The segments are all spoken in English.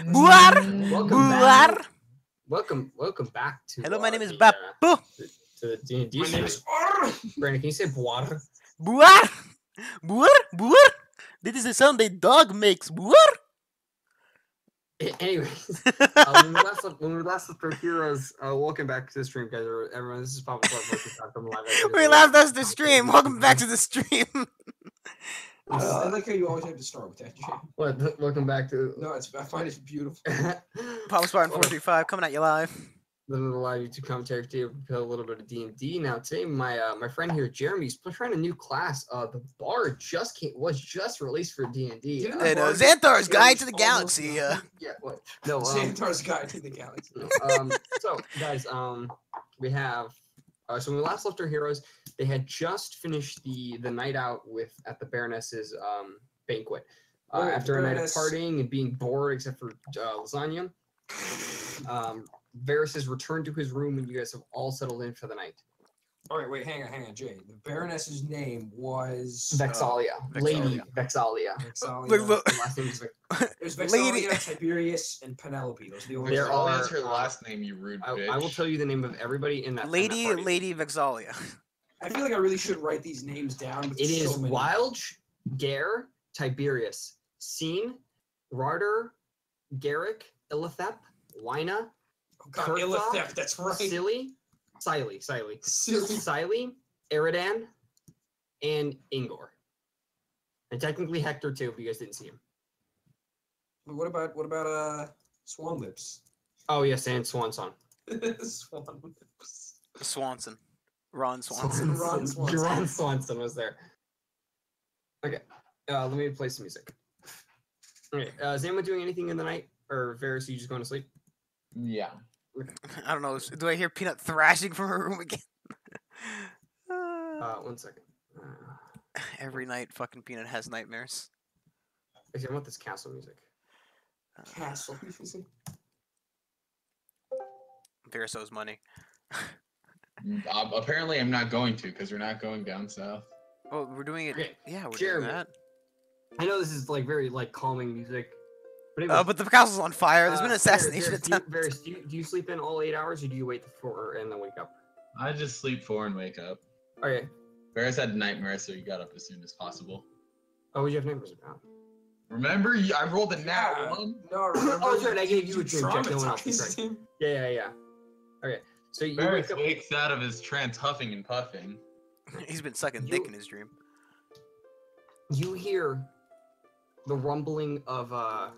Welcome back to. Hello, my name is Bapu. To the D&D. My name is Brandon, can you say boar? Buar, buar, buar. This is the sound a dog makes. Buar. Anyways, when we last left our heroes, welcome back to the stream, guys. Everyone, this is Papa Clark from Live. We left us the stream. Welcome back to the stream. I like how you always have to start with that, Jay. What? Welcome back to. No, I find it beautiful. Papa Spartan 435 coming at you live. The live YouTube commentary today. We play a little bit of D&D. Now today, my friend here, Jeremy's trying a new class. The Bard was just released for D&D. And Xanathar's Guide to the Galaxy. Yeah. What? No. Xanathar's Guide to the Galaxy. So guys, we have. So when we last left our heroes, they had just finished the night out at the Baroness's banquet. After a night of partying and being bored, except for lasagna. Varys has returned to his room, and you guys have all settled in for the night. All right, wait, hang on, Jay. The Baroness's name was Vexalia. Lady Vexalia. Vexalia. Last name is It was Vexalia, Tiberius, and Penelope. Those are the only. They're all That's her last name, you rude bitch. I will tell you the name of everybody in that. Lady party. Vexalia. I feel like I really should write these names down. But It is so many. Wildge, Gare, Tiberius, Scene, Rarder, Garrick, Illithep, Wyna, Oh God, Kurthok, Illithep, that's right. Silly, Silly. Eridan, and Ingor. And technically Hector too, but you guys didn't see him. What about Swan Lips? Oh yes, and Swanson. Swan Lips. Swanson. Ron Swanson. Ron Swanson. Ron Swanson was there. Okay, let me play some music. Okay, is anyone doing anything in the night? Or Varys, are you just going to sleep? Yeah. I don't know. Do I hear Peanut thrashing from her room again? 1 second. Every night, fucking Peanut has nightmares. Actually, I want this castle music. Castle. Varys owes money. Apparently, I'm not going to because we're not going down south. Oh, we're doing it. Okay, Yeah, we're Jeremy. doing that. I know this is like very like calming music. But, anyways, But the castle's on fire. There's been an assassination attempt. Varys, do you sleep in all 8 hours, or do you wait for and then wake up? I just sleep 4 and wake up. Okay. Varys had nightmares, so he got up as soon as possible. Oh, what do you have nightmares about? Remember, I rolled a nat 1. No, remember? Oh, that's right. I gave you a dream check. No one else. That's traumatized right. him. Yeah. Okay. So you Varys wake up. wakes out of his trance huffing and puffing. He's been sucking dick in his dream. You hear the rumbling of Of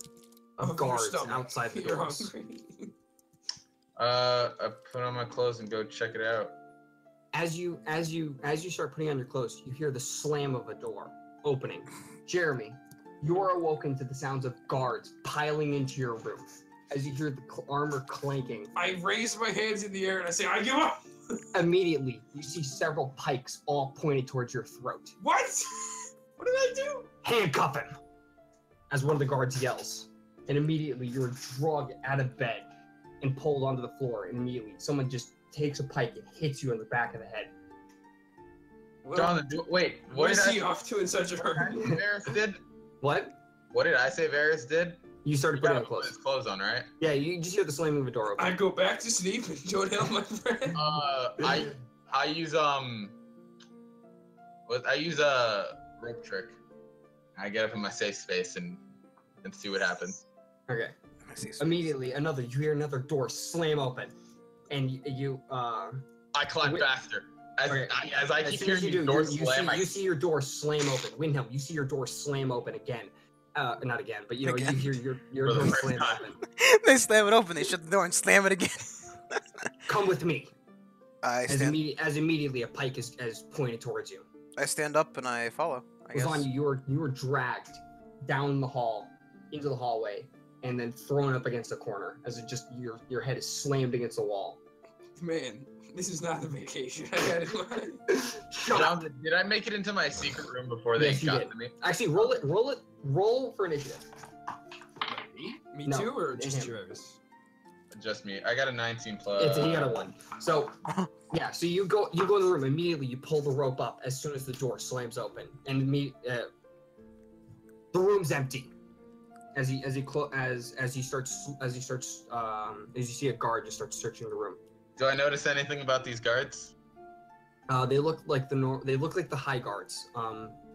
your guards stomach. outside the You're doors. hungry. I put on my clothes and go check it out. As you start putting on your clothes, you hear the slam of a door opening. Jeremy, you are awoken to the sounds of guards piling into your room. As you hear the armor clanking, I raise my hands in the air and I say, I give up! immediately you see several pikes all pointed towards your throat. What? What did I do? Handcuff him! As one of the guards yells. And immediately you're dragged out of bed and pulled onto the floor. And immediately someone just takes a pike and hits you in the back of the head. Jonathan, wait. What is did he off to in such a hurry? Varys did? What? What did I say Varys did? You started He putting got on to put clothes. his clothes on, right? Yeah, you just hear the slamming of a door open. I go back to sleep and don't help my friend. I use a rope trick. I get up in my safe space and see what happens. Okay. Immediately, you hear another door slam open, and you I climb Wait. faster. As I keep soon as hearing you the do, door you slam, see your door slam open. Windhelm, you see your door slam open again. Not again, but you Again. hear your For the door first slam time. open. They slam it open. They shut the door and slam it again. Come with me. I As immediately a pike is pointed towards you. stand up and I follow. I guess. Lasagna, you were dragged down the hall into the hallway and then thrown up against a corner as it just your head is slammed against the wall. Man, this is not the vacation I had in mind. Shut up. Did I make it into my secret room before they Yes, you got did. to me? Actually, roll for initiative. Me No, too, or just him. Travis? Just me. I got a 19 plus. He got a 1. So yeah, so you go in the room immediately. You pull the rope up as soon as the door slams open, and the room's empty. as you see a guard just starts searching the room. Do I notice anything about these guards? They look like the high guards.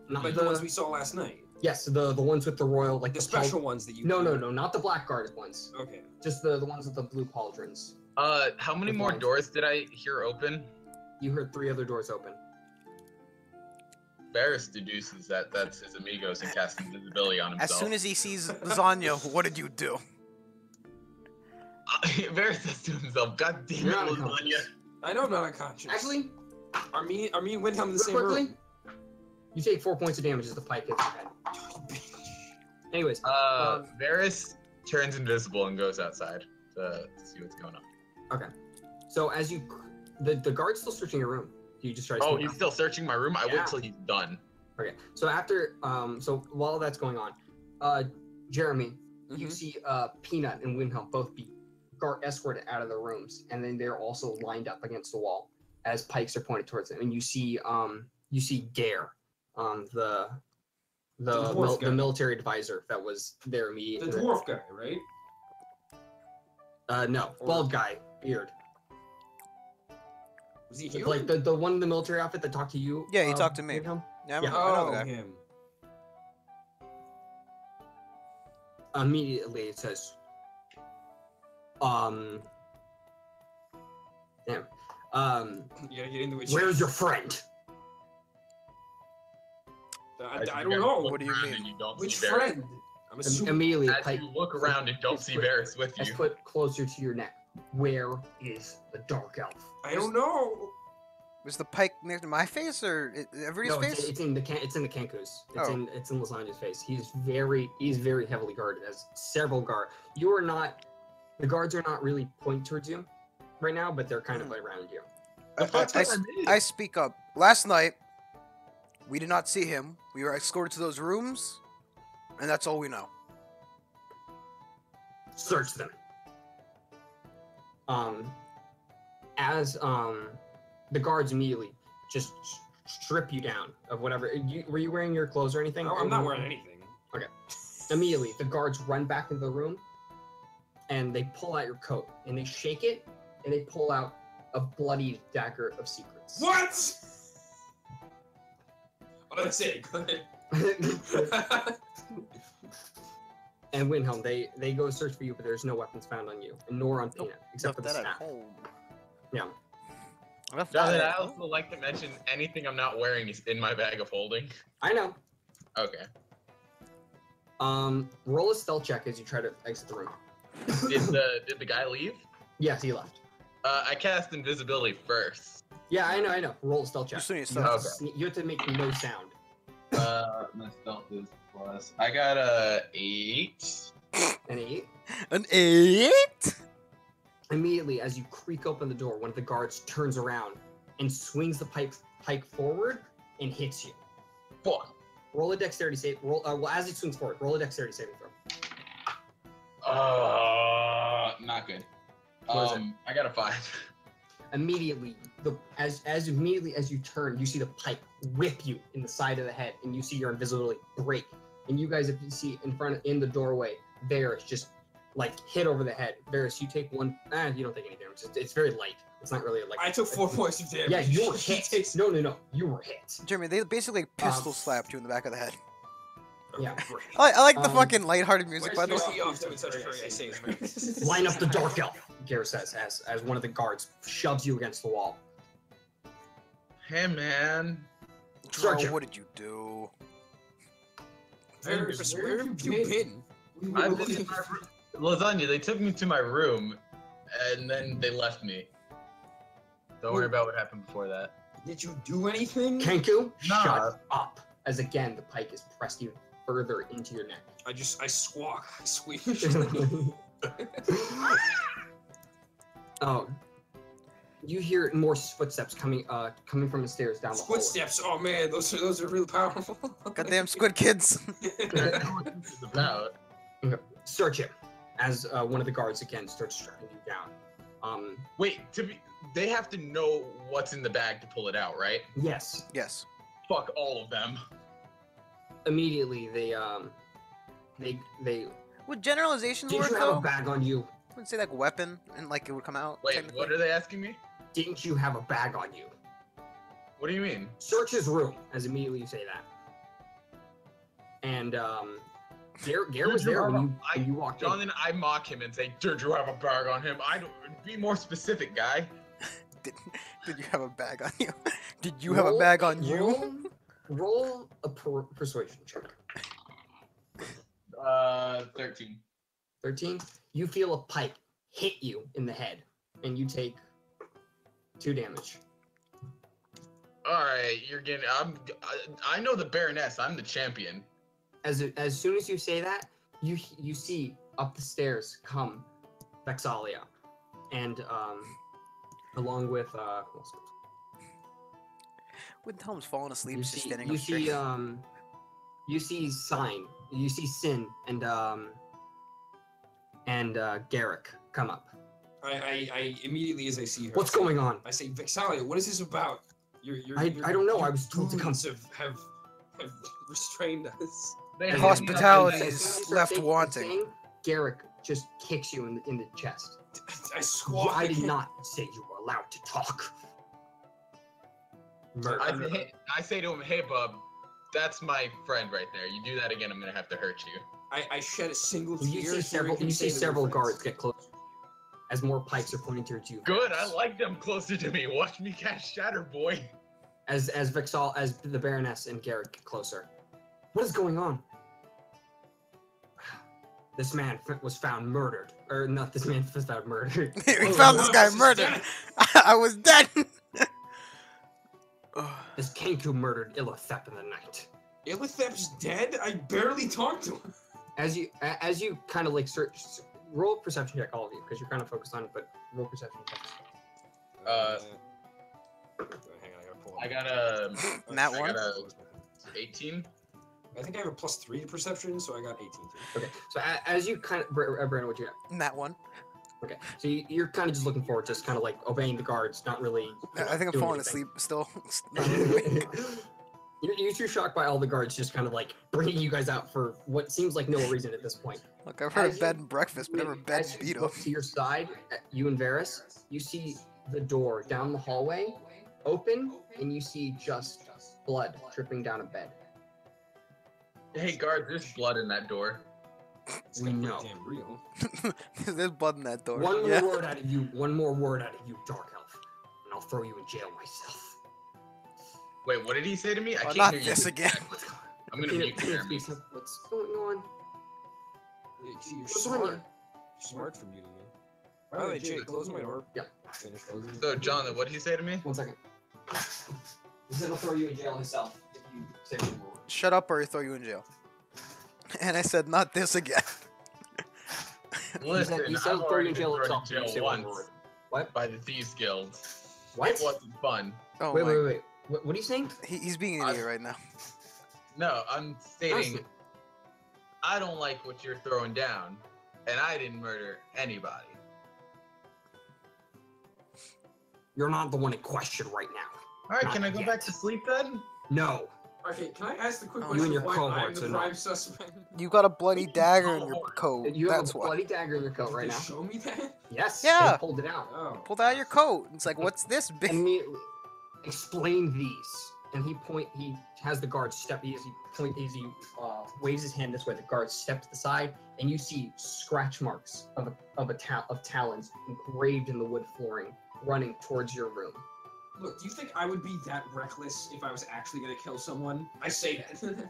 Not Like the ones we saw last night. Yes, the ones with the royal like The special ones that you. No, not the black guard ones. Okay. Just the ones with the blue pauldrons. How many With more lines. doors did I hear open? You heard 3 other doors open. Varys deduces that that's his amigos and casts invisibility on himself. As soon as he sees lasagna, what did you do? Varys says to himself, "God damn it, You're not lasagna!" unconscious. I know I'm not unconscious. Actually, are me and Windhelm in the real same quickly, room? you take 4 points of damage as the pike hits your head. Anyways, Varys turns invisible and goes outside to see what's going on. so as you, the guard's still searching your room. You just try to. Oh, sneak he's out. still searching my room? I Yeah. wait till he's done. Okay. So after, so while that's going on, Jeremy, you Mhm. see Peanut and Windhelm both be escorted out of their rooms, and then they're also lined up against the wall as pikes are pointed towards them. And you see Gare, the dwarf guy. military advisor that was there The immediately. dwarf guy, right? No, bald guy, beard. Was he It's human? like the one in the military outfit that talked to you. Yeah, he talked to me. Windhelm? Yeah, Yeah. I know Oh, the guy. him. Immediately it says, damn, You gotta get into it. where's your friend? I You don't guys know. look What do you around mean? and you don't Which see Varys. friend? I'm assuming. Immediately, As Pike you look around and don't see Varys with has you. put closer to your neck. Where is the dark elf? I don't know. Was the pike near to my face or everybody's No, face? it's in the Cancu's. Oh. It's in Lasagna's face. He's very heavily guarded. As several guard. The guards are not really pointing towards you right now, but they're kind of around you. The fuck's I, with my mid? I speak up. Last night, we did not see him. We were escorted to those rooms, and that's all we know. Search them. As the guards immediately just strip you down of whatever. Were you wearing your clothes or anything? No, I'm not wearing anything. Immediately, the guards run back into the room, and they pull out your coat, and they shake it, and they pull out a bloody dagger of secrets. What? Oh, that's it. Go ahead. And Windhelm, they go search for you, but there's no weapons found on you, and nor on Peanut, except for Left the that at staff. home. Yeah. Left Jonathan, that I at home. also like to mention anything I'm not wearing is in my bag of holding. I know. Okay. Roll a stealth check as you try to exit the room. Did the guy leave? Yes, he left. I cast invisibility first. Yeah, I know. Roll a stealth check. You still need You have, stealth. to, you have to make no sound. My stealth is plus. I got a 8. An 8. An 8? Immediately, as you creak open the door, one of the guards turns around and swings the pike forward and hits you. Fuck. Roll a dexterity save. Well, as it swings forward, roll a dexterity saving throw. Not good. What is it? I got a 5. Immediately, immediately as you turn, you see the pike whip you in the side of the head, and you see your invisibility break. And you guys, if you see in the doorway, Varys just like hit over the head. Varys, you take one. You don't take any damage. It's very light. It's not really like. I took 4 points of damage. Yeah, you were He hit. takes- No, you were hit. Jeremy, they basically pistol slapped you in the back of the head. Yeah. Great. I like the Um, fucking lighthearted music, by the way. Where's the off doing such a I say is right. Line up the dark elf, Gareth says, as one of the guards shoves you against the wall. Hey, man. Search Bro, him. what did you do? Varys, where have you been? I've been in my room. Lasagna, they took me to my room, and then they left me. Don't worry about what happened before that. Did you do anything? Kenku, Nah. shut up. As again, the pike is pressed even further into your neck. I squawk. I squeak. Oh, you hear more footsteps coming from the stairs down the hallway. Footsteps. Oh man, those are really powerful. Goddamn squid kids. I know what this is about. Search him, as one of the guards again starts striking you down. Wait, they have to know what's in the bag to pull it out, right? Yes. Yes. Fuck all of them. Immediately, they Would generalizations Didn't work you have though? a bag on you? Wouldn't say like weapon and like it would come out. Wait, technically. what are they asking me? Didn't you have a bag on you? What do you mean? Search his room as immediately you say that. And Gare was there when you walked in. Jonathan, I mock him and say, "Did you have a bag on him?" I don't. Be more specific, guy. Did you have a bag on you? Did you have a bag on you? Roll a persuasion check. 13. 13. You feel a pike hit you in the head, and you take 2 damage. All right, you're getting. I know the Baroness. I'm the champion. As soon as you say that, you see up the stairs come Vexalia, and along with Wouldn't tell him he's falling asleep. you Just see standing you up straight. see you see Sign, you see Sin, and Garrick come up. I immediately, as I see her, What's going on? I say, Vexalia, what is this about? I don't know. I was told to come. goons have restrained us. They As- Hospitality as is soon as you start left saying- wanting. saying, Garrick just kicks you in the chest. I squawk. I did not say you were allowed to talk. Murder. I say to him, "Hey, bub, that's my friend right there. You do that again, I'm gonna have to hurt you." I shed a single You tear. see hearing him say that we're several friends. guards get close as more pikes are pointing towards you. Good. I like them closer to me. Watch me cast Shatter, boy. As the Baroness and Garrick get closer. What is going on? This man was found murdered. Or not this man was found murdered. We found this guy He's murdered. dead. I was dead. This Kenku murdered Illithep in the night. Illithep's dead? I barely talked to him. As you kind of like search, roll a perception check, all of you, because you're kind of focused on it, but roll perception checks. Hang on, I gotta pull I up. got a. Nat I one? got a 18. I think I have a +3 to perception, so I got 18 too. Okay, so as you kind of, Brandon, what you got? That one. Okay, so you're kind of just looking forward, just kind of like obeying the guards, not really. I think I'm doing falling anything. asleep still. You're too shocked by all the guards just kind of like bringing you guys out for what seems like no reason at this point. Look, I've heard As of bed you- and breakfast, but never bed As and you beat 'em. look to your side, you and Varys, you see the door down the hallway open, and you see just blood dripping down a bed. Hey, guard, there's blood in that door. It's We not know. Damn real. There's blood in that door. One more Yeah. word out of you, Dark Elf, and I'll throw you in jail myself. Wait, what did he say to me? I Oh, can't not hear this you. again. What's going on? I'm gonna mute you there. What's going on? You're What's on smart. you? You're smart for muting me. By the way, Jay, close my door. Yeah. Finish closing. So, Jonathan, what did he say to me? 1 second. He said he'll throw you in jail himself if you say one more. Shut up or I throw you in jail. And I said, not this again. Listen, he said I've he'll throw you already in been jail thrown himself in if you say jail one once word. What? by the Thieves Guild. What? It wasn't fun. Oh Wait, my. wait. What are you saying? He's being an idiot right now. No, I'm stating Honestly. I don't like what you're throwing down, and I didn't murder anybody. You're not the one in question right now. All right, Not can I go yet. back to sleep then? No. Okay, can I ask the quick You question? and your why I'm cohorts the are not- prime suspect? You got a bloody dagger in your coat. You have That's a why. bloody dagger in your coat right They now. show me that? Yes. Yeah. They pulled it out. Oh. Pulled out your coat. It's like, what's this big? Immediately explain these, and he has the guards step as he waves his hand this way. The guards step to the side, and you see scratch marks of talons engraved in the wood flooring, running towards your room. Look, do you think I would be that reckless if I was actually gonna kill someone? I say that.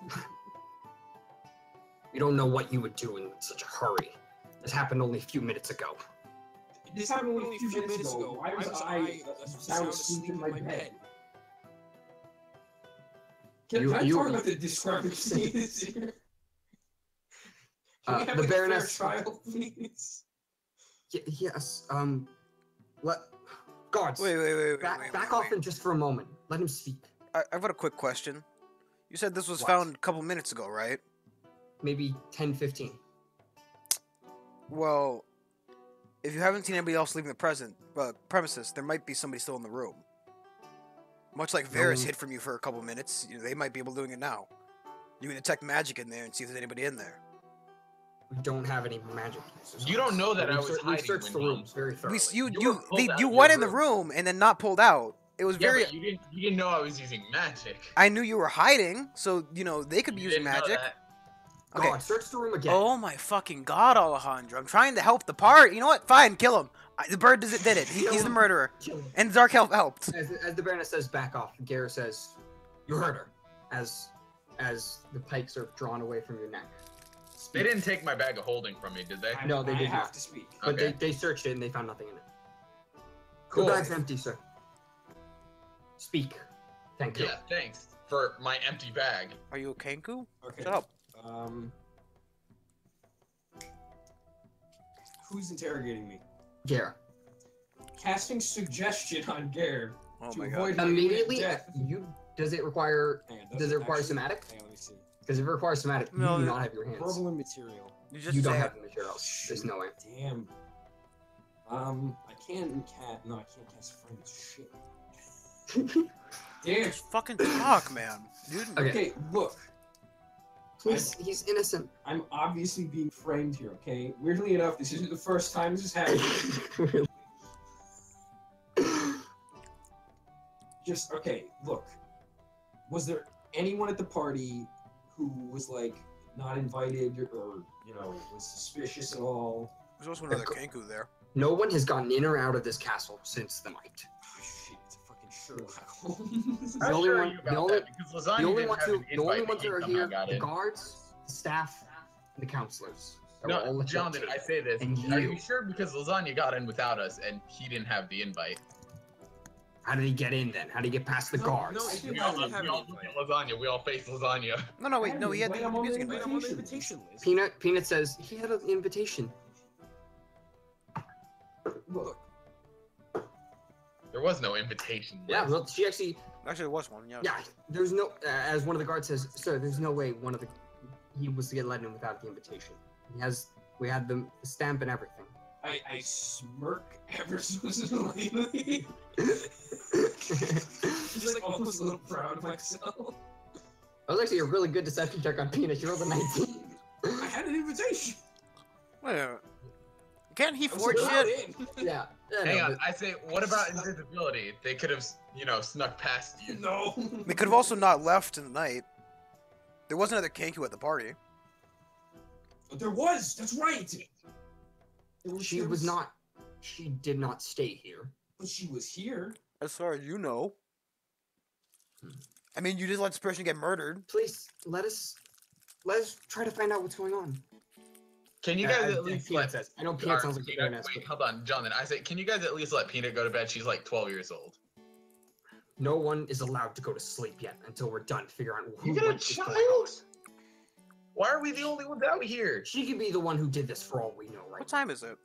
You don't know what you would do in such a hurry. This happened only a few minutes ago. This happened only a few minutes ago. Why was I sound asleep in my bed? Can I talk about the discrepancies here? Can we have The a fair Baroness. trial, please? Yes. Guards. Wait. Back off him just for a moment. Let him speak. I've got a quick question. You said this was What? found a couple minutes ago, right? Maybe 10, 15. Well, if you haven't seen anybody else leaving the premises, there might be somebody still in the room. Much like Varys No. hid from you for a couple minutes, they might be able to doing it now. You can detect magic in there and see if there's anybody in there. We don't have any magic uses. You don't know that I was We've hiding searched the when rooms very thoroughly. You were pulled out you of went your in the room. room and then not pulled out. It was Yeah, very. but you didn't know I was using magic. I knew you were hiding, so you know they could be You using didn't know magic. that. Okay. God, search the room again. Oh my fucking god, Alejandro! I'm trying to help the party. You know what? Fine, kill him. The bird did it. He's the murderer. Kill him. And Zark helped. As the Baroness says, back off. Gare says, you heard her. As the pikes are drawn away from your neck. They didn't take my bag of holding from me, did they? No, they I did have not. to speak. But Okay. they searched it and they found nothing in it. Cool. The bag's empty, sir. Speak. Thank you. Yeah, thanks for my empty bag. Are you a Kenku? Okay. Shut up. Who's interrogating me? Gare. Casting suggestion on Gare Oh to my god. avoid Immediately, death. does it require Hang on, does it require actually- somatic? Hang on, let me see. Because if it requires somatic, No, you do not have your hands. Verbal and material. You just You don't say have the materials. There's no way. Damn. I can't No, I can't cast friends. Shit. Damn. Just fucking talk, man. Dude. Okay. Okay, look. He's innocent. I'm obviously being framed here, okay? Weirdly enough, this isn't the first time this has happened. Just, okay, look. Was there anyone at the party who was, like, not invited or, you know, was suspicious at all? There's also another Kenku there. No one has gotten in or out of this castle since the night. Oh, shit, it's a fucking Sherlock Holmes. The How only sure are one- you the about only- that? Because Lasagna The only didn't ones have who an the only invite, ones but that are he somehow here, got the in. guards, the staff, and the counselors. They were all No, let Jonathan, take. I say this. And Are you. you sure? Because Lasagna got in without us, and he didn't have the invite. How did he get in then? How did he get past the No, guards? no, I We didn't all, have we all an look invite. at Lasagna. We all face Lasagna. No, wait, no, he had the I'm on music the invite. I'm on the invitation list. Peanut says he had an invitation. Look, There was no invitation. Yeah, well, she actually. Actually, there was one, yeah. Yeah, there's no. As one of the guards says, sir, there's no way he was to get let in without the invitation. We had the stamp and everything. I smirk ever so slightly. Just like almost a little proud of myself. That was actually a really good deception check on Peanut. She rolled a 19. I had an invitation. Wait a minute. Can't he I was forge allowed shit? in. Yeah. Hang no, on. I say, what about invisibility? They could have, snuck past you. No. They could have also not left in the night. There was another Kenku at the party. There was. That's right. She was not. She did not stay here. But she was here. As far as you know. I mean, you just let this person get murdered. Please let us try to find out what's going on. Can you guys As at least Peanut let says. I know Peanut sounds like a Peanut, baroness, wait, but hold on, Jonathan. I say, can you guys at least let Peanut go to bed? She's like 12 years old. no one is allowed to go to sleep yet until we're done figuring out who. You got a what is going on. child? Why are we the only ones out here? She could be the one who did this for all we know, right? What time is it?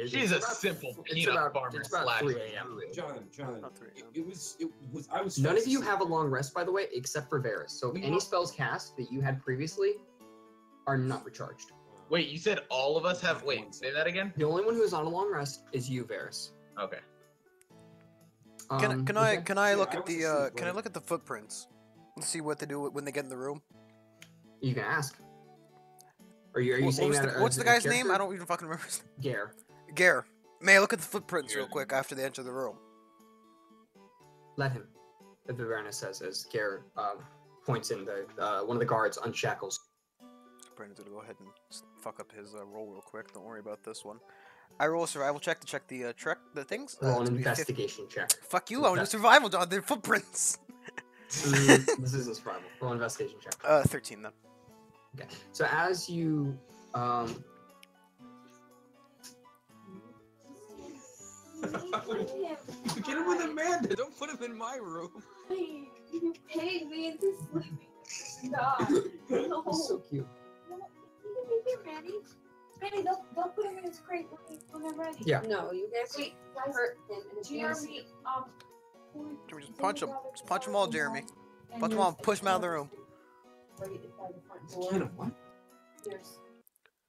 She's a simple peanut farmer It's about slash 3 a.m. John. Not 3 a.m. It was. I was. None of fast you asleep. have a long rest, by the way, except for Varys. So We any will- spells cast that you had previously are not recharged. Wait, you said all of us have. Wait, say that again. The only one who is on a long rest is you, Varys. Okay. Can okay. I Yeah, look I at was the asleep, can I right? look at the footprints? Let's see what they do when they get in the room. You can ask. Are you saying that? What's as the a guy's name? character? I don't even fucking remember his name. Gare. Gare. May I look at the footprints Gare. real quick after they enter the room? Let him. The Baroness says as Gare points in the one of the guards unshackles. Brandon's gonna go ahead and fuck up his roll real quick. Don't worry about this one. I roll a survival check to check the things. Roll It's an gonna be a investigation check. Fuck you! I want to do survival, John. They're footprints. This is a survival. Roll an investigation check. 13 then. Okay. So as you Get him with Amanda. Don't put him in my room. You paid me to sleep. God. No. he's so cute. No, you can be here, Manny. Manny, they'll put him in his crate when they're ready. Yeah. No, you guys wait. Guys, hurt him in his Jeremy, Jeremy, just punch him. Just punch them all, Jeremy. Punch them all and push them out of the room. Right by the front door. Can of what? There's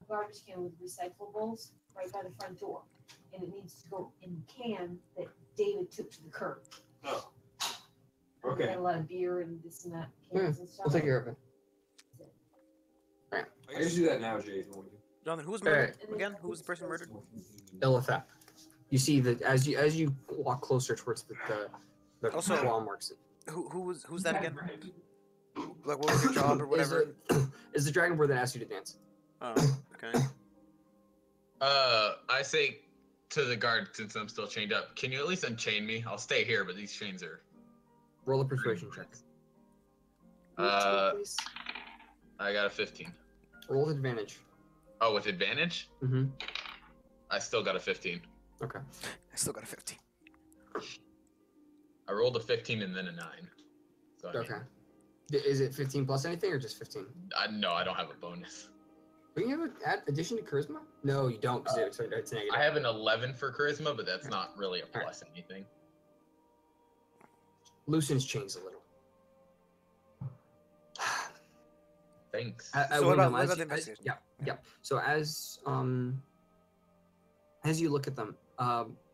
a garbage can with recyclables right by the front door. And it needs to go in the can that David took to the curb. Oh. We Okay. got a lot of beer and this and that cans and stuff. We'll take care of it. I just do that now, Jay. If you want to. Jonathan, who was Alright. murdered again? Who was the person murdered? Illithep. You see that as you walk closer towards the Also- claw marks. Who's that again? Like, what was your job or whatever? Is the dragonborn that asked you to dance? Oh, okay. I say to the guard, since I'm still chained up, can you at least unchain me? I'll stay here, but these chains are. Roll a persuasion check. Please. I got a 15. Roll with advantage. Oh, with advantage? Mm-hmm. I still got a 15. Okay. I still got a 15. I rolled a 15 and then a 9. So I mean, Okay. Is it 15 plus anything or just 15? No, I don't have a bonus. Do you have an addition to charisma? No, you don't because it's negative. I have an 11 for charisma, but that's not really a plus anything. Loosens chains a little. Thanks. So what about the investigation? Yeah. So as you look at them,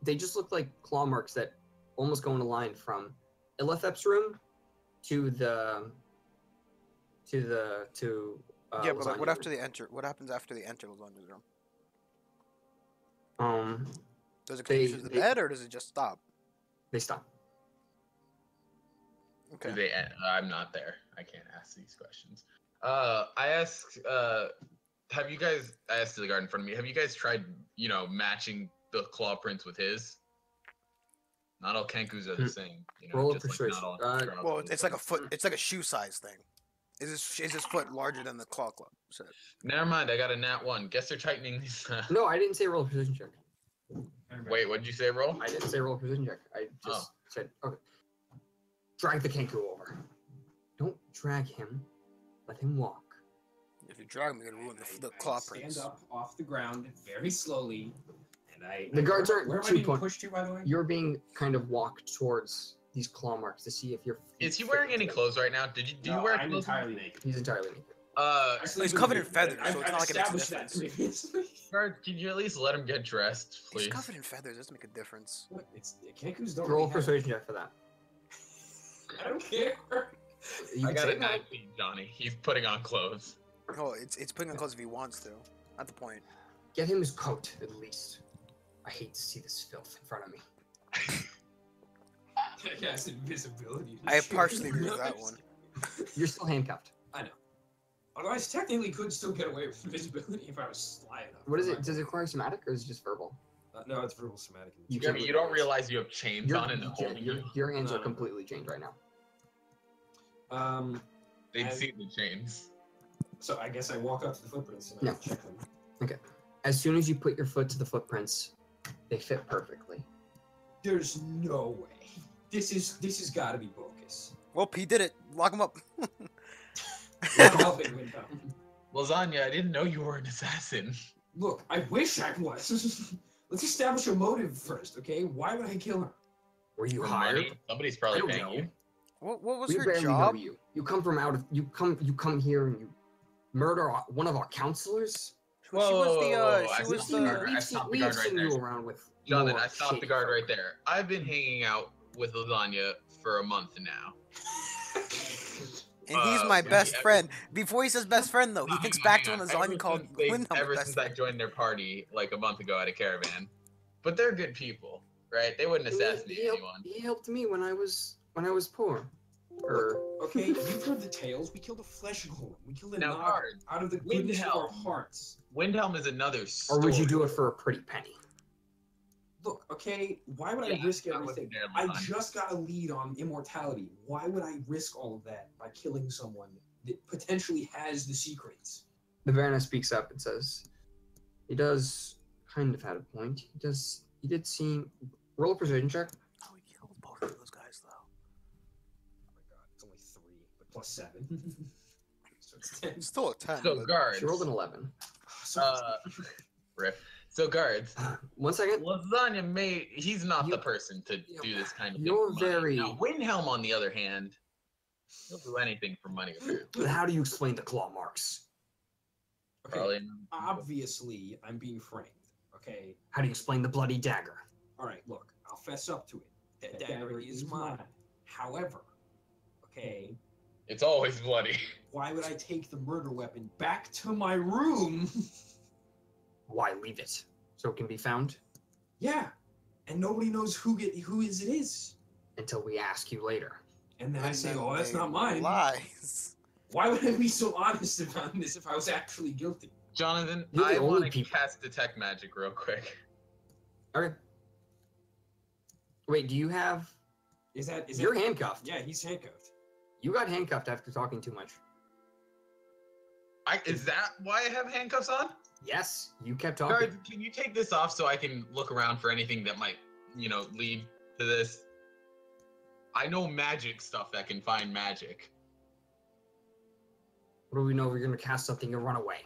they just look like claw marks that almost go in a line from Illithep's room to Yeah, but like, what Lasagna's after they enter? What happens after they enter Lasagna's room? room. Does it continue to the they- bed, or does it just stop? They stop. Do Okay. they? I'm not there. I can't ask these questions. I asked. Have you guys? I asked the guard in front of me. Have you guys tried, matching the claw prints with his? Not all Kenkus are the same. Roll a just like persuasion. not all Drow Well, are the it's like a same. foot. It's like a shoe size thing. Is his foot larger than the claw club? So, Never mind. I got a nat 1. Guess they're tightening these. No, I didn't say roll a precision check. Wait, what did you say, roll? I didn't say roll a precision check. I just said, okay. Drag the Kenku over. Don't drag him. Let him walk. if you drag him, you're gonna ruin the claw Stand prints. up off the ground very slowly, and I. The guards aren't Where am I too being point- pushed to, by the way? You're being kind of walked towards these claw marks to see if you're. Is he wearing any clothes right now? Do you No, wear I'm clothes? entirely naked. He's entirely naked. Actually, He's I'm covered in naked. feathers, I've, so it's I've not like it makes a established that difference. previously. Guard, can you at least let him get dressed, He's please? covered in feathers. Doesn't make a difference. What? It's Kenkus don't Roll a really have- persuasion check for that. I don't care. You I can got say a that. 19, Johnny. He's putting on clothes. Oh, it's putting on clothes if he wants to. Not the point. Get him his coat, at least. I hate to see this filth in front of me. Yes, invisibility. I partially agree with that one. You're still handcuffed. Although I technically could still get away with invisibility if I was sly enough. What is it? Does it require somatic or is it just verbal? No, it's verbal somatic. You Yeah, but you don't realize you have chains Your, on and holding you. your hands No, are no. completely chained right now. They'd I- see the chains. So I guess I walk up to the footprints and No. I check them. As soon as you put your foot to the footprints, they fit perfectly. There's no way. This has got to be bogus. Well, P did it. Lock him up. Help it, Windham. Lasagna, I didn't know you were an assassin. Look, I wish I was. Let's establish a motive first, okay? Why would I kill her? Were you For hired? money? Somebody's I probably don't paying know. you. What was We her barely job? know you. You come from out of you come here and you murder one of our counselors. She was the. Whoa, She I was stopped the guard. the. I stopped the we've guard right seen there. you around with Jonathan, more I stopped the shady guard folk. right there. I've been hanging out with Lasagna for a month now. And he's my yeah, best yeah. friend. Before he says best friend, though, he thinks back to when Hang on. Lasagna called Ever since Windham Ever best since I friend. joined their party like a month ago at a caravan. But they're good people, right? They wouldn't assassinate anyone. He helped me when I was poor. Or Okay, you've heard the tales. We killed a flesh golem. We killed a Now, nog guard, out of the goodness of our Windhelm. hearts. Windhelm is another or story. would you do it for a pretty penny? Look, okay, why would Yeah, I risk that was everything? their I line. just got a lead on immortality. Why would I risk all of that by killing someone that potentially has the secrets? The Baroness speaks up and says, "He does kind of had a point. He did seem. Roll a persuasion check. Oh, he killed both of those guys, though. Oh my god, it's only 3, but plus 7. So it's 10. It's still a 10. So but- guards. She rolled an 11. So Rip. So guards. 1 second. Lasagna he's not You- the person to do this kind of thing. you're for money. very- Now, Windhelm, on the other hand, he'll do anything for money. Apparently. How do you explain the claw marks? okay, Probably. obviously, I'm being framed. Okay, How do you explain the bloody dagger? all right, look, I'll fess up to it. That dagger is mine. However, okay, It's always bloody. why would I take the murder weapon back to my room Why leave it? So it can be found Yeah, and nobody knows who it is. until we ask you later. And then I And say, then "Oh, that's they not mine." Lies. Why would I be so honest about this if I was actually guilty? Jonathan, You're the I only want to people- cast detect magic real quick. Okay. Wait, do you have? Is that? You're handcuffed. Yeah, he's handcuffed. You got handcuffed after talking too much. Is that why I have handcuffs on? Yes, you kept talking. Guards, can you take this off so I can look around for anything that might, lead to this? I know magic stuff that can find magic. What do we know? We're gonna cast something and run away.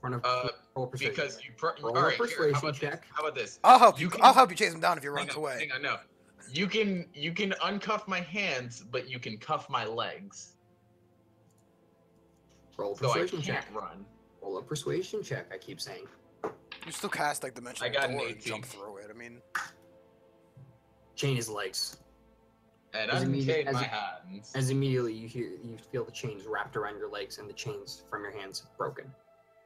Roll persuasion. Because you. Roll All a right, here, persuasion how about this? check. How about this? I'll help You you. can- I'll help you chase him down if he runs Hang on, away. hang on, no. You can uncuff my hands, but you can cuff my legs, Roll a so I persuasion can't check. run. Roll a persuasion check. I keep saying. You still cast like dimensional I got an door and 18. jump through it. I mean, Chain his legs. And As unchain as my it- hands. As immediately you feel the chains wrapped around your legs and the chains from your hands broken.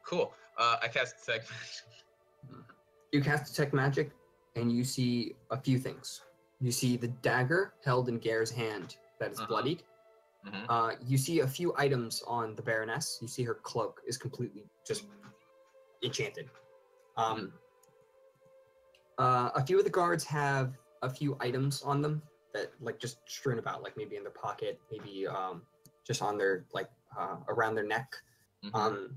Cool. I cast detect magic. You cast detect magic, and you see a few things. You see the dagger held in Gare's hand that is Uh-huh. bloodied. You see a few items on the Baroness. You see her cloak is completely just enchanted. A few of the guards have a few items on them that like just strewn about, like maybe in their pocket, maybe just on their around their neck. Mhm.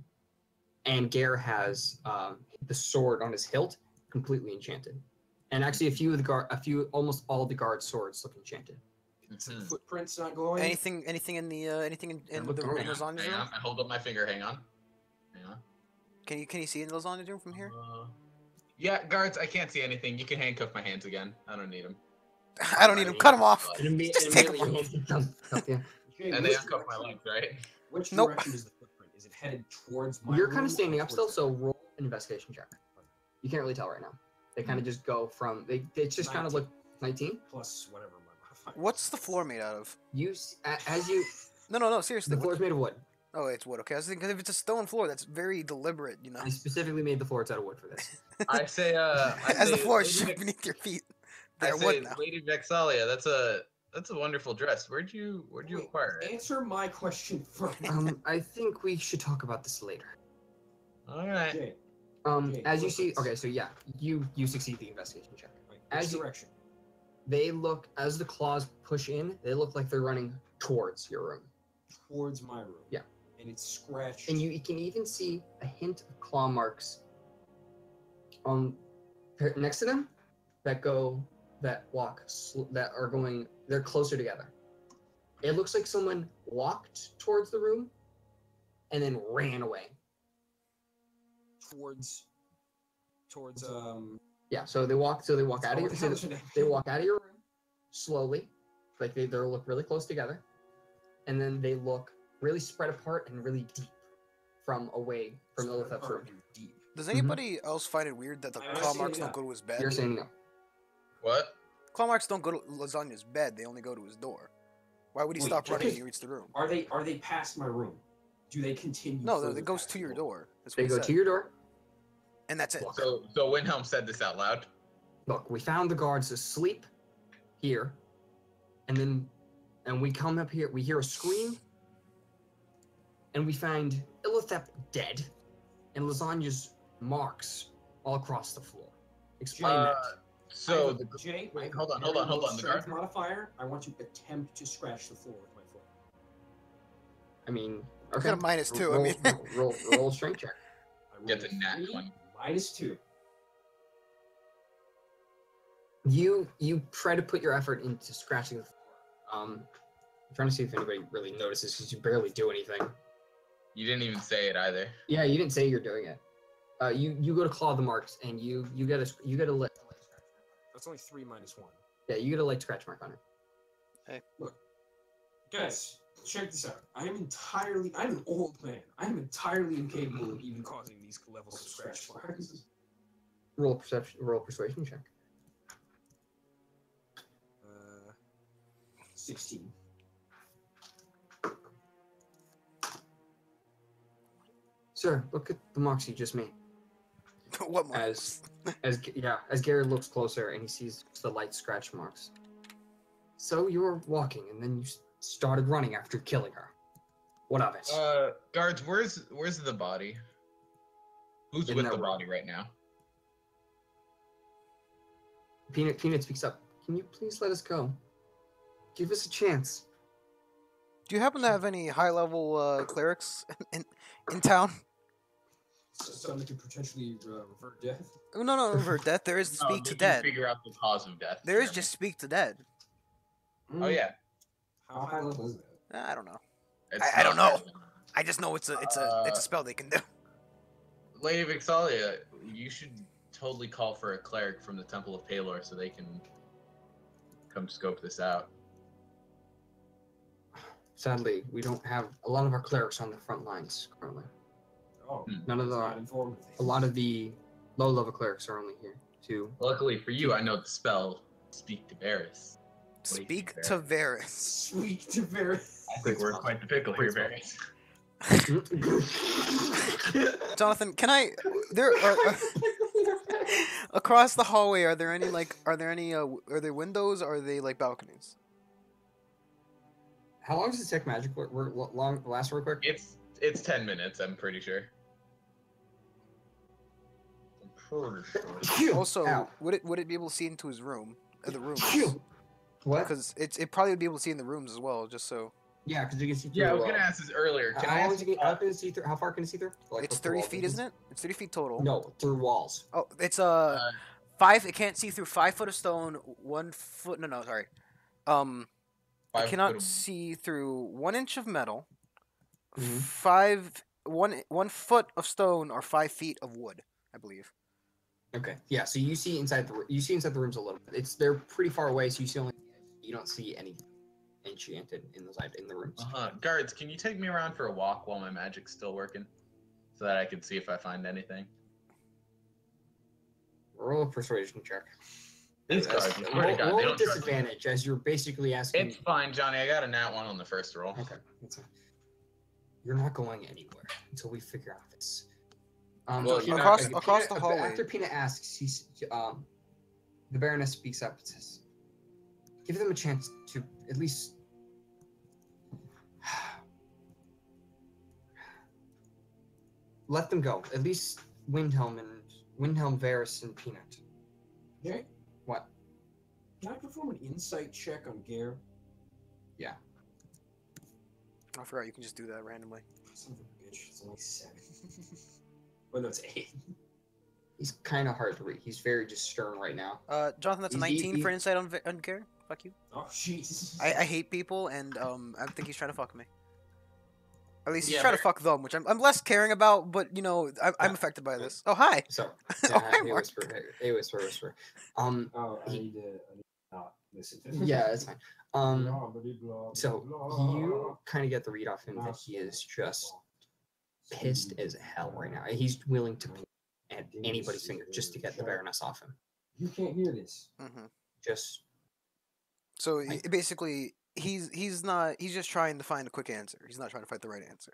And Gare has the sword on his hilt completely enchanted. And actually, almost all the guard swords look enchanted. Mhm. Footprints not glowing. anything in the in look the through it. in lasagna's Hang room? on, I hold up my finger. Hang on. Hang on. Can you see in the lasagna's room from here? Yeah, guards, I can't see anything. You can handcuff my hands again. I don't need them. I don't need him. Cut him off. And Just take immediately your hands become- yeah. Jay, And they which uncuff my direction- legs, right? Which Nope. direction is the footprint? Is it headed towards my You're room kind of or standing up still, towards so roll an investigation check. You can't really tell right now. They kind of just go from it's just kind of 19. like 19. plus whatever my modifier? What's the floor made out of? As you No, seriously. the floor is made of wood. Oh, it's wood. Okay, I was thinking if it's a stone floor, that's very deliberate, you know. I specifically made the floor out of wood for this. I say, As the floor is Lady shook beneath your feet, I they're say, wood now. Lady Vexalia, that's a wonderful dress. Where'd you Wait, acquire it? Answer my question first. I think we should talk about this later. All right. Jay, Okay, As you see, footprints. okay, so yeah, you succeed the investigation check. which As you- direction? They look as the claws push in. They look like they're running towards your room, Towards my room. Yeah. And it's scratched. and you can even see a hint of claw marks next to them that are going. They're closer together. It looks like someone walked towards the room and then ran away. towards Yeah, so they walk out of what your the hell is your name? they walk out of your room slowly, like they look really close together, and then they look really spread apart and really deep from away from Spread Illithep's apart room. and deep. Does anybody else find it weird that the I'm claw actually marks not. don't go to his bed? You're saying no. What? Claw marks don't go to Lasagna's bed. They only go to his door. Why would he Wait, stop running when just- he reached the room? Are they past my room? Do they continue? No, further it goes past to the your room? door. That's what They he go said. to your door. And that's it. Walk. So Windhelm said this out loud. Look, we found the guards asleep here, and we come up here. We hear a scream, and we find Illithep dead, and Lasagna's marks all across the floor. Explain that. So I have a- Jay, I wait, have hold a on. very The low guard. strength modifier. I want to attempt to scratch the floor with my foot. I mean, I okay. got a -2. I Roll, mean, roll a strength check. I Get rolled the nat 3 one. -2. You try to put your effort into scratching the floor. I'm trying to see if anybody really notices because you barely do anything. You didn't even say it either. Yeah, you didn't say you're doing it. You go to claw the marks and you get a light scratch. That's only 3 minus 1. Yeah, you get a light scratch mark on it. Guys, check this out. I'm an old man. I am entirely incapable of even causing these levels of scratch marks. Roll a persuasion check. 16. Sir, look at the marks you just made. What marks? As Gary looks closer and he sees the light scratch marks. So you were walking and then you started running after killing her. What of it? Guards, where's the body? Who's In with that the room. body right now? Peanut speaks up. Can you please let us go? Give us a chance. Do you happen to have any high-level clerics in town? Something to potentially revert death. No, revert death. There is No, speak they to can dead. figure out the cause of death. There is for just me. speak to dead. Oh yeah. How high level is that? I don't know. It's I don't not know. high level. I just know it's a spell they can do. Lady Vixalia, you should totally call for a cleric from the Temple of Palor so they can come scope this out. Sadly, we don't have a lot of our clerics on the front lines currently. Oh, None of that's the not informative. a lot of the low-level clerics are only here to. Luckily for you, I know the spell Speak to Varys. What do you Speak think, to Varys? Varys. Sweet to very. I Great think we're spell. quite the pickle Great here, spell. Varys. Jonathan, can I? There are across the hallway. Are there any Are there windows? Or are they like balconies? How long does it take magic work? Last real quick. It's 10 minutes, I'm pretty sure. I'm pretty sure. Phew! Also, Ow. would it be able to see into his room? The rooms. Phew! What? Because it probably would be able to see in the rooms as well. Just so Yeah, because you can see through. Yeah, I was gonna ask this earlier. Can I how long ask? how can it see through? How far can it see through? Like, it's with the 30 walls feet, and isn't it? It's 30 feet total. No, through walls. Oh, it's 5. It can't see through 5 foot of stone. 1 foot. No, sorry. It 5 cannot foot of- see through 1 inch of metal. Mhm. 1 foot of stone or 5 feet of wood, I believe. Okay. Yeah. So you see inside the rooms a little bit. They're pretty far away, so you see only you don't see anything enchanted in the rooms. Guards, can you take me around for a walk while my magic's still working, so that I can see if I find anything? Roll a persuasion check. These guards, I swear to God, roll they a don't trust me. disadvantage as you're basically asking. It's fine, Johnny. I got a nat 1 on the first roll. Okay, that's fine. You're not going anywhere until we figure out this. Well, Peanut- across the Peanut- hallway. After Peanut asks, the Baroness speaks up and says, "Give them a chance to at least." Let them go. At least Windhelm, Varys, and Peanut. Okay. What? Can I perform an insight check on Gare? I forgot you can just do that randomly. Son of a bitch. It's only 7. Well, no, it's 8. He's kind of hard to read. He's very just stern right now. Jonathan, that's a He's- 19 for insight on Gare. Fuck you. Oh, jeez. I hate people, and I think he's trying to fuck me. At least he's Yeah, trying to but- fuck them, which I'm less caring about. But I'm Yeah. affected by this. Oh hi. So, Oh, hi, hey, Mark. whisper. Oh, I he- need to not listen to Yeah, it's fine. Blah, blah, blah, So blah. you kind of get the read off him that he is just pissed as hell right now. He's willing to pay at anybody's finger just to get the Baroness off him. You can't hear this. Hmm. Just So basically, he's just trying to find a quick answer. He's not trying to find the right answer.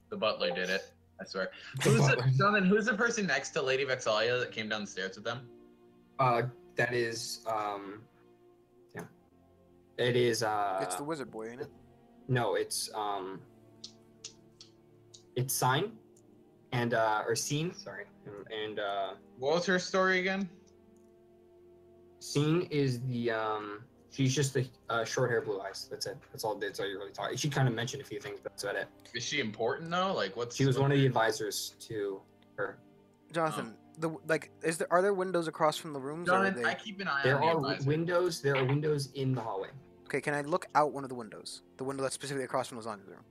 The butler did it. I swear. The butler. Jonathan, who's the person next to Lady Vexalia that came down the stairs with them? that is yeah. It is It's the wizard boy, ain't it? no, it's Sign and or Scene, sorry. And What was her story again? Scene is the she's just the short hair, blue eyes. That's it. That's all you really talk. She kind of mentioned a few things, but that's about it. Is she important though? Like, what's? She was one of the advisors to her. Jonathan, are there windows across from the rooms? Or are Jonathan, they... I keep an eye There on the are advisor. windows. There are windows in the hallway. Okay, can I look out one of the windows? The window that's specifically across from Lasagna's room.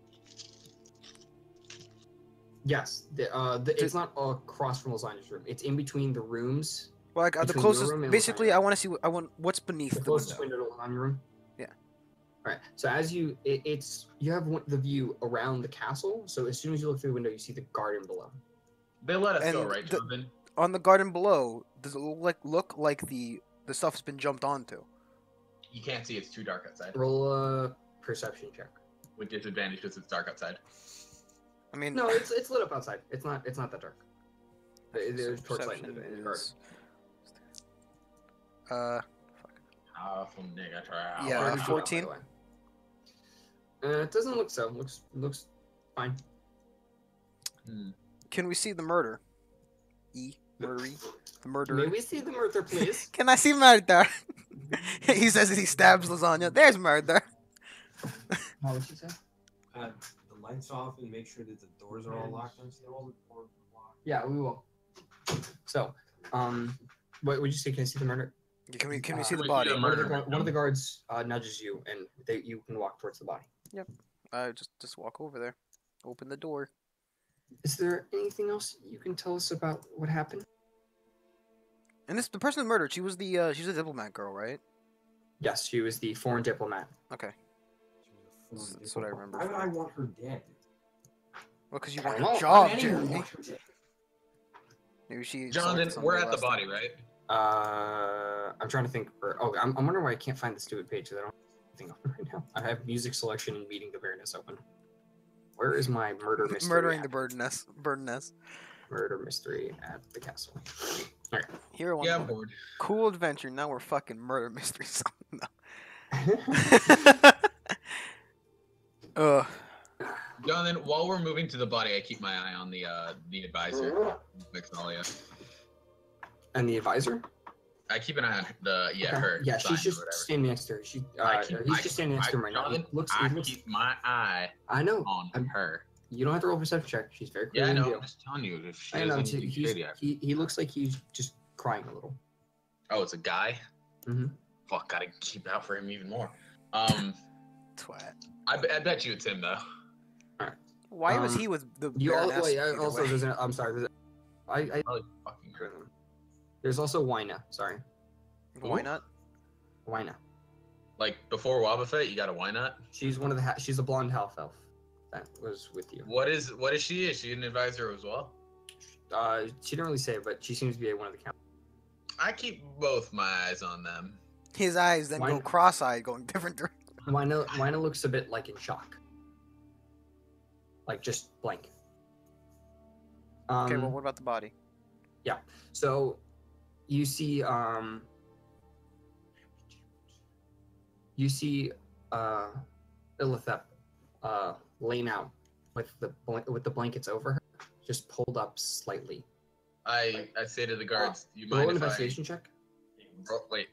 Yes, it's not across from Lasagna's room. It's in between the rooms. Well, like the Between your closest. room and Basically, Lasagna. I want to see. I want what's beneath The the closest window. window to Lasagna room. Yeah. All right. So as you you have the view around the castle. So as soon as you look through the window, you see the garden below. They let us go, And right, Jonathan? On the garden below, does it look like the stuff's been jumped onto? You can't see; it's too dark outside. Roll a perception check. With disadvantage because it's dark outside. I mean, No, it's lit up outside. It's not that dark. There's torchlight in perception the garden. is. Powerful nigga trial. Yeah, Where did you go, by 14. the way? It doesn't look so. Looks fine. Can we see the murder? Murdery? The May murderer. we see the murder, please? Can I see murder? He says as he stabs lasagna. There's murder. How would you say? The lights off and make sure that the doors are all locked. And all the doors are locked. Yeah, we will. So, what would you say? Can I see the murder? Can we see the Wait, body? yeah, One of the guards nudges you, and you can walk towards the body. Just walk over there. Open the door. Is there anything else you can tell us about what happened? And the person who murdered, she was the diplomat girl, right? Yes, she was the foreign diplomat. Okay. She was a That's what I remember. Why would I want her dead? Well, because you I want don't your know. job, Anyone Jeremy. want her dead? Maybe she. Jonathan, selected we're somebody at the last body, time. right? I'm trying to think. I'm wondering why I can't find the stupid page because I don't have anything open right now. I have music selection and meeting the Baroness open. Where is my murder mystery? Murdering at? the birdness. Birdness. Murder mystery at the castle. Here one. Yeah, I'm bored. Cool adventure. Now we're fucking murder mysteries. Ugh. Jonathan, while we're moving to the body, I keep my eye on the advisor, Vixalia. And the advisor? I keep an eye on Okay. her. Yeah, sign she's or just whatever. standing next to her. I He's just standing next to her right now. Jonathan, He looks, I keep my eye I know. on her. You don't have to roll a perception check. She's very Yeah, clear. I know. in I'm just telling you. If she I know. does anything shady, He looks like he's just crying a little. oh, it's a guy. Mhm. Fuck, gotta keep out for him even more. Twat. I bet you it's him though. Why was Um, he with the You all, Baroness wait, either also, way? I'm sorry. I Probably fucking her. there's also Wina. Sorry, Why not? Wina. Like before Wobbuffet, you got a why not? She's one of the. She's a blonde half elf that was with you. What is she? Is she an advisor as well? She didn't really say, but she seems to be one of the count. I keep both my eyes on them. His eyes then Why go not? cross-eyed, going different directions. Wina looks a bit like in shock, like just blank. Okay, well, what about the body? So, you see, Illithep, laying out with the blankets over her, just pulled up slightly. I say to the guards, "Do you Roll mind an if investigation check. Wait.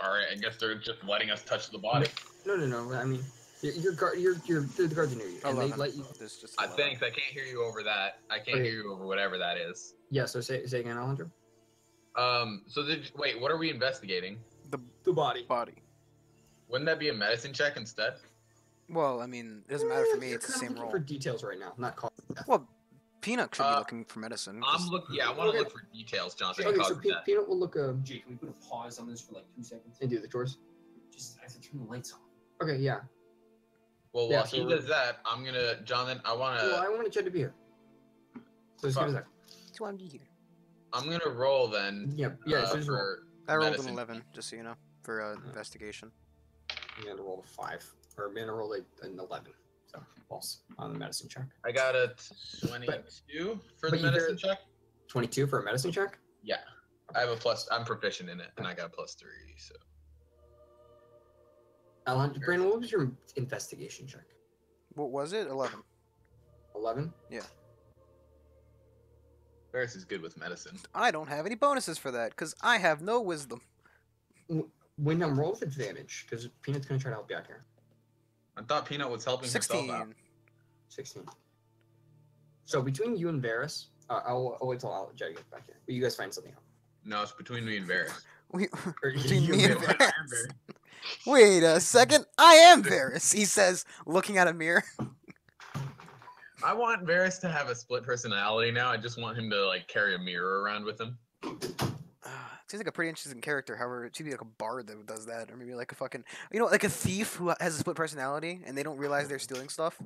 All right. I guess they're just letting us touch the body. No. I mean, the guards are near you, and they 11. let you. There's just Thanks. I can't hear you over that. I can't Okay. hear you over whatever that is. Yeah. So say again, Alejandro. Wait. What are we investigating? The body. body. Wouldn't that be a medicine check instead? Well, I mean, it doesn't matter for me. You're It's the kind of same looking role. for details right now, not cause of death. Well, Peanut should be Uh, looking for medicine. I'm looking. Yeah, I want Okay. to look for details, Jonathan. Okay, cause so of death. Peanut will look Jake, can we put a pause on this for like 2 seconds? and do the chores. Just I have to turn the lights off. Okay, yeah. Well, Yeah, while he so- does that, I'm gonna, Jonathan. I wanna. Well, I wanted Jed to be here. So just give me a Fuck. sec. That's why I'm here. I'm gonna roll then. Yeah. So just roll. for I rolled medicine. an 11, just so you know, for investigation. I'm gonna roll a 5, or I'm gonna roll an 11. So false on the medicine check. I got a 22 for the but you medicine hear- check. 22 for a medicine check. Yeah, I have a plus. I'm proficient in it, and I got a +3. So Alejandro, Brandon, what was your investigation check? What was it? 11. 11. Ferris is good with medicine. I don't have any bonuses for that, because I have no wisdom. When I'm roll with advantage, because Peanut's gonna try to help you out here. I thought Peanut was helping herself out. 16. 16. So between you and Varys, I'll wait till Jed gets back here. But you guys find something out. No, it's between me and Varys. We, Or between you me and Varys. Varys. Wait a second. I am Varys, he says, looking at a mirror. I want Varys to have a split personality now. I just want him to like carry a mirror around with him. Seems like a pretty interesting character. However, it should be like a bard that does that, or maybe like a fucking, like a thief who has a split personality and they don't realize they're stealing stuff.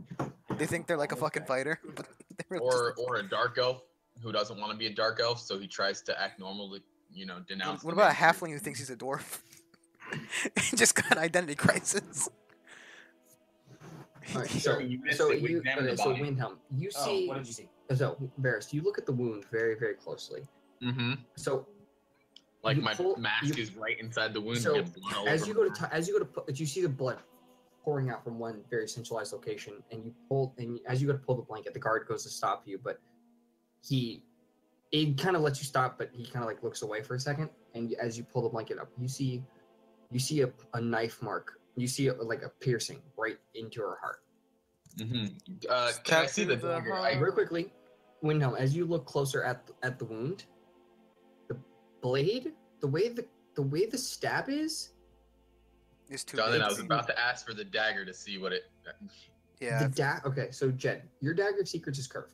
They think they're like a fucking fighter, but they're really Or a dark elf who doesn't want to be a dark elf, so he tries to act normal to, denounce. What the about a mainstream. halfling who thinks he's a dwarf? Just got an identity crisis. All right, So you missed so it. We you examined the okay, so body. Windhelm, you Oh, see. what did you see? So Varys, you look at the wound very, very closely. Mm-hmm. So Like you my pull- mask you- is right inside the wound. so and blood all as over you my go to mask. as you go to you see the blood pouring out from one very centralized location, and you pull, and as you go to pull the blanket, the guard goes to stop you, but it kind of lets you stop, but he kind of like looks away for a second, and as you pull the blanket up, you see a knife mark. You see like a piercing right into her heart. Mm-hmm. Can I Stab see through the the dagger? heart. Real quickly, Windhelm, as you look closer at the wound, the blade, the way the stab is, It's too Jonathan, big. I was about to ask for the dagger to see what it. Yeah. Okay, so Jed, your dagger of secrets is curved.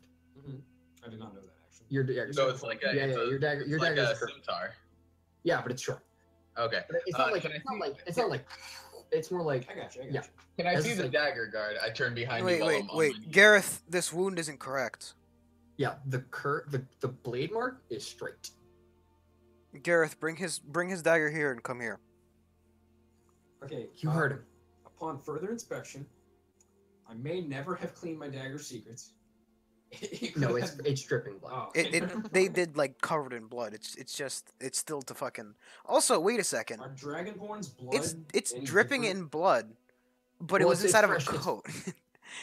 I did not know that actually. Your dagger. So it's like a. Yeah, it's yeah, a- your dagger- it's your like dagger a is curved. scimitar. Yeah, but it's short. Okay. But it's not like can I it's not see- like it's not like it's more like I got you. Yeah. Can I As see it's the like- dagger guard? I turn behind Wait, you while wait, I'm on wait. my knees. Gareth, this wound isn't correct. yeah, the blade mark is straight. Gareth, bring his dagger here and come here. Okay. You heard him. Upon further inspection, I may never have cleaned my dagger secrets. It could No, have- it's dripping blood. Oh, They did like covered in blood. It's still to fucking. Also, wait a second. Are Dragonborn's blood? It's any dripping different? in blood, but it Well, was it's inside of a fresh, it's- coat.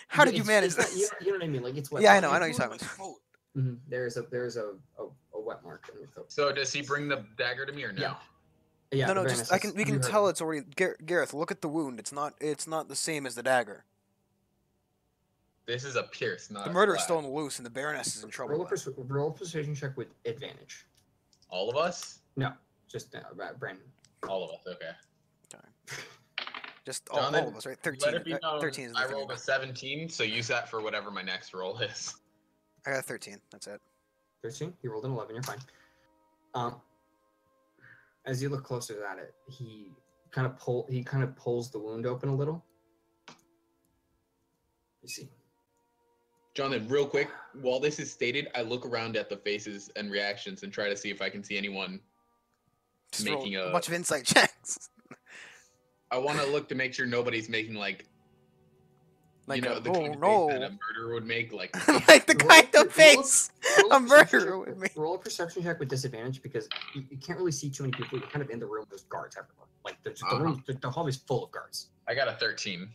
How did you It's- manage it's not- this? you know what I mean? Like it's wet. Yeah, I mark. know, I know It you're blew talking my coat. Mhm. There's a wet mark in your coat. So does he bring the dagger to me or no? Yeah. Yeah. No, the just Baroness we is- can you heard tell him. it's already. Gareth, look at the wound. It's not the same as the dagger. This is a pierce, not The a murderer's slash. still on the loose, and the Baroness is in trouble. Roll a persuasion check with advantage. All of us? Just Brandon. All of us. Okay. Just all Jonathan, of us, right? 13. Let it be known, 13 is the I thing. rolled a 17, so use that for whatever my next roll is. I got a 13. That's it. 13. You rolled an 11. You're fine. As you look closer at it, he kind of pulls the wound open a little. You see. Jonathan, real quick, while this is stated, I look around at the faces and reactions and try to see if I can see anyone Just roll making a a. bunch of insight checks. I want to look to make sure nobody's making like Like you know a, the oh kind of no. face that a murderer would make, like Like the kind Roll- of face roll a a perception murderer check- would make. Roll a perception check with disadvantage because you can't really see too many people. You're kind of in the room. There's guards everywhere. Like the room, the hall is full of guards. I got a 13.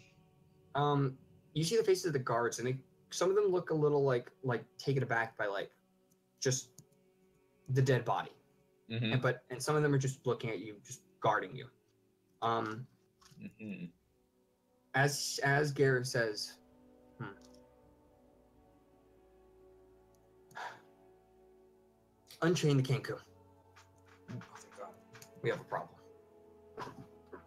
You see the faces of the guards, and some of them look a little like taken aback by like just the dead body, Mm-hmm. and some of them are just looking at you, just guarding you. Mm-hmm. As Gareth says, unchain the Kenku. Oh, thank God. We have a problem.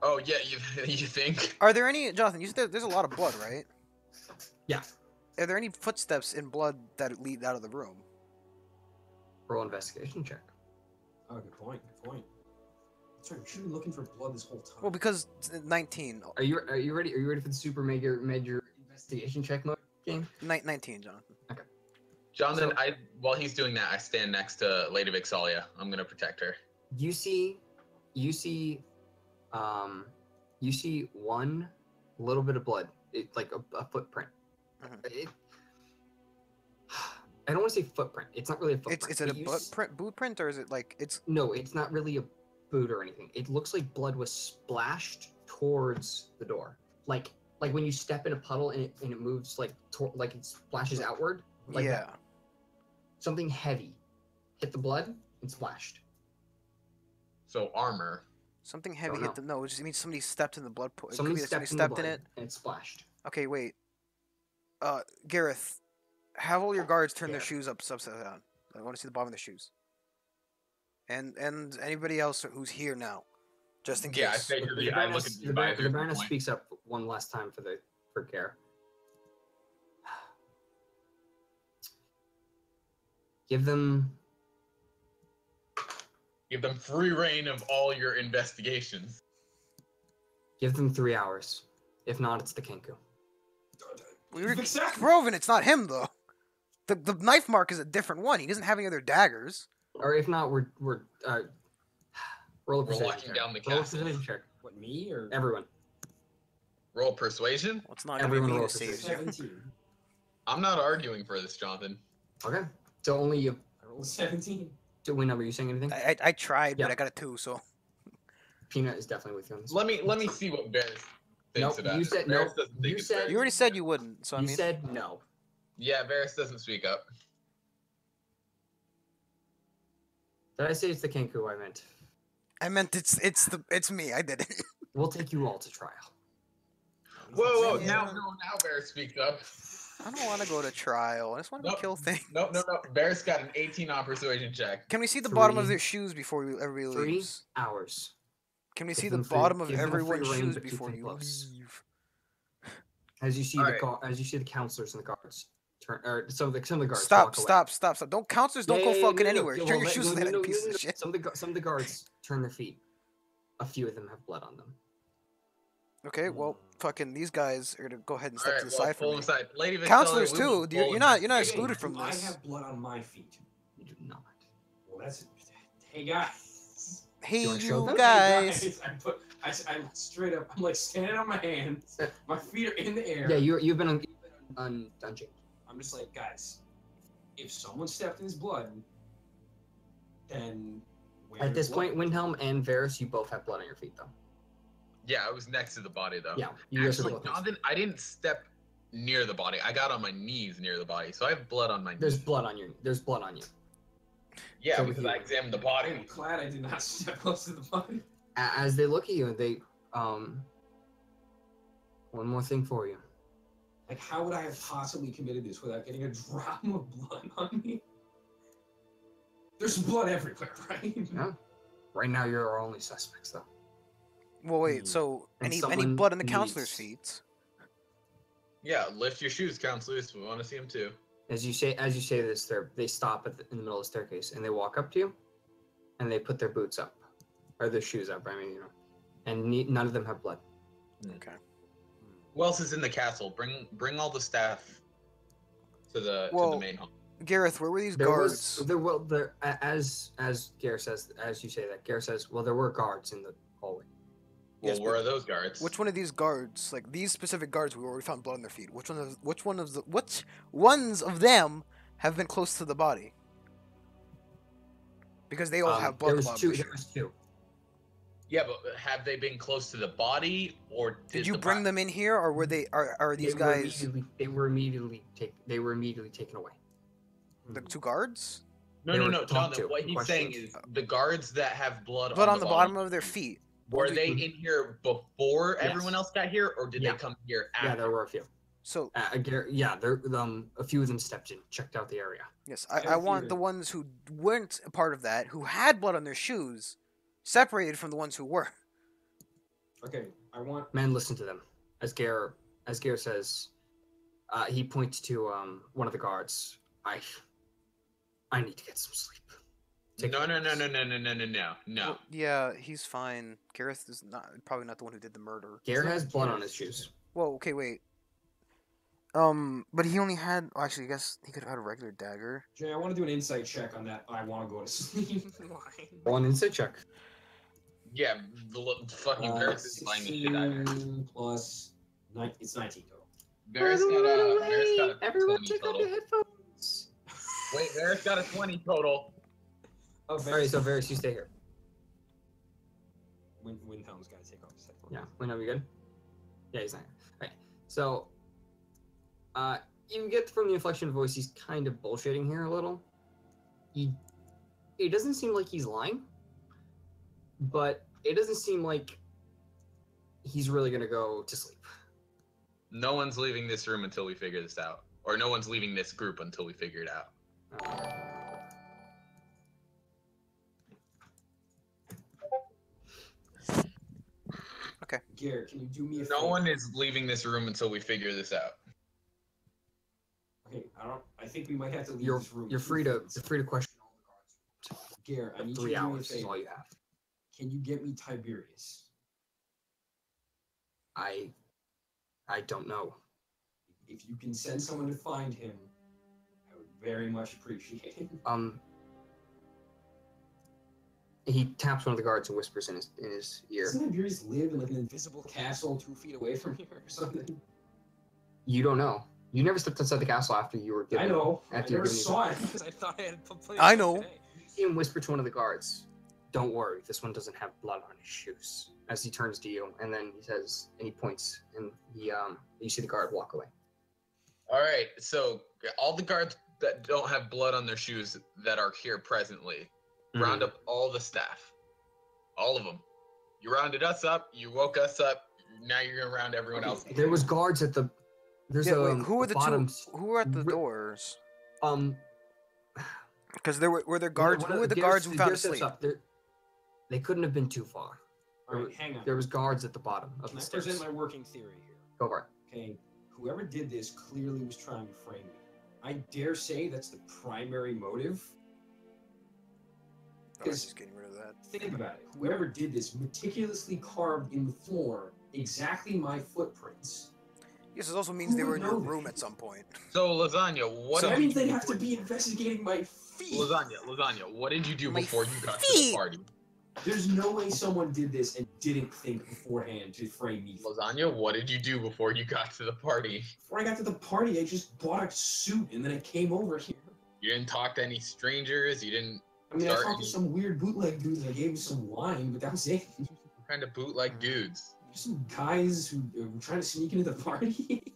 Oh yeah, you think? Are there any, Jonathan? You said there's a lot of blood, right? Yeah. Are there any footsteps in blood that lead out of the room? Roll investigation check. Oh, good point. Good point. That's right. We should be looking for blood this whole time. Well, because 19. Are you ready? Are you ready for the super major investigation check mode game? 19, Jonathan. Jonathan, while he's doing that, I stand next to Lady Vixalia. I'm gonna protect her. You see one little bit of blood. It's like a footprint. Mhm. I don't want to say footprint. It's not really a footprint. Is it a but boot print, or is it like it's? No, it's not really a boot or anything. It looks like blood was splashed towards the door. Like when you step in a puddle and it moves like it splashes outward. Like yeah. that. Something heavy hit the blood and splashed. So armor. Something heavy Don't hit know. the. No, it just means somebody stepped in the blood pool. It could Somebody be that stepped, somebody in, the stepped in blood it. and it splashed. Okay, wait. Gareth, have all your guards turn their Yeah. shoes upside down. I want to see the bottom of their shoes. And anybody else who's here now, just in case. Yeah, I figured. I look at the advisor. The Baroness speaks up one last time for care. Give them free reign of all your investigations. 3 hours. If not, it's the Kenku. We were Fix that. proven it's not him though. The knife mark is a different one. He doesn't have any other daggers. Or if not, we're roll a We're precision locking check. down the Roll a castle. precision check. What, me or? Everyone. Roll persuasion. Well, it's not gonna Everyone be me roll to save persuasion. you. 17. I'm not arguing for this, Jonathan. Okay. So only you. I rolled a 17. Do we know? Were you saying anything? I tried, Yeah. but I got a 2, so. Peanut is definitely with you on this. Let me see what Bears thinks Nope, about you it. said- Varys nope, doesn't think you it's said- fair. You already said you wouldn't, so I You mean. said no. Yeah, Varys doesn't speak up. Did I say it's the Kenku I meant? I meant it's me. I did it. We'll take you all to trial. Whoa, Yeah. now Varys speaks up. I don't want to go to trial. I just want to Nope. kill things. No. Varys got an 18 on persuasion check. Can we see the bottom of Three- their shoes before everybody 3 leaves? hours. Can we Give see the them free- bottom of give them free everyone's rein, shoes but keep before them you close. leave? As you see Alright. as you see the counselors and the guards turn, or some of the guards Stop! walk away. Stop! Don't counselors don't Yeah, go yeah, yeah, fucking no, no, anywhere. no, Turn well, your shoes no, like that, no, you pieces no, of no. shit. Some of the guards turn their feet. A few of them have blood on them. Okay, well, fucking these guys are gonna go ahead and All step right, to the well, side pull from him me. aside. Lady Victoria, Counselors we too. will pull You're him not aside. excluded from Do I this. have blood on my feet? You do not. Well, that's. Hey, guys. Hey, wanna show you them? guys. I straight up, I'm like standing on my hands. My feet are in the air. Yeah, you've been on dungeon. I'm just like, guys, if someone stepped in his blood, then where's At this blood? point, Windhelm and Varys, you both have blood on your feet, though. Yeah, I was next to the body though. Yeah, you guys are Actually, both next. Jonathan, I didn't step near the body. I got on my knees near the body, so I have blood on my There's knees. blood on you. There's blood on you. Yeah, so because you- I examined the I'm body. glad I did not step close to the body. As they look at you, they one more thing for you. Like, how would I have possibly committed this without getting a drop of blood on me? There's blood everywhere, right? Yeah. Right now, you're our only suspects, though. Well, wait. So And any someone blood in the counselor's needs- feet? Yeah, lift your shoes, counselors. We want to see them too. As you say this, they stop in the middle of the staircase and they walk up to you, and they put their boots up, or their shoes up. I mean, and none of them have blood. Okay. Who else is in the castle? Bring all the staff to the Well, main hall. Gareth, where were these There guards? as Gare says, as you say that, Gare says, well, there were guards in the hallway. Well, yes, where but are those guards? Which one of these guards, like these specific guards, we already found blood on their feet? Which ones of them have been close to the body? Because they all have blood There on was the bottom two. of their There was shoes. two. Yeah, but have they been close to the body, or Did you bring them in here, or were they? Are these guys They were immediately taken away. the two guards? No, they no, were no, talked Jonathan. to, What he's saying is questions. the guards that have blood, Blood on the bottom of their feet. Were they in here before Yes. everyone else got here, or did Yeah. they come here after? Yeah, there were a few. So A few of them stepped in, checked out the area. yes, I have I a want theory. the ones who weren't a part of that, who had blood on their shoes, separated from the ones who were. Okay, I want. Men, listen to them. As Gare says, he points to one of the guards. I need to get some sleep. No. Well, yeah, he's fine. Gareth is probably not the one who did the murder. Gare has blood on his shoes. Whoa, okay, wait. But he only had. Well, actually, I guess he could have had a regular dagger. Jay, I want to do an insight check on that. I want to go to sleep. One insight check. Yeah, the fucking Varys is lying the shit out of her. 16 plus 9. It's 19 total. Varys got a Everyone 20 take off total. your headphones. Wait, Varys got a 20 total. Oh, All right, so Varys, you stay here. Windhelm's got to take off his headphones. Yeah, we know you're good. Yeah, he's not here. All right, so you get from the inflection of voice, he's kind of bullshitting here a little. It doesn't seem like he's lying, but it doesn't seem like he's really gonna go to sleep. No one's leaving this room until we figure this out. Or no one's leaving this group until we figure it out. Garrett, can you do me a No favor? one is leaving this room until we figure this out. Okay, I think we might have to leave You're this room. you're free to question all the guards. Garrett, I need you 3 to do me a hours is favor. all you have. Can you get me Tiberius? I don't know. If you can send someone to find him, I would very much appreciate it. He taps one of the guards and whispers in his ear. Doesn't Tiberius live in like an invisible castle 2 feet away from here or something? You don't know. You never stepped inside the castle after you were given. I know. I After you were never given saw it. Because I thought I had played I it know. today. You see him whisper to one of the guards, "Don't worry, this one doesn't have blood on his shoes." As he turns to you, and then he says, and he points, and you see the guard walk away. All right, so all the guards that don't have blood on their shoes that are here presently, round up all the staff, all of them. You rounded us up. You woke us up. Now you're gonna round everyone else. There was guards at the. There's Yeah, a. wait, who were the bottom, two? Who were at the ri- doors? Because Because there were there guards. Who were the guards we found asleep? They couldn't have been too far. All right, hang on. There was guards at the bottom of Can the I stairs. present my working theory here? Go for it. Okay, whoever did this clearly was trying to frame me. I dare say that's the primary motive. Oh, I'm just getting rid of that. Think about it. Whoever did this meticulously carved in the floor exactly my footprints. Yes, it also means Who they were would in your know room that? at some point. So lasagna, what So did that you means do they'd have to before- be investigating my feet. Lasagna, what did you do My before you got to feet! the party? There's no way someone did this and didn't think beforehand to frame me. Lasagna, what did you do before you got to the party? Before I got to the party, I just bought a suit and then I came over here. You didn't talk to any strangers. You didn't. I mean, I Sorry. talked to some weird bootleg dudes and I gave them some wine, but that was it. What kind of bootleg dudes? Just some guys who were trying to sneak into the party.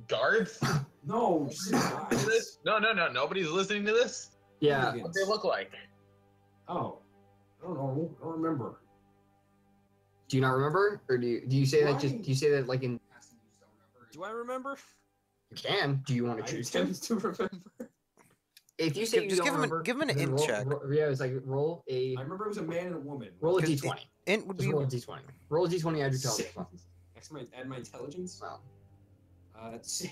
Guards? No, just some guys. No. Nobody's listening to this. Yeah. What they look like? Oh, I don't know. I don't remember. Do you not remember, or do you say that just? Why? Do you say that like in? Do I remember? You can. Do you want I to choose to? attempt to remember. If you say you Just don't give him remember, an then int roll, check. yeah, it's like roll a I remember it was a man and a woman. roll a Because d20. Int would Just be roll a d20. Roll a d20. Add your Six. intelligence. Add my intelligence. Wow. That's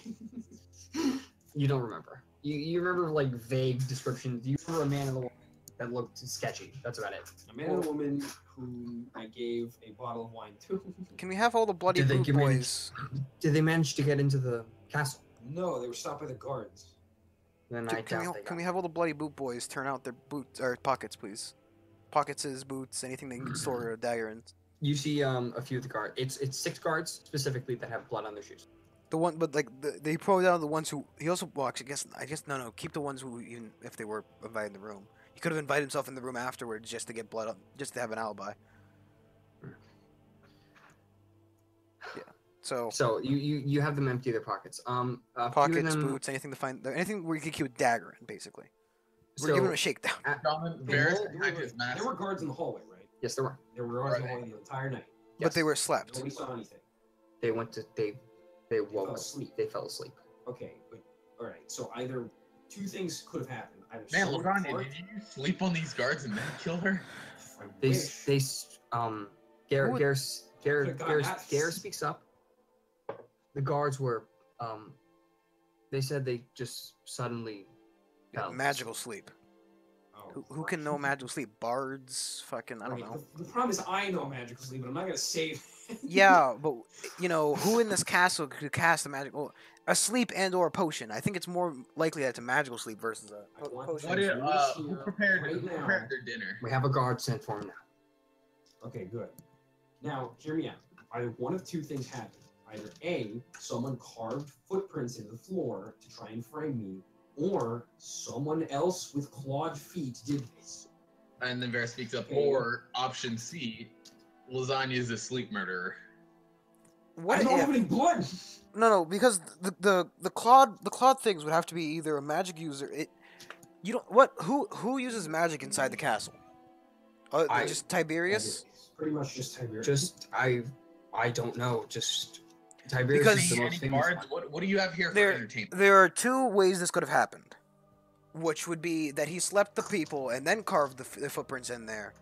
You don't remember. You remember like vague descriptions. You remember a man and a woman that looked sketchy. That's about it. a man and a woman who I gave a bottle of wine to. Can we have all the bloody Did they boot give me- boys? Did they manage to get into the castle? No, they were stopped by the guards. Then I Can doubt they we got. have all the bloody boot boys turn out their boots or pockets, please? Pockets, boots, anything they can store a dagger in. You see a few of the guards. It's 6 guards specifically that have blood on their shoes. The one, but like they probably down the ones who he also. Well, actually, I guess no. Keep the ones who even if they were invited in the room. He could have invited himself in the room afterwards just to get blood up, just to have an alibi. Yeah. So So you have them empty their pockets. A few of pockets, them- boots, anything to find, anything where you can keep a dagger in, basically. We're So, giving him a shakedown. Gentlemen, Hey, Varys wait, behind wait, his mask. there were guards in the hallway, right? yes, there were. There were guards in the Right. hallway the entire night. But they Yes. were slept. Nobody saw anything. They went to they woke fell up. asleep. They fell asleep. Okay, but all right. So either two things could have happened. Either Man, someone Lasagna, carved- did you sleep on these guards and then kill her? I They wish. they Garrett Who- Could've gone out. Garrett speaks up. The guards were they said they just suddenly fell. Magical sleep. Oh, Who can know magical sleep? Bards, fucking, I don't Right, know. The problem is I know magical sleep, but I'm not gonna save. Yeah, but you know who in this castle could cast a magical, a sleep and/or a potion? I think it's more likely that it's a magical sleep versus a I want potion. What did, Right who here, prepared right who now. prepared their dinner? We have a guard sent for him now. Okay, good. Now, hear me out. Either one of two things happened. Either A, someone carved footprints into the floor to try and frame me, or someone else with clawed feet did this. And then Varys speaks up. Okay. Or option C, Lasagna is a sleep murderer. What I don't if? have any blood! No, because the clawed things would have to be either a magic user. You don't what? Who uses magic inside the castle? Just Tiberius. Pretty much just Tiberius. Just I don't know. Just Tiberius Because- is the Any most famous guards? one. What do you have here for There- entertainment? There are two ways this could have happened, which would be that he slept the people and then carved the footprints in there,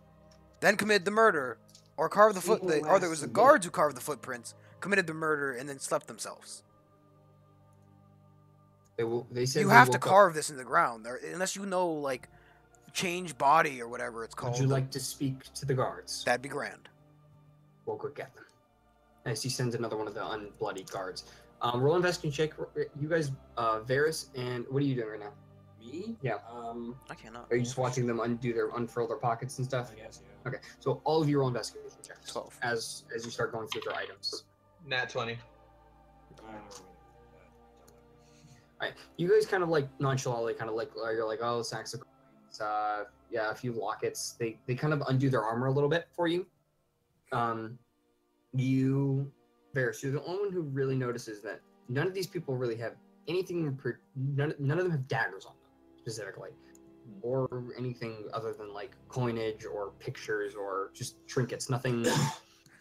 then committed the murder, or carved the foot. People Or there was the last guards who carved the footprints, committed the murder, and then slept themselves. They said You they have to woke up. carve this in the ground, unless you know like change body or whatever it's called. Would you like to speak to the guards? That'd be grand. We'll go get them. As he sends another one of the unbloody guards. Roll investigation check. You guys, Varys, and what are you doing right now? Me? Yeah. I cannot. Are you just watching them unfurl their pockets and stuff? I guess, yeah. Okay, so all of you roll investigation checks 12. as you start going through their items. Nat 20. I don't know. All right, you guys kind of like nonchalantly, kind of like you're like, oh, sacks of coins, yeah, a few lockets. They kind of undo their armor a little bit for you. Varys, you're the only one who really notices that none of these people really have anything. None of them have daggers on them specifically, or anything other than like coinage or pictures or just trinkets. Nothing.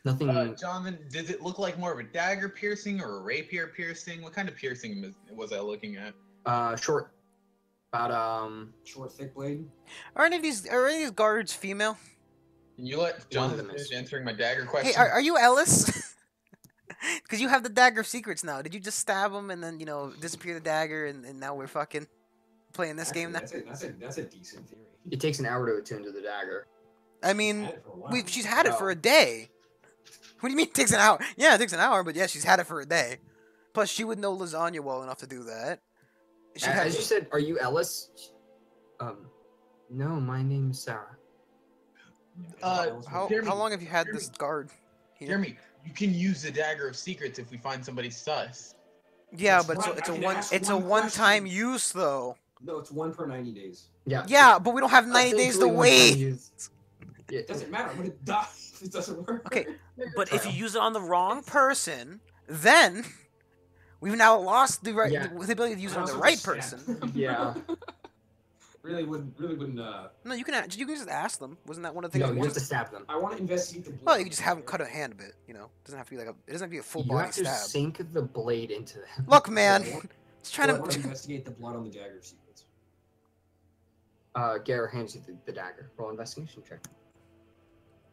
Jonathan, does it look like more of a dagger piercing or a rapier piercing? What kind of piercing was I looking at? Short. About Short, thick blade. Are any of these guards female? Can you let One of Jonathan them finish is. answering my dagger question? Hey, are you Ellis? Because you have the dagger of secrets now. Did you just stab him and then disappear the dagger and now we're fucking playing this game now? That's a decent theory. it takes an hour to attune to the dagger. I mean, Had it for a while. she's had it for Oh. a day. What do you mean it takes an hour? Yeah, it takes an hour, but yeah, she's had it for a day. Plus, she would know lasagna well enough to do that. She had- As you said, are you Ellis? No, my name is Sarah. how Jeremy, long have you had this guard here? Jeremy, you can use the dagger of secrets if we find somebody sus. Yeah, That's but right, it's I a can one ask it's a one one-time question. use though. No, it's 1 per 90 days. Yeah. Yeah, but we don't have 90 days to Thankfully, one wait. time used- Yeah. It doesn't matter. I'm gonna die if it doesn't work. Okay, but if you Trial. use it on the wrong person, then we've now lost the right Yeah. the ability to use it I on the also right just stabbed. person. Yeah. really wouldn't. No, you can just ask them. Wasn't that one of the things? No, you you have wanted? to stab them. I want to investigate the blood. Well, you can just have them cut a hand a bit. It doesn't have to be it doesn't have to be a full You body have to stab. sink the blade into them. Look, man, Yeah, it's trying I want to to. investigate the blood on the dagger of secrets. Garrett hands you the dagger. Roll investigation check.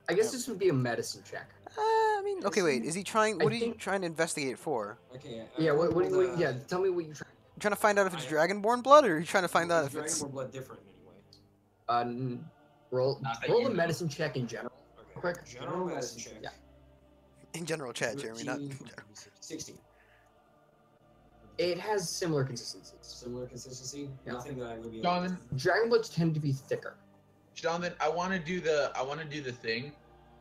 I guess this would be a medicine check. I mean, okay, wait. Is he trying? I What are you think- trying to investigate for? Okay. Yeah. Yeah. Tell me what you try. You trying to find out if it's I- dragonborn blood, or are you trying to find out if it's? Dragonborn blood different anyway. Roll Not that roll you a know. medicine check in general. Okay. Quick. General medicine check. Yeah. In general chat, Jeremy, not. 16. It has similar consistencies. Similar consistency. Yeah. Nothing that I would be. Jonathan, Dragon bloods tend to be thicker. Jonathan, I want to do the thing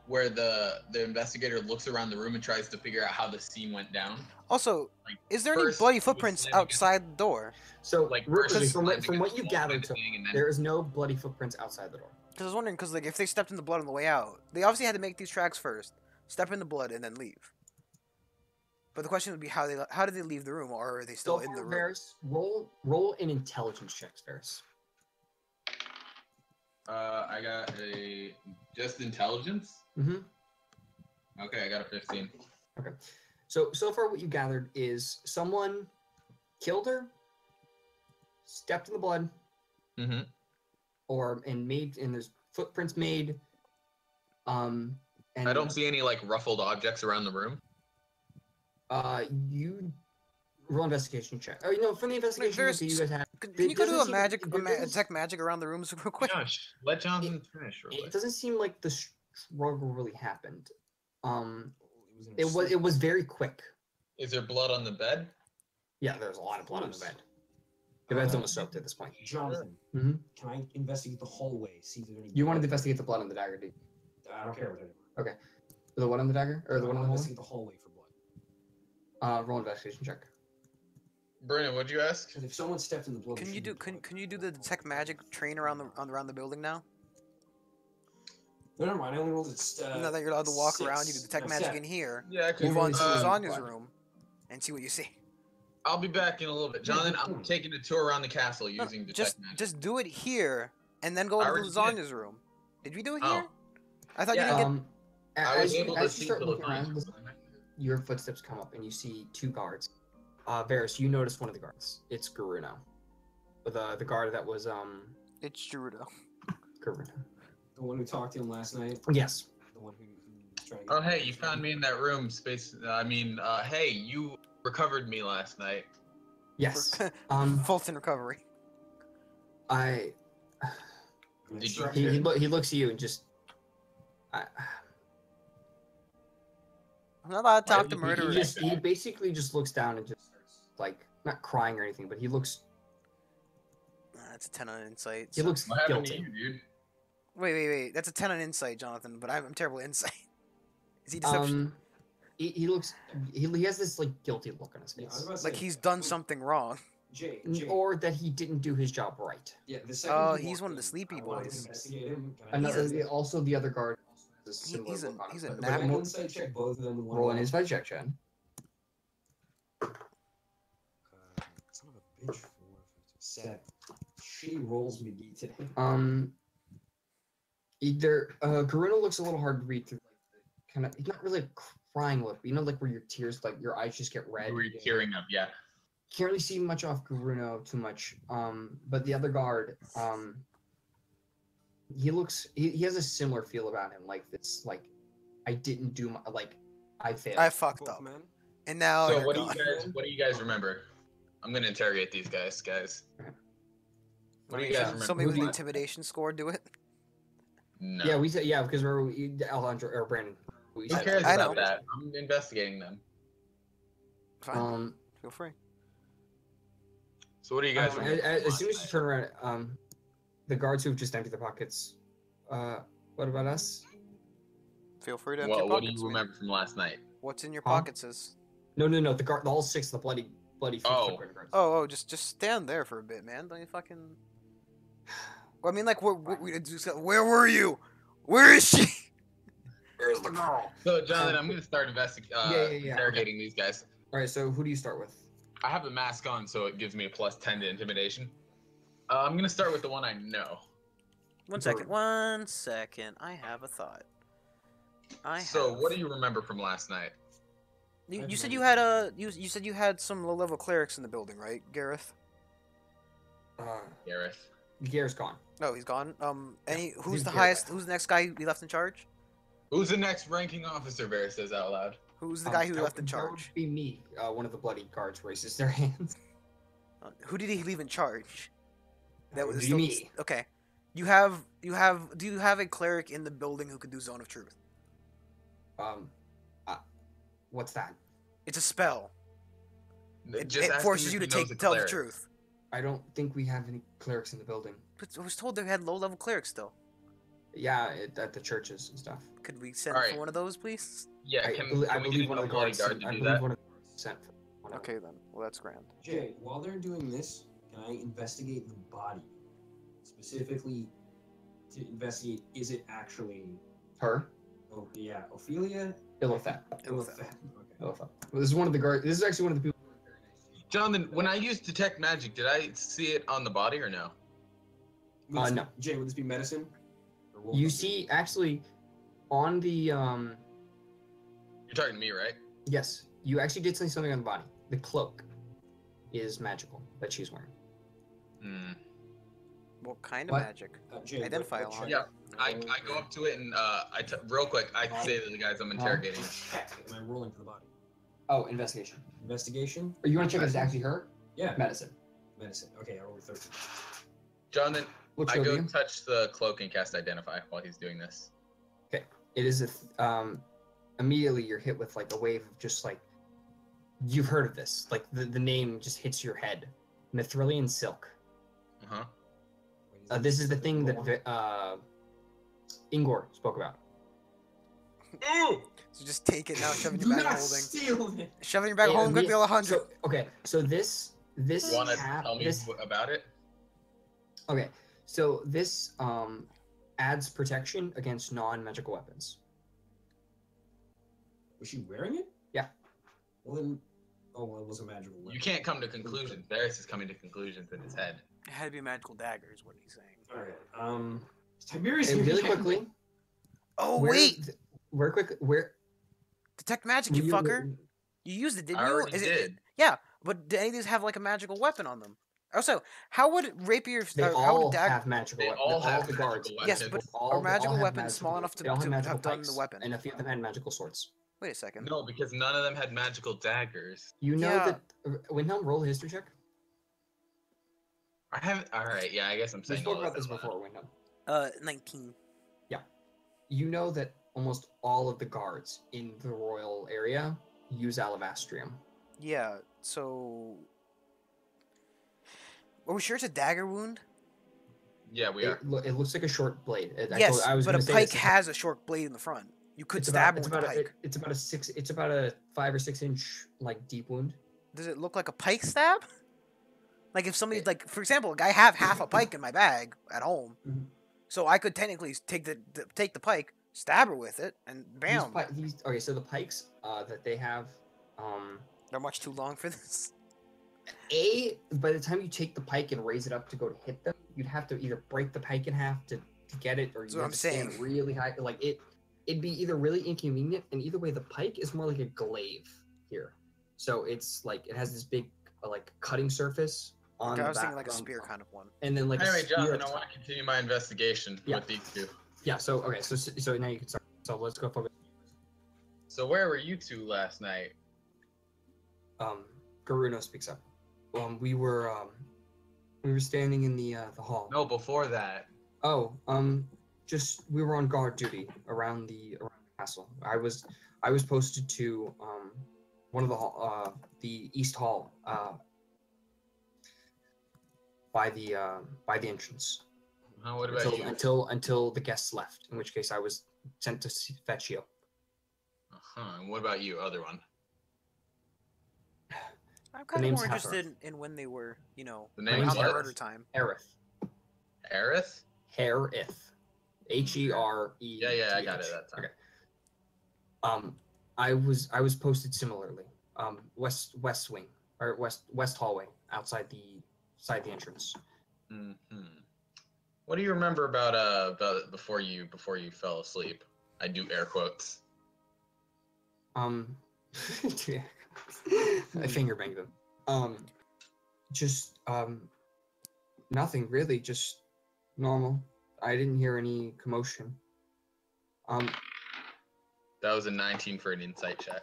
where the investigator looks around the room and tries to figure out how the scene went down. Also, Like, is there any first, bloody you footprints slam against- outside the door? So Like Ru- first from what slamming you against the wall gathered, type so of thing, and then there is no bloody footprints outside the door. Because I was wondering, because like if they stepped in the blood on the way out, they obviously had to make these tracks first, step in the blood, and then leave. But the question would be how did they leave the room, or are they still So in the far, room? Varys, roll an intelligence check, Varys. I got a just intelligence. Mm-hmm. Okay, I got a 15. So far, what you gathered is someone killed her, stepped in the blood, Mm-hmm. and there's footprints made. And I don't see any like ruffled objects around the room. You roll investigation check. Oh, from the investigation check, Varys, do you guys have? Can you go doesn't do a seem- magic, there doesn't- detect magic around the rooms real quick? Gosh, let Jonathan finish real It quick. doesn't seem like the struggle really happened. in It a was sleep. it was very quick. Is there blood on the bed? Yeah, there's a lot of blood on the bed. The bed's almost soaked at this point. Jonathan, Mhm. can I investigate the hallway? See if there's any. You wanted to blood? investigate the blood on the dagger, did I don't care what anymore. the one on the dagger or the I one on want the to hallway? investigate the hallway for blood. Roll investigation check. Brennan, what'd you ask? Because if someone stepped in the blood, Can there you do should be blood. can you do the detect magic train around the building now? No, never mind. I only rolled it. now that you're allowed to walk around, you can 6. detect No, magic 7. in here. Yeah, I could. Move on to Uh, Lasagna's what? room, and see what you see. I'll be back in a little bit. Jonathan, I'm taking a tour around the castle No, using detect just magic. just do it here, and then go I into already Lasagna's room. Did we do it Oh. here? I thought Yeah, you didn't get. I was As you, able to as you see start the looking around, lasagna. your footsteps come up and you see two guards. Varys, you notice one of the guards. It's Garuno. The guard that was It's Gerudo. Garuno. The one who talked to him last night. Yes. The one who was trying to get Oh, hey, you found me in that room. Hey, you recovered me last night. Yes. Fulton recovery. I. Did you- He looks at you and just. I'm not allowed to Why talk to would you- murderers. He basically just looks down and just starts, like, not crying or anything, but he looks That's a 10 on insight. He so- looks What happened to guilty. you, dude? Wait. That's a 10 on insight, Jonathan. But I'm terrible at insight. Is he deception? He looks he has this like guilty look on his Yeah, I was face, about to Like say, he's done something wrong. Jay, or that he didn't do his job right. yeah, the second Oh, he he's walked one of the in, sleepy I wanted to boys. investigate him. Can I Another, investigate? also the other guard has a similar he's a- look on he's him, a but nap- Can I more- insight check both of them in one roll in round? his fight check, Chad. Son of a bitch. 4, 7. Shitty rolls McGee today. Either Garuna looks a little hard to read through, like kind of. He's not really a crying look, but you know, like where your tears, like your eyes just get red. You were tearing up, yeah. Can't really see much off Garuna too much. But the other guard, he looks. He has a similar feel about him, like this, like I didn't do my, like I failed. I fucked Both up. men. And now So you're what do gone. you guys remember? I'm gonna interrogate these guys. What do you guys remember? Somebody with Who the do you- intimidation score do it. No. Yeah, we said because we're Alejandro or Brandon. We Who said cares I about know. that? I'm investigating them. Fine. Feel free. So what do you guys remember? as soon as you turn around, the guards who've just emptied their pockets. What about us? Feel free to empty Well, your what do pockets, you man. remember from last night? What's in your Huh? pockets is. No. The all 6 of the bloody Oh. guards. Oh, just stand there for a bit, man. Don't you fucking. Well, I mean, like, where were you? Where is she? Where's the girl? So, Jonathan, I'm gonna start Yeah. interrogating these guys. All right. So who do you start with? I have a mask on, so it gives me a +10 to intimidation. I'm gonna start with the one I know. 1 second. 1 second. I have a thought. So, what do you remember from last night? You said you had you said you had some low level clerics in the building, right, Gareth? Gareth. Garrett's gone. No, he's gone. Who's He's the Gareth. highest? Who's the next guy we left in charge? Who's the next ranking officer? Bear says out loud. Who's the guy who that- left in that would charge? be me. One of the bloody guards raises their hands. Who did he leave in charge? That would be still- me. Okay. Do you have a cleric in the building who could do Zone of Truth? What's that? It's a spell. It Just ask him forces if you he to knows a tell the cleric. truth. I don't think we have any clerics in the building. But I was told they had low level clerics still. Yeah, at the churches and stuff. Could we send Alright. for one of those, please? Yeah, I, can, bel- I can we believe get one a of the guards. bodyguard to I do believe that? one of the guards sent for one of them. Okay then. Well, that's grand. Jay, while they're doing this, can I investigate the body? Specifically, to investigate, is it actually? Her, Oh yeah, Ophelia. Illitheth. Illitheth. Okay. Illitheth. Well, this is one of the guards. This is actually one of the people. Jonathan, when I used detect magic, did I see it on the body or no? Would this- No. Jay, would this be medicine? Or wolf You medicine? see, actually, on the You're talking to me, right? yes, you actually did see something on the body. The cloak is magical that she's wearing. Hmm. What kind What? of magic? Jay, Identify what along. check? Yeah, I go up to it and real quick, I say to the guys I'm interrogating. Check. Am I rolling for the body? Oh, investigation. Investigation. Or you want to check if it's actually her? Yeah. Medicine. Medicine. Okay, I rolled 13. Jonathan, Which I one go you? touch the cloak and cast Identify while he's doing this. It is immediately you're hit with like a wave of just like you've heard of this. Like the name just hits your head. Mithrilian silk. Uh-huh. Wait, This is the thing Go on. that Ingor spoke about. Ooh! So just take it now, shove it in Do your bag not holding. steal it. Shove it in your bag Yeah, holding quickly, me- Alejandro. So okay, so this You want to cap- tell me this about it? okay, so this adds protection against non-magical weapons. Was she wearing it? Yeah. Well then, oh well, it was a magical weapon. You can't come to conclusions. Darius is coming to conclusions in his head. It had to be magical daggers, what he's saying. All right. Tiberius. And really quickly. Oh, where- wait! Where quick? Where? Detect magic, you fucker! You used it, didn't I you? already Is did. It, yeah, but do any of these have like a magical weapon on them? Also, how would rapier? They how all would dagger? have magical They weapons. all have the magical guards. weapons. Yes, but All- are they magical all have weapons small enough to, they all have to magical have done the pikes, weapon? and a few of them had magical swords. Wait a second. No, because none of them had magical daggers. You know Yeah. that. Windhelm, roll a history check. I haven't. All right, yeah, I guess I'm We saying spoke all about this out loud. before, Windhelm. 19. You know that almost all of the guards in the royal area use alabastrium. Yeah. So, are we sure it's a dagger wound? Yeah, we are. It looks like a short blade. Yes, I was but a gonna say pike this, has a short blade in the front. You could it's stab about, him with a pike. it's about a 6. It's about a 5 or 6 inch like deep wound. Does it look like a pike stab? Like if somebody, It- like for example, I have half a pike in my bag at home, Mhm. so I could technically take the pike, stab her with it, and bam. Okay, so the pikes that they have, They're much too long for this. by the time you take the pike and raise it up to go to hit them, you'd have to either break the pike in half to get it, or That's you what have I'm to stand saying. really high. Like it'd be either really inconvenient, and either way, the pike is more like a glaive here. So it's like it has this big like cutting surface on Okay, I the was back, thinking like a spear kind of one. and then like Anyway, a spear Jonathan, at I the want top. to continue my investigation Yeah. with these two. Yeah. So okay. So now you can start. So let's go focus. So where were you two last night? Garuno speaks up. We were standing in the hall. No, before that. Oh, just we were on guard duty around the castle. I was posted to one of the east hall by the entrance What about you? until the guests left. In which case, I was sent to fetch you. And what about you, other one? I'm kind of name's more Hathor. interested in when they were, you know, The name's name's around the Hathor. murder time. Aerith. Aerith? Hereth. H-E-R-E. Yeah, I got it that time. Okay. I was posted similarly. West wing or west hallway outside the entrance. Hmm. What do you remember about before you fell asleep? I do air quotes. I finger banged them. Just nothing really, just normal. I didn't hear any commotion. That was a 19 for an insight check.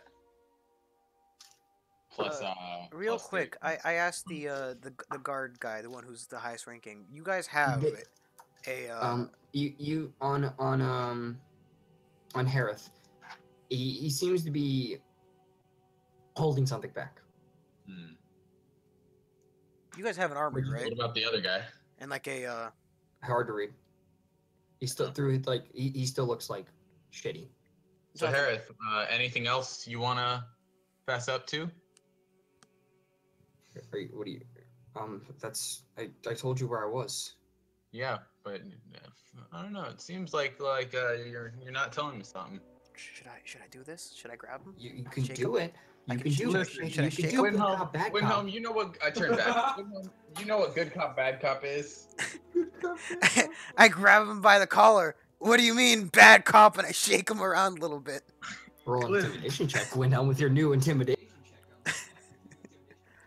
Plus, Real plus quick, three. I asked the guard guy, the one who's the highest ranking. You guys have a you on Harith. He seems to be holding something back. you guys have an armory, right? What about the other guy? And like a Hard to read. He still through like he still looks like shitty. So Jonathan- Harith, anything else you wanna pass up to? What do you? That's I told you where I was. Yeah, but I don't know. It seems like you're not telling me something. should I do this? Should I grab him? You can Shake do him? it. I You can can do shoot it. him. Should I You shake can do him? good cop, bad cop. Windhelm, you know what? I turned back. Windhelm, you know what good cop, bad cop is? I grab him by the collar. What do you mean, bad cop? And I shake him around a little bit. Roll an intimidation check, Windhelm, with your new intimidation check.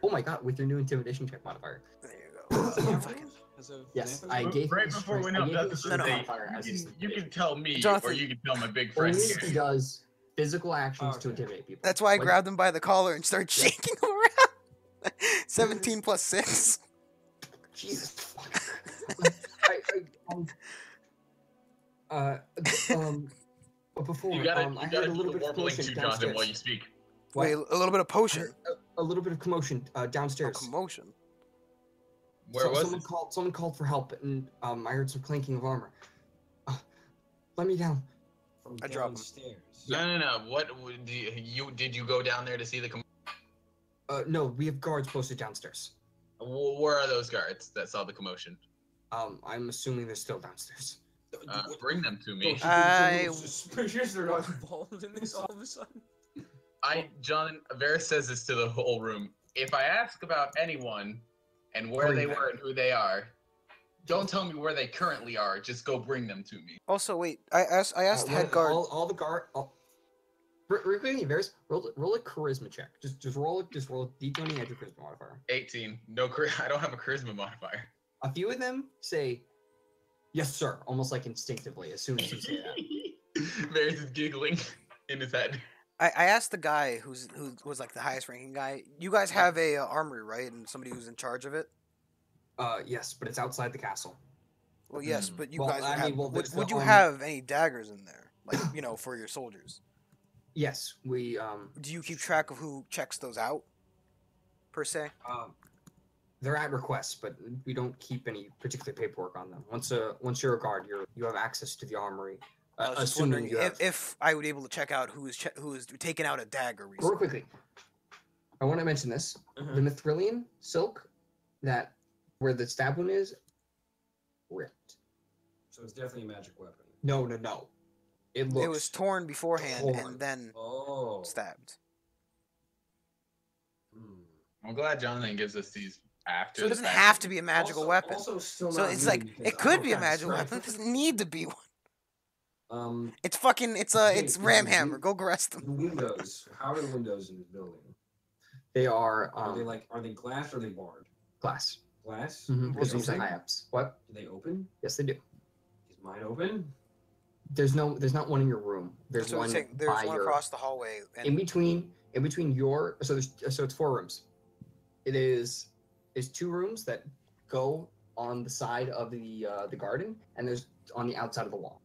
Oh my god, with your new intimidation check modifier. There you go. Fucking- As a Yes, vampire? I gave Right him before strength- Windhelm I gave him does the this, No, no. strength modifier as his you can tell me, or Jonathan- you can tell my big friend only here. if he does physical actions to Okay. intimidate people. That's why I Like- grabbed him by the collar and started shaking him around. 17 plus 6. Jesus. fuck. But before You gotta, I you heard gotta a do little the bit of warbling commotion too, Jonathan, while downstairs. you speak. What? Wait, a little bit of I potion. heard a little bit of commotion Oh, downstairs. commotion. Where was someone it? called for help, and I heard some clanking of armor. Let me down. From I drop him. downstairs. No. What did you go down there to see the? No, we have guards posted downstairs. Where are those guards that saw the commotion? I'm assuming they're still downstairs. Bring them to Don't me. you think I- it's a little suspicious or not? Involved in this all of a sudden. John Varys says this to the whole room. If I ask about anyone and where Bring they them. were and who they are, don't tell me where they currently are. Just go bring them to me. Also, wait, I asked head guard. All the guard. Really, Varys, roll a charisma check. Just roll a d20 add your charisma modifier. 18. No, I don't have a charisma modifier. A few of them say, "Yes, sir," almost like instinctively as soon as you say that. Varys is giggling in his head. I asked the guy who was like the highest ranking guy. You guys have a armory, right? And somebody who's in charge of it. Yes, but it's outside the castle. Well, yes, but you Well, guys would I mean, have. well, would there's would the you armor- have any daggers in there, like for your soldiers? Yes, we Do you keep track of who checks those out, per se? They're at request, but we don't keep any particular paperwork on them. Once you're a guard, you have access to the armory. I was just Assuming wondering you have. if I would be able to check out who's taken out a dagger recently. Real quickly, I want to mention this: the Mithrilian silk that where the stab wound is ripped. So it's definitely a magic weapon. No. It was torn beforehand torn. and then Oh. stabbed. Hmm. I'm glad Jonathan gives us these after. So it the doesn't fact. have to be a magical Also- weapon. Also still So not it's me, like because it I could don't be a have magical strength. weapon. It doesn't need to be one. It's Jake, Ramhammer. Go arrest The them. windows. How are the windows in this building? They are Are they glass or are they barred? glass. Glass? Because Do these they are open? high ups. What? Do they open? Yes, they do. Is mine open? There's not one in your room. There's That's what I'm one saying. There's by one your across the hallway. in between your so it's 4 rooms. It's 2 rooms that go on the side of the garden, and there's on the outside of the wall.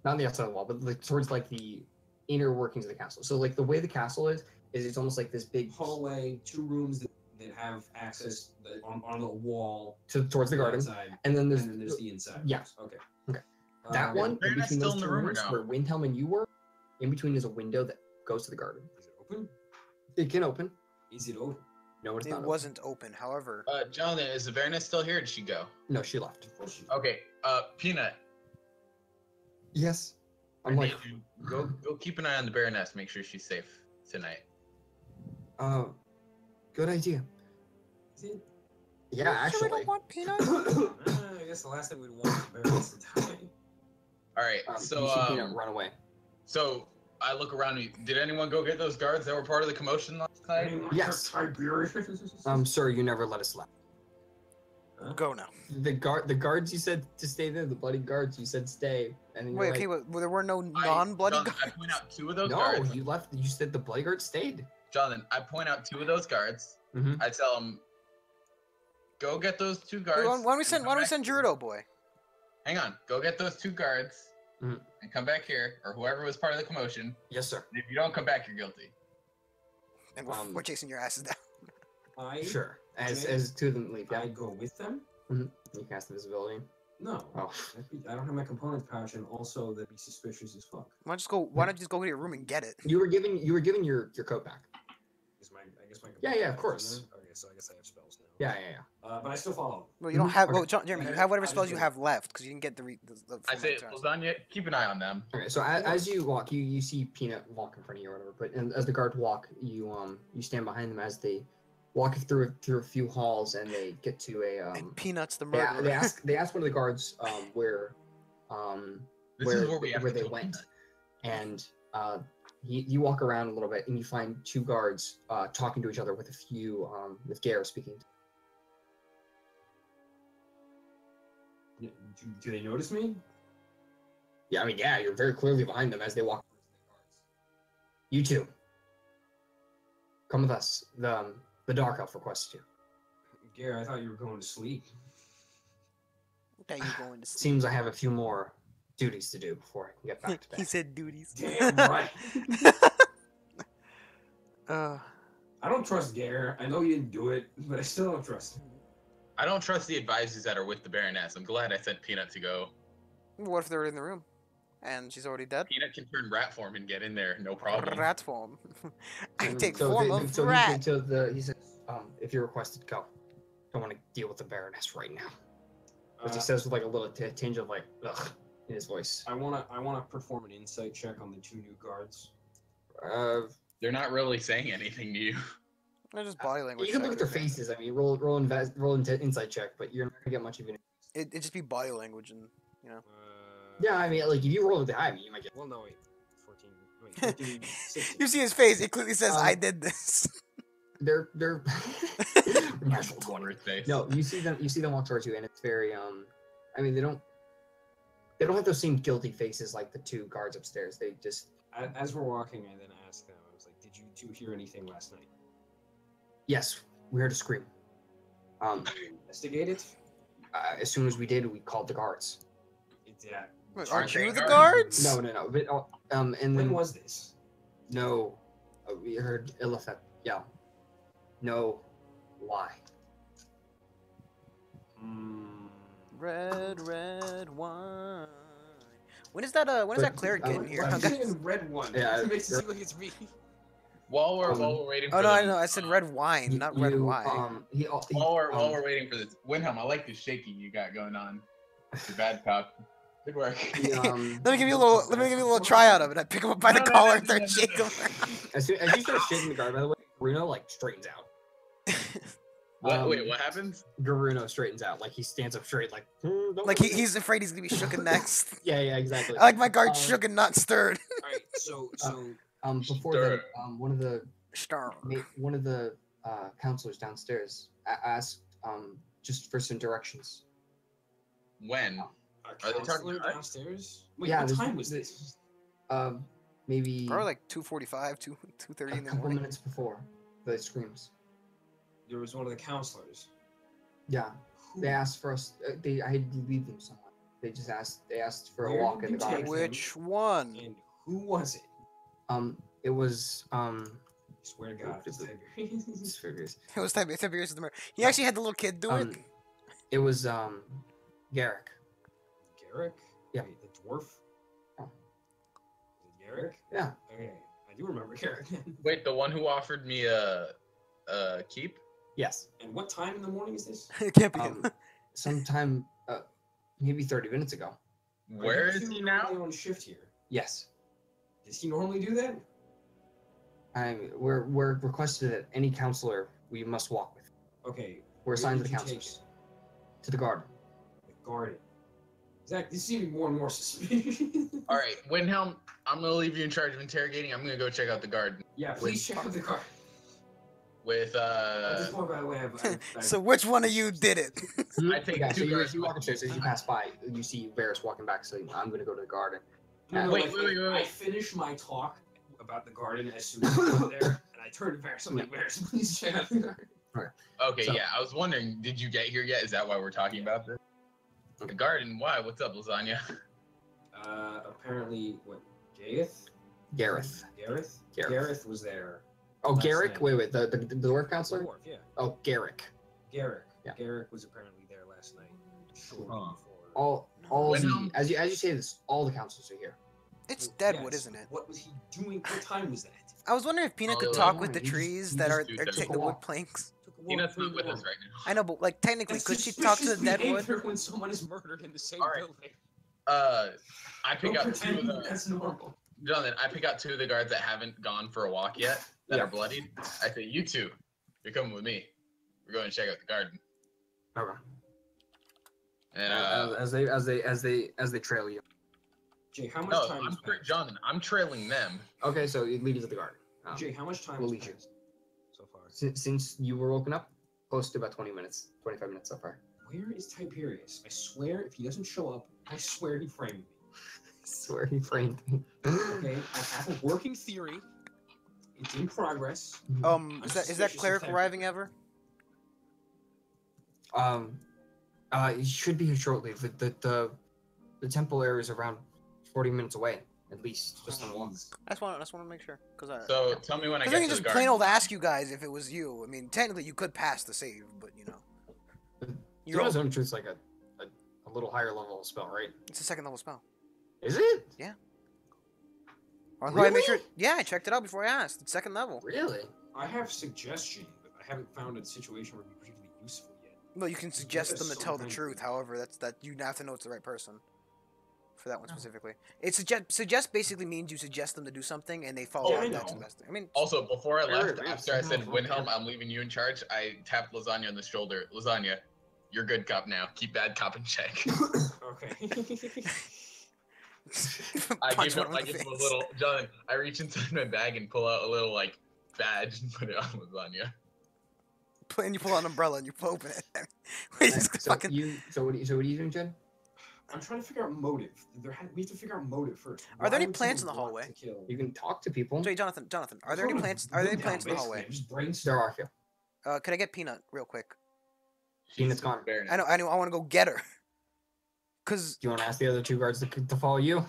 Not on the outside of the wall, but like towards like the inner workings of the castle. So like the way the castle is it's almost like this big Hallway, 2 rooms that have access on the wall. towards the garden, Outside, and then and then there's the inside. Yeah. rooms. Okay. Okay. That one in Baroness between still those in the 2 room or rooms no? where Windhelm and you were, in between is a window that goes to the garden. Is it open? It can open. Is it open? No, it's It not. wasn't open. However, Jonathan, is the Baroness still here? Or did she go? Open. No, she left. Of course you. Okay. Peanut. Yes. I I'm like, need you- go keep an eye on the Baroness. Make sure she's safe tonight. good idea. Is it? Yeah, Sure we actually. don't want peanut. I guess the last thing we'd want is Baroness to die. All right. You So see Peanut run away. so I look around me. Did anyone go get those guards that were part of the commotion last night? Yes. Tiberius. Sir, you never let us laugh. Go now. The guards you said to stay there, the bloody guards you said stay, and then Wait, you're okay, like, but there were no non-bloody Jonathan, I guards. point out 2 of those no, guards. you left. You said the bloody guards stayed. Jonathan, I point out 2 of those guards. Mhm. I tell them, go get those 2 guards. Why don't we and send come back here." Gerudo boy? Hang on. Go get those 2 guards Mhm. and come back here, or whoever was part of the commotion. Yes, sir. And if you don't come back, you're guilty. And we're chasing your asses down. I Sure. As Jay, 2 of them leave. Yeah. I go with them. You cast invisibility. No. Oh. I don't have my components pouch, and also that'd be suspicious as fuck. Why don't you just go to your room and get it? You were given your coat back. I guess my. Yeah, yeah, of components course. in there? Okay, so I guess I have spells now. Yeah. But I still follow. Well, you don't Mhm. have. Okay. Well, Jeremy, you have whatever spells you have left because you didn't get the I say, full Lasagna, keep an eye on them. Okay. So as you walk, you see Peanut walk in front of you or whatever. But as the guards walk, you stand behind them as they walk through a few halls, and they get to a And Peanuts the Yeah, murderer. they ask one of the guards where This is where we have to they kill went, Peanut. and you walk around a little bit and you find 2 guards talking to each other with a few with Gare speaking. Do they notice me? Yeah, I mean, yeah, you're very clearly behind them as they walk. You 2, come with us. The Dark Elf requests you. Gare, I thought you were going to sleep. That you going to sleep. Seems I have a few more duties to do before I can get back to He bed. said duties. Damn right. I don't trust Gare. I know you didn't do it, but I still don't trust him. I don't trust the advisors that are with the Baroness. I'm glad I sent Peanut to go. What if they're in the room, and she's already dead? Peanut can turn rat form and get in there, no problem. Rat form. I And take so form they- of so he- rat. so he says, if you're requested, go. Don't want to deal with the Baroness right now. As he says with like a little tinge of like, ugh, in his voice. I wanna perform an insight check on the 2 new guards. They're not really saying anything to you. They're just body language. You can look at their check. faces. I mean, roll insight check, but you're not gonna get much of an. It just be body language, and Yeah, I mean, like if you roll with the high, I mean, you might get. Well, no, wait. 14. Wait, 15, 16. you see his face. It clearly says, Um, "I did this." They're natural 20. Corner face. No, you see them walk towards you, and it's very I mean, they don't have those same guilty faces like the 2 guards upstairs. They just As we're walking, I then asked them, I was like, did you 2 hear anything last night? yes, we heard a scream. Investigate it? As soon as we did, we called the guards. Yeah. Wait, Aren't aren't they you the guards? guards? No, but and When then was this? no, we heard Illithep yell. No lie. Red wine. When is that cleric getting here? I'm Okay. getting red one. Yeah, It makes it you're- seem like it's me. While we're waiting for Oh no, I them, know. I said red wine, not red wine. while we're waiting for this, Windhelm, I like the shaking you got going on. You're bad cop. Good work. Let me give you a little tryout of it. I pick him up by the collar and start shaking him around. As you start shaking the guard, by the way, Garuno like straightens out. Wait, what happens? Garuno straightens out, like he stands up straight, like don't Like worry." he's afraid he's gonna be shooken next. Yeah, exactly. I like my guard Um, shook and not stirred. All right, so Before Stir. that, one of the Stir. counselors downstairs asked just for some directions. When? a Are they talking counselor about- downstairs. Wait, Yeah, what there's- time was this? Maybe Probably like 2:45, 2:30 a in the couple morning. minutes before the screams. There was one of the counselors. Yeah, Who? they asked for us. I had to leave them somewhere. They just asked for Where a walk did in the you take garden. Wait. Which one? And who was it? It was I swear to God, it's Tiberius. these figures. It was Tiberius the murder. He actually had the little kid do it. It was Garrick. Garrick? Yeah. Wait, the dwarf? Oh. Is it Garrick? Yeah. Okay, I do remember Garrick. Wait, the one who offered me a keep? Yes. And what time in the morning is this? It can't be him. Sometime maybe 30 minutes ago. Where Are is you he two now? normally on shift here? Yes. Does he normally do that? We're requested that any counselor we must walk with. Okay. We're assigned to the Where did you take counselors. To the garden. The garden. Zach, this is even more and more suspicious. All right, Windhelm, I'm gonna leave you in charge of interrogating. I'm gonna go check out the garden Yeah, please check out the garden. with At this point, by the way, I've So which one of you did it? I take Yeah, so two you guards. walk upstairs. As you pass by, you see Varys walking back. So I'm going to go to the garden. No, Wait, wait. I finished my talk about the garden as soon as I got there, and I turned to Varys. I'm like, Varys, please check out the garden. Okay, So- yeah, I was wondering, did you get here yet? Is that why we're talking about this? The garden? Why? What's up, lasagna? Apparently, what? Gareth? Gareth. Gareth? Gareth. Gareth was there. Oh, Last Garrick? night. Wait, the dwarf counselor? Dwarf, yeah. Oh, Garrick. Garrick. Yeah. Garrick was apparently there last night. Shortly Huh. before. All When, the, as you say this, all the counselors are here. It's Well, Deadwood, yes. isn't it? What was he doing? What time was that? I was wondering if Peanut Oh, could yeah. talk with the You just- trees you that just are do take that. the wood planks. Took a walk Peanut's through not with the us woods. right now. I know, but like technically, That's could she talk to the suspicious Deadwood? behavior when someone is murdered in the same All right. building. I pick Don't out two pretend of the that's normal. Jonathan. I pick out two of the guards that haven't gone for a walk yet, that Yeah. are bloodied. I say, you two, you're coming with me. We're going to check out the garden. Okay. And as they trail you. Jay, how much no, time has passed? Jonathan. I'm trailing them. Okay, so you lead you to the garden. Jay, how much time we'll has lead you. passed so far? Since you were woken up, close to about 20 minutes, 25 minutes so far. Where is Tiberius? I swear, if he doesn't show up, I swear he framed me. I swear he framed me. Okay, I have a working theory. It's in progress. Is that suspicious of cleric Tiberius. arriving ever? He should be here shortly. The temple area is around 40 minutes away, at least, just on the walk. I just want to make sure, cause I. So tell me when I Cause get I to can the just garden. plain old ask you guys if it was you. I mean, technically you could pass the save, but you know. You're Zero's all, Own Truth's like a little higher level spell, right? it's a second level spell. Is it? Or I make sure. Really? Yeah, I checked it out before I asked. It's second level. Really? I have suggestion, but I haven't found a situation where it'd be particularly useful yet. Well, you can suggest them to tell the sometimes- truth. However, that you have to know it's the right person. For that one specifically, it suggest basically means you suggest them to do something and they follow Oh, I up. That's know. the best thing. I mean, Also, before I Wait, left, wait, after I said, wait, Windhelm, wait. I'm leaving you in charge, I tapped Lasagna on the shoulder. Lasagna, you're good cop now. Keep bad cop in check. Okay. I punch give one him, in the a face. little, John, I reach inside my bag and pull out a little, like, badge and put it on Lasagna. And you pull out an umbrella and you open it. Wait, Alright, just so fucking. what are you doing, Jen? I'm trying to figure out motive. We have to figure out motive first. Are there Why any would plants in someone the want hallway? to kill- You can talk to people. Wait, Jonathan, are there any plants? Are there any plants in the hallway? Just There brainstorm. are a few. Could I get Peanut real quick? Peanut's gone. Very nice. I know. I want to go get her. Cause Do you want to ask the other two guards to follow you?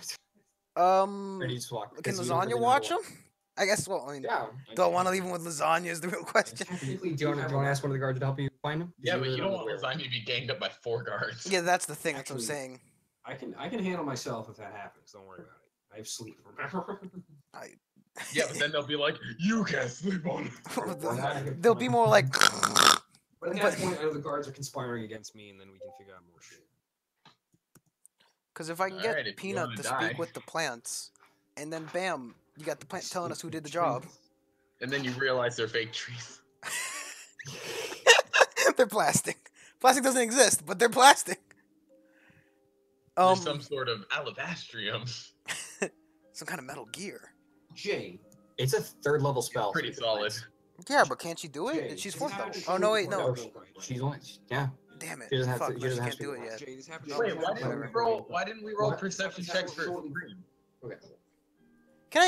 Or do you just walk? can Because you don't really Lasagna know watch the him? I guess. Well, I mean, Yeah. do I want to leave him with lasagna? Is the real question. Technically, Do you want to ask one of the guards to help you find him? Yeah, but you don't want where- lasagna to be ganged up by 4 guards. Yeah, that's the thing. That's what I'm Actually- saying. I can handle myself if that happens. Don't worry about it. I have sleep. Remember? Yeah, but then they'll be like, you can't sleep on it. They'll be more like. But at that point, I know the guards are conspiring against me, and then we can figure out more shit. Because if I can get Alright, if you Peanut wanna to die. speak with the plants, and then bam, you got the plant telling us who did the job. And then you realize they're fake trees. They're plastic. Plastic doesn't exist, but they're plastic. There's some sort of alabastrium. Some kind of metal gear. Jay, It's a 3rd level spell. Pretty solid. Yeah, but can't she do it? Jay, She's this 4th level. happened Oh no, wait, no. before I woke up, She's only, yeah. Damn it. She doesn't have Fuck, to- no, she doesn't she have can't to do it roll. yet. Jay, this happened Wait, why didn't we Whatever. roll? Why didn't we roll What? perception This checks for? happened shortly- Okay.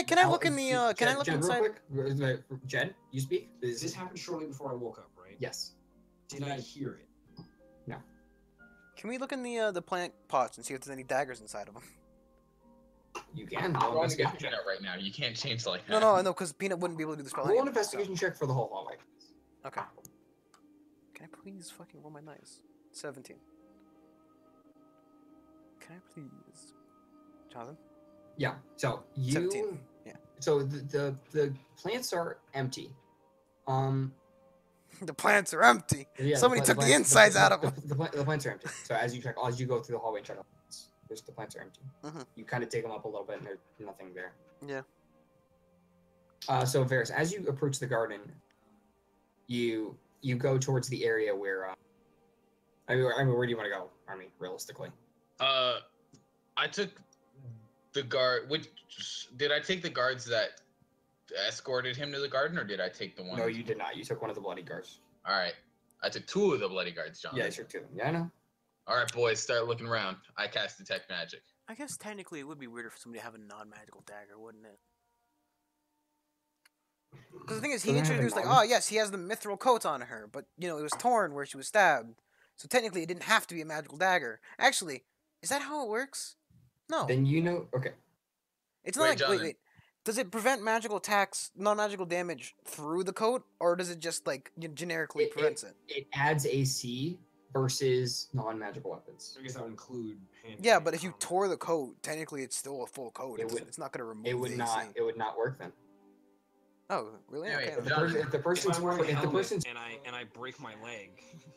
Can I Al- look in the can I Jed- look Jed, inside? Real quick, Jed, you speak? This happened shortly before I woke up, right? Yes. Did I hear it? Can we look in the plant pots and see if there's any daggers inside of them? You can. Roll Roll an investigation check. Peanut right now. You can't change like that. No, because Peanut wouldn't be able to do the spell. Roll an anyway, so- investigation check for the whole hallway. Okay. Can I please fucking roll my dice? 17. Can I please? Jonathan? Yeah. So you. 17. Yeah. So the plants are empty. The plants are empty. Yeah, Somebody pla- took the plants- insides out of them. The plants are empty. So as you go through the hallway and check out the plants, the plants are empty. Mhm. You kind of dig them up a little bit, and there's nothing there. Yeah. So Varys, as you approach the garden, you go towards the area where. I mean, where do you want to go, Army? Realistically. I took the guard. Which did I take the guards that escorted him to the garden, or did I take the one? No, you did not. You took one of the bloody guards. All right, I took 2 of the bloody guards, John. Yeah, you took 2. Yeah, I know. All right, boys, start looking around. I cast detect magic. I guess technically it would be weirder for somebody to have a non-magical dagger, wouldn't it? Because the thing is, So he they have a introduced like, non- oh yes, he has the mithril coat on her, but you know it was torn where she was stabbed. So technically, it didn't have to be a magical dagger. Actually, is that how it works? No, Then you know. Okay. it's not Wait, like Jonathan. wait. Does it prevent magical attacks, non-magical damage through the coat, or does it just like generically prevents it? It adds AC versus non-magical weapons. I guess that would include hand. Yeah, but if you tore the coat, technically it's still a full coat. It would- It's not going to remove It would the not. AC. It would not work then. Oh, really? Anyway, Okay. If the, John- person, if the If person's I'm wearing a if the helmet person's and I break my leg,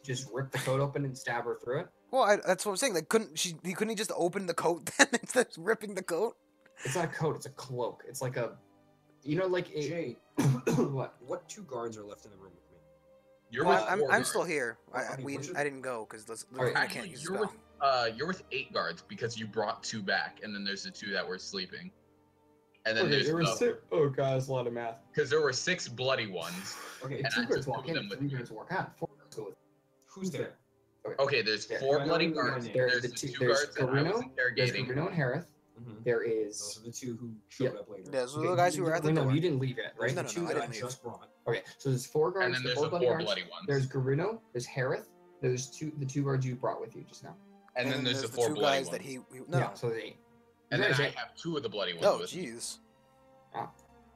just rip the coat open and stab her through it, Well, that's what I'm saying. Like, couldn't he just open the coat then instead of ripping the coat? it's not a coat. It's a cloak. It's like a, like a Jay, what? what 2 guards are left in the room with me? You're Well, with I'm 4 I'm guards. still here. Well, what's your- I didn't go because Alright, I can't Actually, use you're spell. with you're with 8 guards because you brought 2 back, and then there's the 2 that were sleeping, and then Okay, there's there was six. Oh god, that's a lot of math. because there were 6 bloody ones. Okay, If And 2 I guards took walk 2 of in, them with 3 me. guards walk out. 4 guards go with. who's there? Okay, there's Yeah, 4 I bloody don't know guards. my name. There's the 2 there's guards that I was Carino, There's interrogating. Carino and Harith. Mm-hmm. There Those is. are the 2 who showed Yeah. up later. Those were the guys who were at the no, door. you didn't leave yet, right? No, The no, 2 I that I didn't leave. just brought. Okay, so there's 4 guards. And then there's the the 4 4 bloody guards. bloody ones. There's Garino, there's Harith, there's the 2 guards you brought with you just now. and then there's the 4 two bloody guys ones. that he no. Yeah, so there's 8. And then There's I 8. have 2 of the bloody ones Oh, with me. jeez.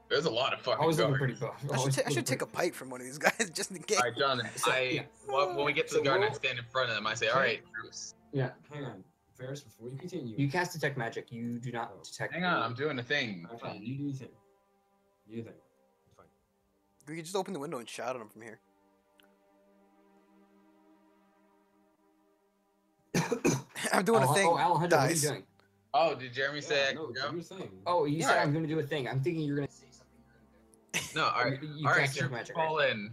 There's a lot of fucking I was looking guards. pretty buff. I should take a pipe from one of these guys just in case. All right, John. So, yeah. When we get to So the garden, I roll- stand in front of them. I say, "All right, Bruce, Yeah, Hang on, Ferris. Before you continue, you cast detect magic. You do not detect. hang on, I'm doing a thing." I'm fine. You do your thing. You do your thing. It's fine. We could just open the window and shout at him from here. I'm doing a thing. Oh, Alejandro, what are you dies. doing? Oh, did Jeremy say I no, can do go? your thing. Oh, you said Yeah. I'm going to do a thing. I'm thinking you're going to say something. No, all right, You all right, cast detect troop, magic, fall in.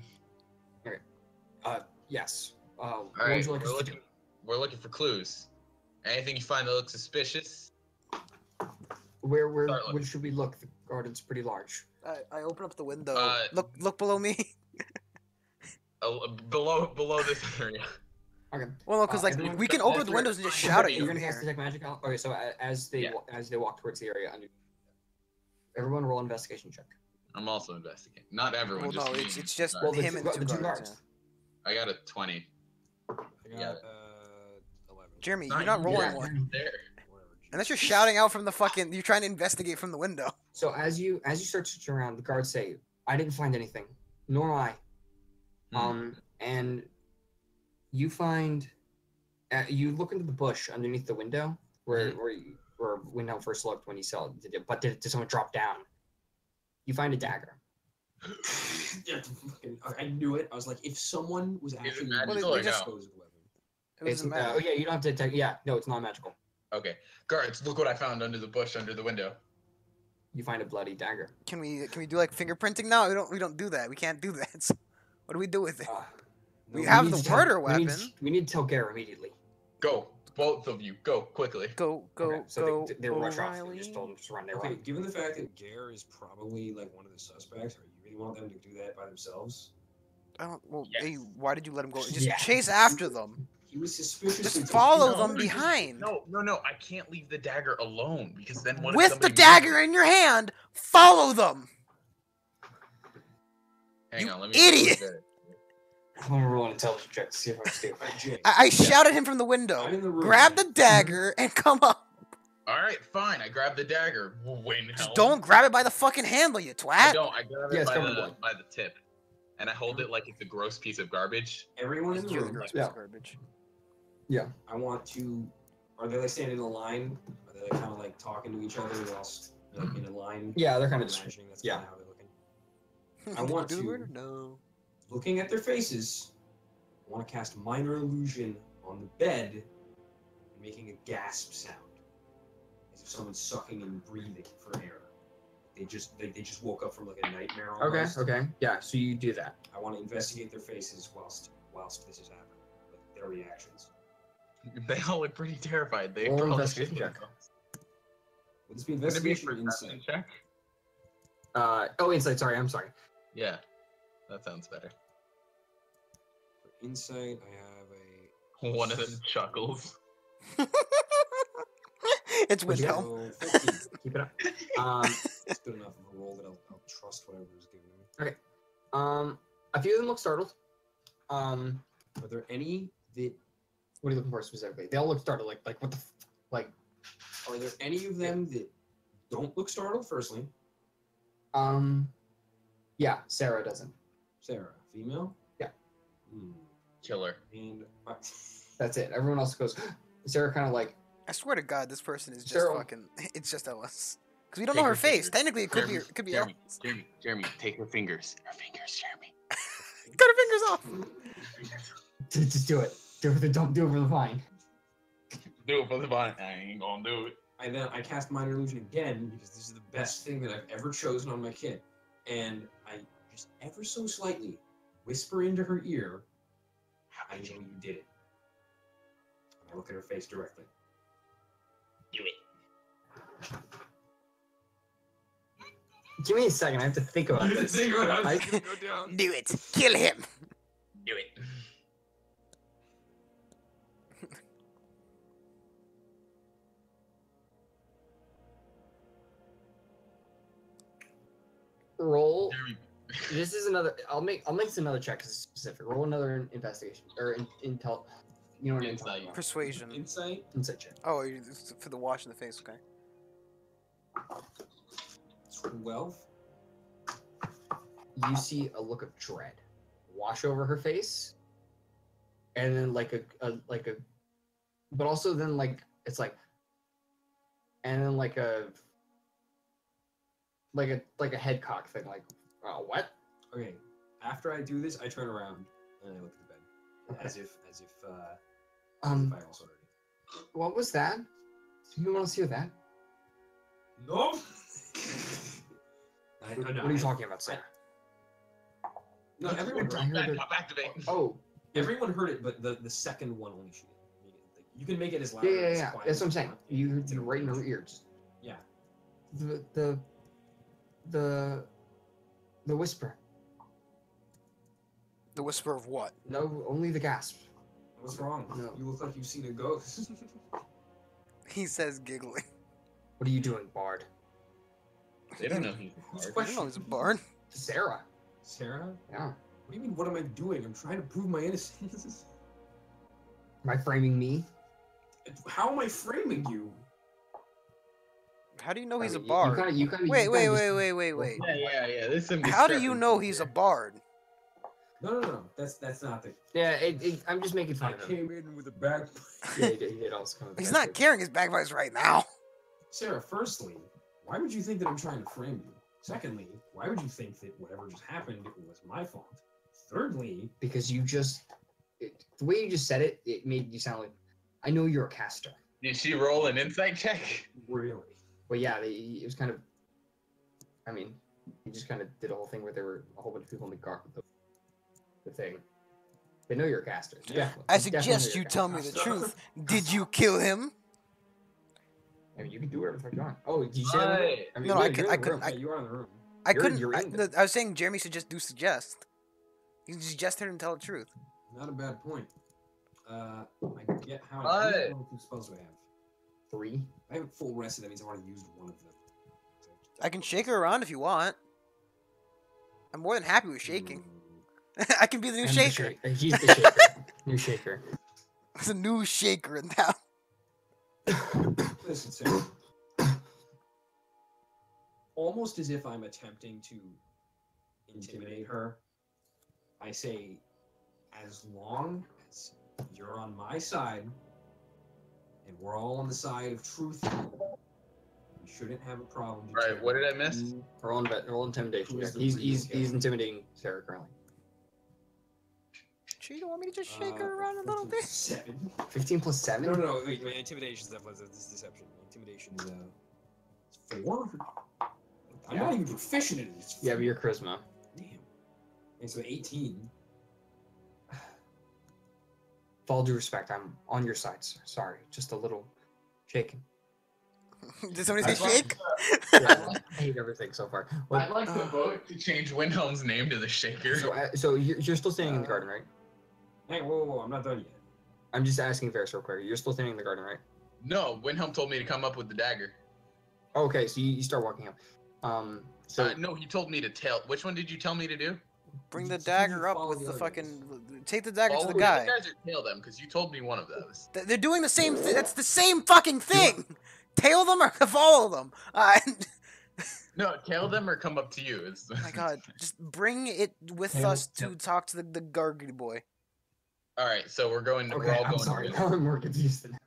Yes. All What would right, you like us to do? we're looking for clues. Anything you find that looks suspicious? Where Start looking. should we look? The garden's pretty large. I open up the window. Uh, Look below me. Below this area. Okay. Well, no, because like everyone- we can open up the windows and just shout at you You're from gonna cast here. detect magic. Okay, so as they Yeah. as they walk towards the area, everyone roll investigation check. I'm also investigating. Not everyone. Well, just no, me. it's just Sorry. Well, the him two and gu- the the two two guards. guards. I got a 20. I got Yeah. 11. Jeremy, Not you're not you, rolling yeah, one. you're there. Whatever. Unless you're shouting out from the fucking, you're trying to investigate from the window. So as you start searching around, the guards say, "I didn't find anything, nor I." And you find, you look into the bush underneath the window where Windhelm first looked when he saw it. But did someone drop down? You find a dagger. Yeah, I knew it. I was like, if someone was actually magical or no? disposed weapon. It was It's, a matter. yeah, you don't have to detect. Yeah, no, it's not magical. Okay, guards, look what I found under the bush under the window. You find a bloody dagger. Can we do like fingerprinting now? We don't do that. We can't do that. What do we do with it? We We have need the to tell- murder we need- weapon. We need to tell Gare immediately. Go, both of you, go quickly. Go Okay, so they rush off. O'Reilly. They just told them to run. They Okay, run. given the fact that Gare is probably like one of the suspects, are you really want them to do that by themselves? I don't, well, Yes. hey, why did you let him go? Just Yeah. chase after them. He was suspiciously Just follow No, them behind. No, I can't leave the dagger alone because then what if With the somebody dagger in your hand, follow them. Hang You on, let me idiot! I'm gonna roll an intelligence check to see if I'm stupid. Right, Jay, I shouted him from the window. I'm in the room. Grab the dagger and come up. All right, fine. I grab the dagger. Wayne, Just don't grab it by the fucking handle, you I twat. don't. I grab Yeah, it it's by covered the, blood. by the tip, and I hold it like it's a gross piece of garbage. Everyone in the You're the room. gross Yeah. piece of garbage. I want to. Are they like standing in a line? Are they like, kind of like talking to each other whilst like in a line? Yeah, they're I'm kind of. imagining that's yeah. kind of how they're looking. I want Do the to- murder? No. Looking at their faces, I want to cast minor illusion on the bed and making a gasp sound, as if someone's sucking and breathing for air. They just woke up from like a nightmare. Okay. Almost. Okay. Yeah. So you do that. I want to investigate their faces whilst this is happening, like their reactions. They all look pretty terrified. They Roll probably investigation shit check. themselves. Would this be Wouldn't it be a investigation or perception insight? check? Oh, insight. Sorry. I'm sorry. Yeah, that sounds better. For insight, I have One of them chuckles. It's What'd you get? Windhelm. So 15. Keep it up. It's good enough of a roll that I'll trust whatever is given me. A few of them look startled. Are there any that What are you looking for specifically? They all look startled. Like what the like. are there any of them that don't look startled? Firstly, Yeah. Sarah doesn't. Sarah, female. Yeah. Killer. And That's it. Everyone else goes. Sarah kind of like. I swear to God, this person is just Sarah. fucking. It's just Ellis. Because we don't Take know her her face. fingers. Technically, it could be. It could be Jeremy, Ellis. Jeremy, take her fingers. Her fingers, Jeremy. Cut her fingers off. Just do it. Do it. Don't do it for the vine. Do it for the vine. I ain't gonna do it. I cast minor illusion again because this is the best thing that I've ever chosen on my kid, and I just ever so slightly whisper into her ear, "I know you did it." And I look at her face directly. Do it. Give me a second. I have to think about this. I- Do it. Kill him. Do it. Roll. Jeremy. This is another. I'll make this another check 'cause it's specific. Roll another investigation or intel. You know what I'm talking about? Persuasion. Insight. Insight check. Oh, for the wash in the face. Okay. 12. You see a look of dread wash over her face, and then like a, but also then like it's like, and then like a head cock thing. Like, oh, what? Okay. After I do this, I turn around and I look at the bed, Okay. as if Um, I also heard it. what was that? You want to hear that? No. What are you talking about, Sarah? No, everyone I heard, heard it. Pop activate. Oh, everyone heard it, but the second one only she did. You can make it as loud. yeah, or yeah, as yeah. quiet That's as what I'm saying. want. You It's in right in her ears. ears. Yeah. The whisper. The whisper of what? No, only the gasp. What's wrong? No. You look like you've seen a ghost. He says, giggling. What are you doing, Bard? They don't know he's Whose hard. I don't know. He's a barn. Sarah. Sarah? Yeah. What do you mean? What am I doing? I'm trying to prove my innocence. Am I framing me? How am I framing you? How do you know I he's a mean, bard? You kinda, Wait. Yeah. There's some. How do you know he's a bard? No. That's not the. Yeah, I'm just making I fun of him. came in with a bag. Yeah, he did also come with He's that not too. carrying his bagpipes right now. Sarah, firstly, why would you think that I'm trying to frame you? Secondly, why would you think that whatever just happened was my fault? Thirdly, Because you just the way you just said it, it made you sound like I know you're a caster. Did she roll an insight check? really, But yeah, it was kind of. I mean, he just kind of did a whole thing where there were a whole bunch of people in the thing. They know you're a caster. Yeah. Definitely. I Definitely suggest you're you a tell caster. me the truth. Did you kill him? I mean, you can do whatever the fuck you want. Oh, did you say that? Right. I mean, No, I yeah, could- you're I in the could- room. I- yeah, you are in the room. I You're- couldn't. you're I, in the- I was saying Jeremy should just suggest. You can suggest her and tell the truth. Not a bad point. I get how What? many two spells do I have? 3. I haven't full rested. That means I've already used one of them. I can shake her around if you want. I'm more than happy with shaking. Mm, I can be the new I'm the shaker. He's the shaker. New shaker. There's a new shaker in town. Listen, Sarah. Almost as if I'm attempting to intimidate her, I say, as long as you're on my side and we're all on the side of truth, we shouldn't have a problem. Right, what did I miss? determining Roll intimidation. Who is check. the He's real he's killer? intimidating Sarah currently. Sure, you don't want me to just who- shake her around a little bit? 7. 15 plus 7. No. Wait. Intimidation is definitely this is deception. Intimidation is 4. I'm not even proficient in it. It's Yeah, but your charisma. Damn. And so 18. With all due respect, I'm on your side, sir. Sorry, just a little shaking. Did somebody say shake? Yeah, I hate everything so far. I'd What, like to vote to change Windhelm's name to the Shaker. so you're still standing in the garden, right? Hey, whoa, I'm not done yet. I'm just asking Ferris real quick. You're still standing in the garden, right? No, Windhelm told me to come up with the dagger. Okay, so you start walking up. So No, he told me to tell. Which one did you tell me to do? Bring You the just dagger up follow with the the other fucking. Take the dagger to Follow the guy. You guys or tail them, because you told me one of those. They're doing the same thing. That's the same fucking thing. Tail them or follow them. No, tail them or come up to you. It's Oh my god, just bring it with Tail- us to talk to the gargly boy. All right, so we're going. we're okay, all I'm going. sorry. To Now I'm more confused than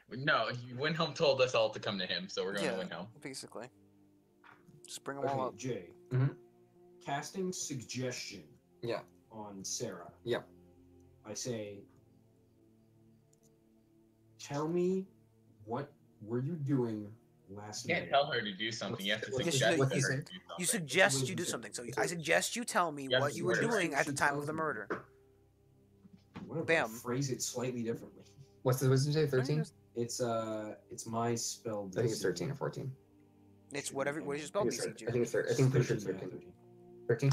No, Windhelm told us all to come to him, so we're going Yeah. to Windhelm. Basically. Just bring them all Okay, up. Jay. Mhm. Casting suggestion. Yeah. On Sarah. Yep. I say, tell me what were you doing last You can't night? tell her to do something. You have to What's- suggest what's her he to say? do something. You suggest Wait, you do wait, something. So wait. I suggest you tell me Yeah, what you were swear. doing at the She time tells of the me. murder. What if Bam. I phrase it slightly differently? What's the wisdom say? 13? It's my spell. I think it's DC. 13 or 14. It's whatever. What is your spell I think DC, it's Jeremy? 13. I think pretty sure it's 13, 13. yeah, 13.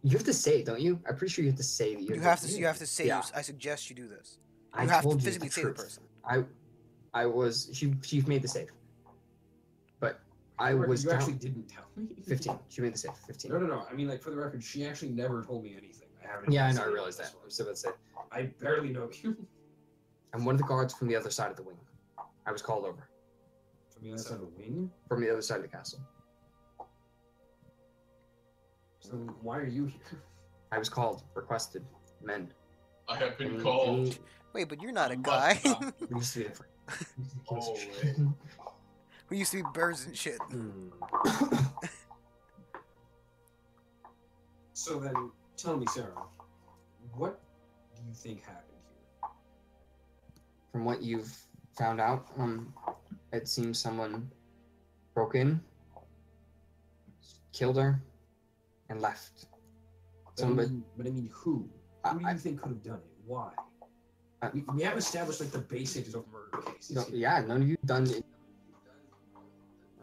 You have to say it, don't you? I'm pretty sure you have to say that You have to. You have to say. Yeah. I suggest you do this. I You have to told physically the say the truth. person. I was she made the save, but I For the record, was You down. actually didn't tell me. 15. She made the save. 15. No. I mean, like for the record, she actually never told me anything. I haven't. Yeah, I even know. I seen realized this that. one. I'm still about to say. I barely know you. I'm one of the guards from the other side of the wing. I was called over From the other side of the wing. from the other side of the castle. So why are you here? I was called, requested, men. I have been Any- called. any- Wait, but you're not a I'm guy. not- we used to be Oh, We used to be birds and shit. So then, tell me, Sarah, what do you think happened here? From what you've found out, it seems someone broke in, killed her, and left. Somebody. But I mean, who? Who do you think could have done it? Why? I- We haven't established like the basics of murder cases. No, here. yeah, none of you done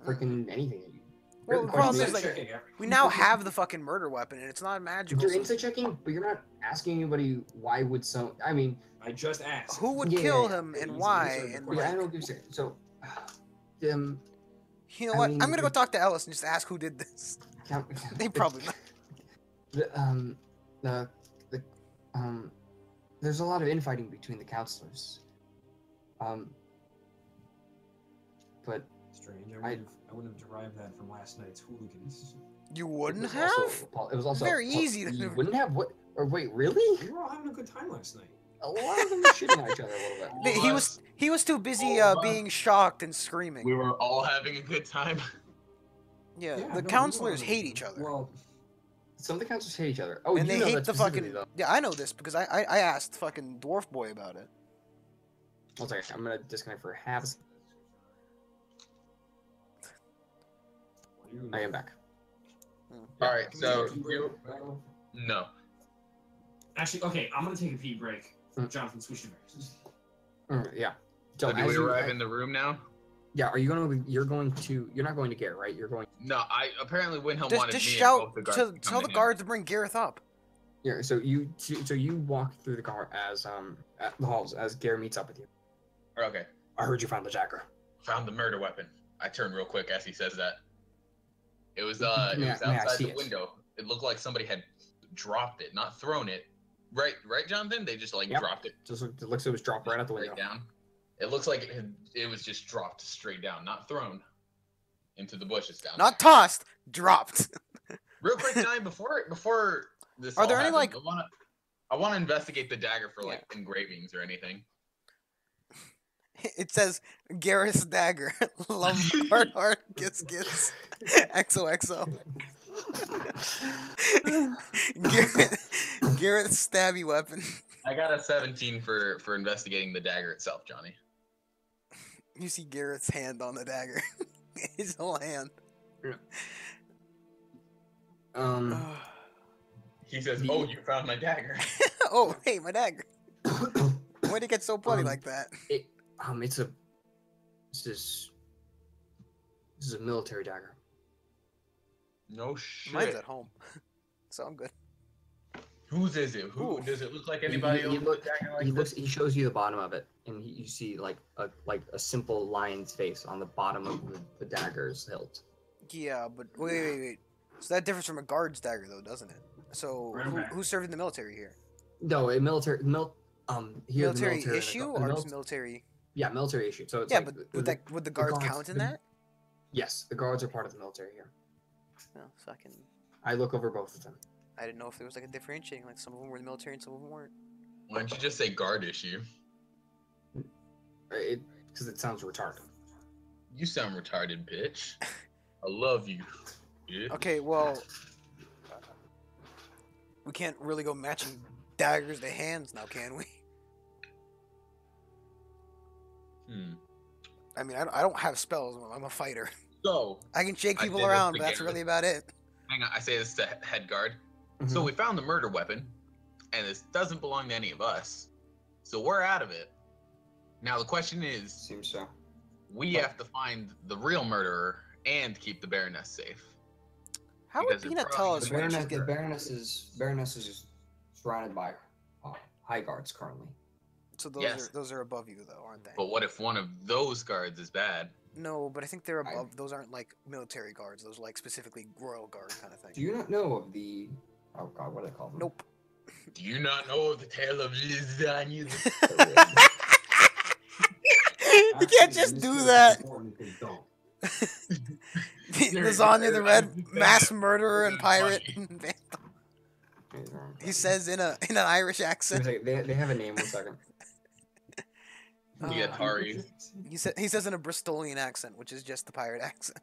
freaking anything. Well, The the question problem is, is, like, Checking everything. we now have the fucking murder weapon, and it's not magical. you're so insight checking, but you're not asking anybody why would some. I mean, I just asked. who would Yeah, kill yeah, him and He's why? answering the And question. yeah, I like, don't give a shit. So, you know I what? mean, I'm gonna go the- talk to Ellis and just ask who did this. They probably not. There's a lot of infighting between the counselors. but Strange. I- I wouldn't have derived that from last night's hooligans. You it wouldn't was have? also it was also Very easy to- You wouldn't have what? Or wait, really? We were all having a good time last night. A lot of them were shooting at each other a little bit. He was too busy All of us. being shocked and screaming. We were all having a good time. Yeah, Yeah, no, the we counselors were- hate each other. Well, Some of the counselors hate each other. Oh, and you they know hate that the specifically, fucking. though. Yeah, I know this because I asked fucking Dwarf Boy about it. One second, I'm gonna disconnect for half a second. I am back. All right, so Pee you break battle? no. Actually, okay, I'm gonna take a pee break. Mm. Jonathan, switch to Bears. Yeah. So do as we you- arrive in the room now? Yeah. Are you gonna? You're not going to Garrett, right? You're going. No, I apparently Windhelm Just, wanted just me shout and both the guards to to come tell the in. guards to bring Gareth up. Yeah. So you walk through the car as at the halls as Garrett meets up with you. Okay, I heard you found the dagger. found the murder weapon. I turn real quick as he says that. It was May I outside see the it? window. It looked like somebody had dropped it, not thrown it. Right, Jonathan? They just like Yep. dropped it It looks like it was dropped right out the straight window. down. It looks like it was just dropped straight down, not thrown into the bushes down. Not there. tossed, dropped. Real quick, Johnny, before this. Are all there any, happens, like- I wanna investigate the dagger for like engravings or anything. It says Gareth's dagger. Love heart gets XOXO. Gareth's stabby weapon. I got a 17 for investigating the dagger itself, Johnny. You see Gareth's hand on the dagger. His whole hand. He says, The- "Oh, you found my dagger." Oh, hey, my dagger. Why'd it get so bloody Um, like that? This is a military dagger. No shit. Mine's at home. So I'm good. Whose is it? Who Ooh. does it look like? Anybody he else with look- a dagger like He this? he shows you the bottom of it, and you see like a simple lion's face on the bottom of the dagger's hilt. Yeah, but wait. So that differs from a guard's dagger, though, doesn't it? So Right, okay. who served in the military here? No, a military here Military the military issue the or mil- just military? yeah, military issue. So it's Yeah, like but the- would the guards guards- count in the- that? yes, the guards are part of the military here. No, fucking. I look over both of them. I didn't know if there was like a differentiating, like some of them were in the military and some of them weren't. Why don't you just say guard issue? Because it sounds retarded. You sound retarded, bitch. I love you. Bitch. Okay, well, we can't really go matching daggers to hands now, can we? I mean, I don't have spells. I'm a fighter. So, I can shake I people did around, this but that's together. really about it. hang on. I say this to head guard. So Mhm. we found the murder weapon, and this doesn't belong to any of us. So we're out of it. Now the question is, Seems so. we have to find the real murderer and keep the Baroness safe. How would Because it Peanut probably tell is us The when Baroness, she's the getting... Baroness is surrounded by high guards currently. So those Yes. those are above you, though, aren't they? But what if one of those guards is bad? No, but I think they're above. Those aren't like military guards. Those are like specifically royal guard kind of Do thing. you not know of the? Oh God, what do they call them? Nope. Do you not know of the tale of lasagna? You can't just do that. Don't. Lasagna the Red, mass murderer and pirate. He says in an Irish Wait a accent. second, they have a name. 1 second. The Atari. He says in a Bristolian accent, which is just the pirate accent.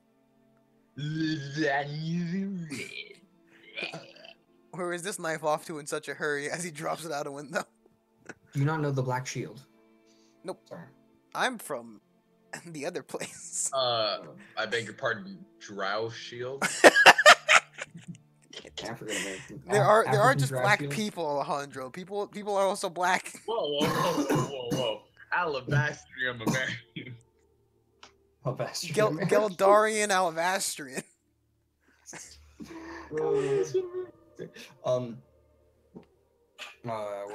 Lasagna red. Where is this knife off to in such a hurry as he drops it out a window? Do you not know the Black Shield? Nope. Sorry. I'm from the other place. I beg your pardon, Drow Shield? African American. There are African just Black black Shield? people, Alejandro. People are also black. Whoa. Alabastrium American. Oh, bastard. Geldarian Alavastrian. What was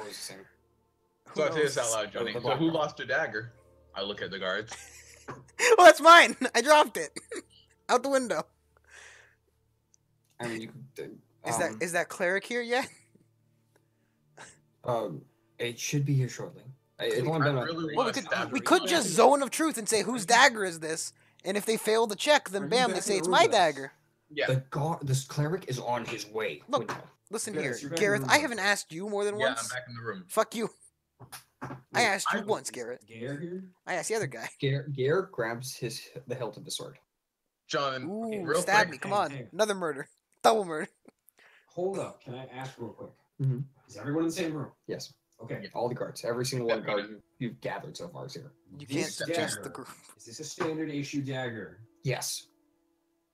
the same? So I say this out loud, Johnny. The So black who one. lost a dagger? I look at the guards. Well, that's mine. I dropped it out the window. I mean, you could. Is that cleric here yet? It should be here shortly. It's only I been really a, Well, want to stab we her. could just zone of truth and say whose dagger is this, And if they fail the check, Are then you bam, back they in say the it's room my with us? dagger. Yeah. This cleric is on his way. Look, Window. Listen Yes, here, you're back in the Gareth. room I with haven't us. asked you more than Yeah, I'm once. back in the room. Fuck you. I asked you Wait, once, is Garrett. Gare here? I asked the other guy. Gare grabs the hilt of the sword. Jonathan, Ooh, real stab quick. me. Come Hang- on. hang. Another murder. Double murder. Hold up. Can I ask real quick? Mhm. Is everyone in the same room? Yes, Okay. all the guards, every single one guard you've gathered so far is here. You can't This suggest the dagger, group. Is this a standard issue dagger? Yes,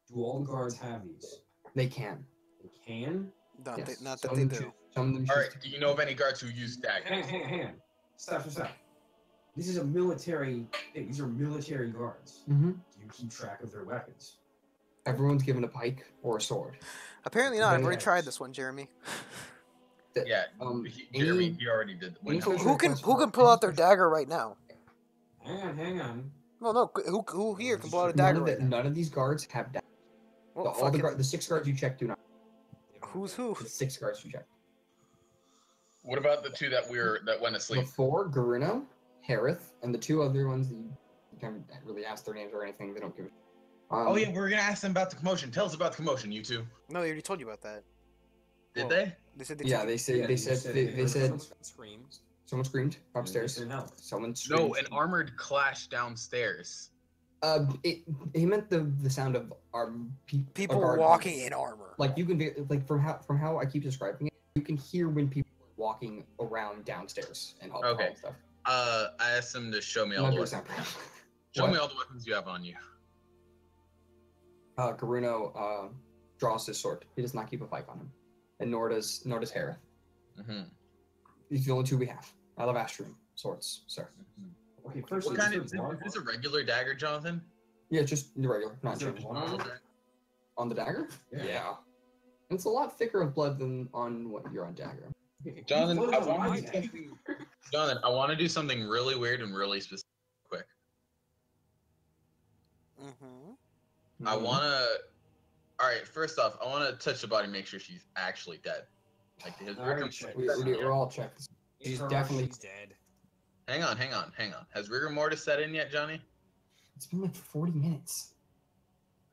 Do all the guards have these? they can. They can? Not, Yes. not Some that they of them do. choose- Some of them All choose right. Do you know of any guards who use daggers? Hang on. Stop. This is a military thing. These are military guards. Mm-hmm. Do you keep track of their weapons? Everyone's given a pike or a sword. Apparently not. I've They- already tried this one, Jeremy. Yeah. Jeremy, any- he already did. any Wait, no. special- Who can pull out their dagger right now? Hang on. No. Who here can pull out a None dagger of, right now? none of these guards have daggers. Well, all the fucking- the 6 guards you checked do not. Who's who? The 6 guards you checked. What about the two that went asleep? Before Garuno, Harith, and the 2 other ones that you can't really ask their names or anything. They don't give a. Oh yeah, we were gonna ask them about the commotion. Tell us about the commotion, you two. No, they already told you about that. Did Well, they? They said they Yeah, took they it. said Yeah, they you said said they, they they heard said someone screamed. someone screamed upstairs. They said help. Someone No, screamed. an armored clash downstairs. He meant the sound of People guard walking moving. in armor. Like you can be like from how I keep describing it, you can hear when people are walking around downstairs and all Okay. and stuff. I asked them to show me all Not the very weapons. soundproof. Show What? me all the weapons you have on you. Garuno draws his sword. He does not keep a pike on him, and nor does Harith. Mm-hmm. These are the only 2 we have. I love Astrum swords, sir. Okay, first What kind of is this a regular dagger, Jonathan? Yeah, just the regular, not Is there changed. blood on it? Okay. On the dagger? Yeah. It's a lot thicker of blood than on what you're on dagger. Jonathan, Blood I on my want to do dagger. something. Jonathan, I want to do something really weird and really specific. Quick. Mm-hmm. I want to. All right. First off, I want to touch the body, make sure she's actually dead. Like his I already rigor- checked. We're all checked. She's definitely. She's dead. Hang on. Has rigor mortis set in yet, Johnny? It's been like 40 minutes.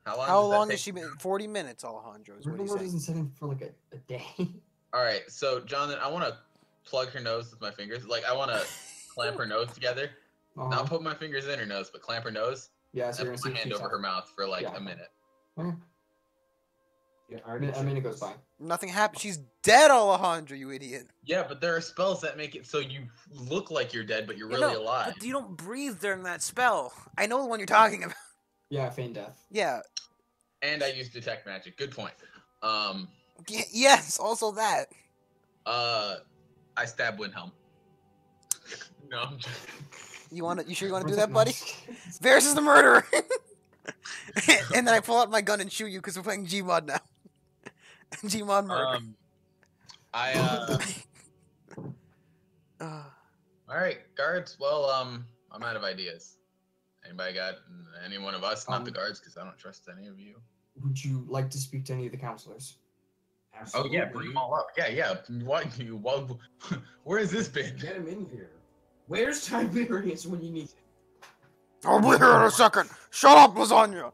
How long? How does that long take? has she been? 40 minutes, Alejandro. Is what Rigor he's mortis saying. isn't setting for like a day. All right. So, Jonathan, I want to plug her nose with my fingers. Like I want to clamp her nose together. Uh-huh. Not put my fingers in her nose, but clamp her nose Yeah, so and you're put gonna my see hand over her mouth for like Yeah. a minute. Okay. Yeah, I A already minute checked goes this. by. Nothing happened. She's dead, Alejandro, you idiot. Yeah, but there are spells that make it so you look like you're dead, but you're Yeah, really no, alive. But you don't breathe during that spell. I know the one you're talking about. Yeah, feign death. Yeah. And I use detect magic. Good point. Yes, also that. I stab Windhelm. No, I'm just... You sure you want to do that, buddy? Varys is the murderer. And then I pull out my gun and shoot you because we're playing Gmod now. Gmod murder. All right, guards. Well, I'm out of ideas. Anybody got any one of us? Not the guards, because I don't trust any of you. Would you like to speak to any of the counselors? Oh yeah, bring them all up. Yeah. What? Where has this been? Get him in here. Where's Tiberius when you need him? I'll be here in a second. Shut up, lasagna.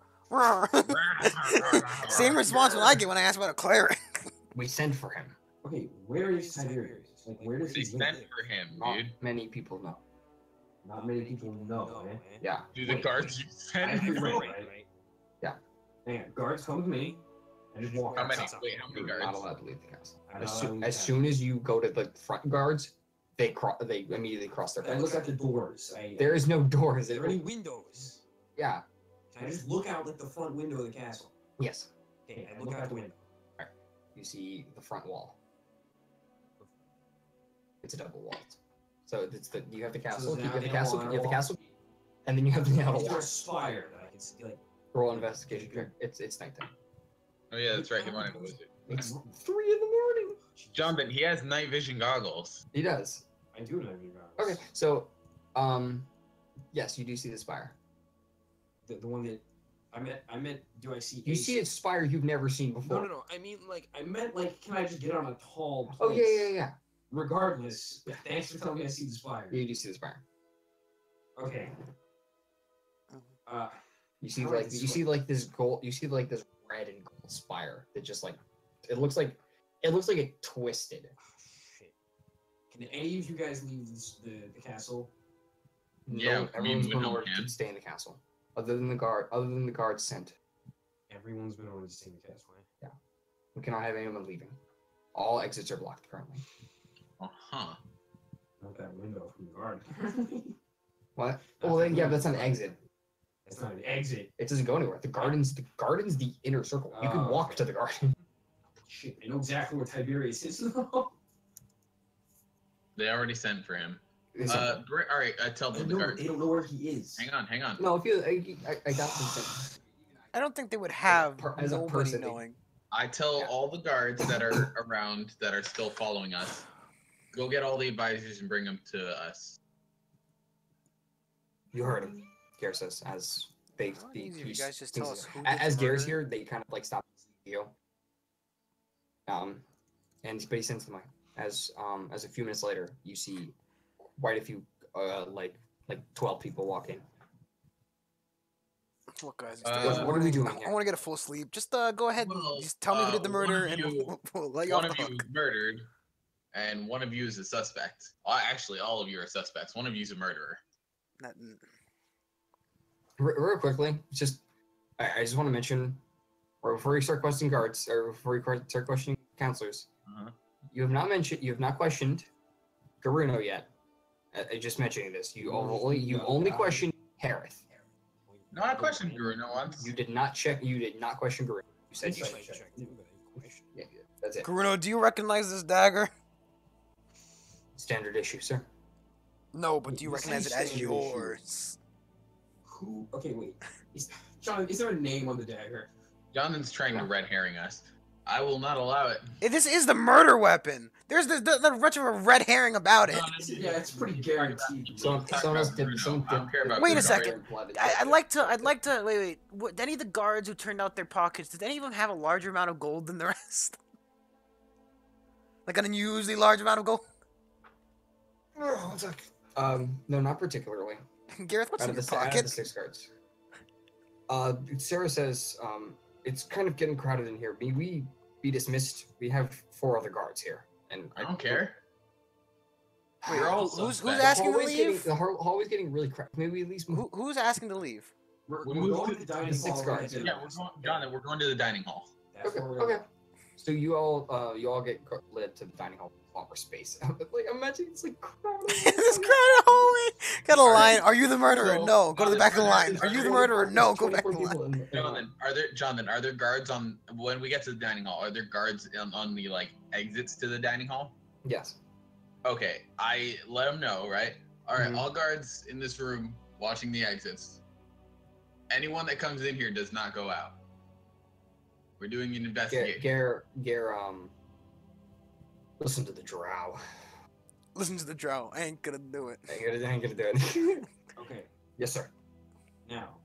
Same response when I get when I ask about a cleric. We sent for him. Okay, where is Tiberius? Like, where does They he sent live? for him, Not dude. many people know. Not many people know, man. Yeah. Do the Wait, guards you I have sent? to wait, right? Yeah. Hang on, guards come with me. And just walk How many? outside. Wait, how many You're not guards? allowed to leave the castle. I'm As, not soo- allowed to as leave soon as you go to the front guards, they immediately cross their I look fingers. at the doors. There is no doors. Is there any windows? Yeah. Can I just look out like the front window of the castle? Yes. Okay, I look out the window. You see the front wall. It's a double wall. So you have the castle. So You have the now castle. wall. You have the castle, and then you have the outer Is there wall. a spire that I can see? Like, Roll investigation check. It's nighttime. Oh yeah, that's right. He wanted a wizard. It's 3 in the morning. Jonathan, he has night vision goggles. He does. I do know you guys. Okay, so, yes, you do see the spire. The one that I meant. Do I see? You see a spire you've never seen before. No. I mean, like, I meant, like, can I just get on a tall place? Oh yeah. Regardless, thanks for telling me I see the spire. You do see the spire. Okay. You see Alright, like this you is see like this gold. You see like this red and gold spire that just like it looks like it twisted. Shit. Can any of you guys leave the castle? Yeah, No, me and everyone's been Windhelm ordered can. to stay in the castle, other than the guard sent. Everyone's been ordered to stay in the castle. Eh? We cannot have anyone leaving. All exits are blocked currently. Uh-huh. Not that window from the guard. What? Well, then, yeah, that's an exit. That's not an exit. It doesn't go anywhere. The garden's the inner circle. You can Oh, walk okay. to the garden. Shit, I know exactly where Tiberius is now. They already sent for him. It's- All right. Tell They them the don't, guard. they don't know where he is. Hang on. no, if you, I got this. I don't think they would have as a nobody person, they- knowing. I tell Yeah. all the guards that are around that are still following us, go get all the advisors and bring them to us. You heard him. Gare says as they. How easy if you guys just things- tell us who as gets Gare's murdered? here, they kind of like stop you. And but he sends them away. As a few minutes later, you see quite a few like 12 people walk in. Look, guys, what are we doing I here? want to get a full sleep. Just go ahead and Well, just tell me who did the one murder, of and you- we'll let you One off of the you hook. is murdered, and one of you is a suspect. Actually, all of you are suspects. One of you is a murderer. Real quickly, just I just want to mention, or before you start questioning guards, or before you start questioning counselors, Uh-huh. you have not questioned Garuno yet. I just mentioning this. You only questioned Harith. No, I questioned Bruno once. You did not question Garuno. You said you yeah, that's it. Karuno, do you recognize this dagger? Standard issue, sir. No, but do you You recognize it say as standard yours? Who? Okay, wait. John, is there a name on the dagger? Jonathan's trying to red herring us. I will not allow it. This is the murder weapon. There's not much of a red herring about it. Yeah, it's pretty guaranteed. Someone else did. Bruno. Someone I don't care about Wait a Bruno. second. I'd like to. Wait. Did any of the guards who turned out their pockets? Did any of them have a larger amount of gold than the rest? Like an unusually large amount of gold? No, not particularly. Gareth, what's Out in of your the out of the pocket? 6 guards. Sarah says, it's kind of getting crowded in here. We be dismissed. We have 4 other guards here, and I don't care. Wait, We're all who's suspects. asking to leave? The hallway's getting really crowded. Maybe at least Who's asking to leave? We're We going moved to the dining the six hall. guards. right Yeah, now. we're going, Jonathan. We're going to the dining hall. That's Okay, where we're okay. So you all get led to the dining hall with longer space. Like imagine it's like crowded. This crowded hallway. Got a line. Are you the murderer? So, No. Go to the back of the line. there's Are you the 24 murderer? No. there's Go back to 24 the line. people in the- Jonathan, are there guards on when we get to the dining hall? Are there guards on the like exits to the dining hall? Yes. Okay, I let them know, right? All right, Mhm. all guards in this room watching the exits. Anyone that comes in here does not go out. We're doing an investigation. Gare, listen to the drow. Listen to the drow. I ain't gonna do it. I ain't gonna do it. Okay, Yes, sir. now.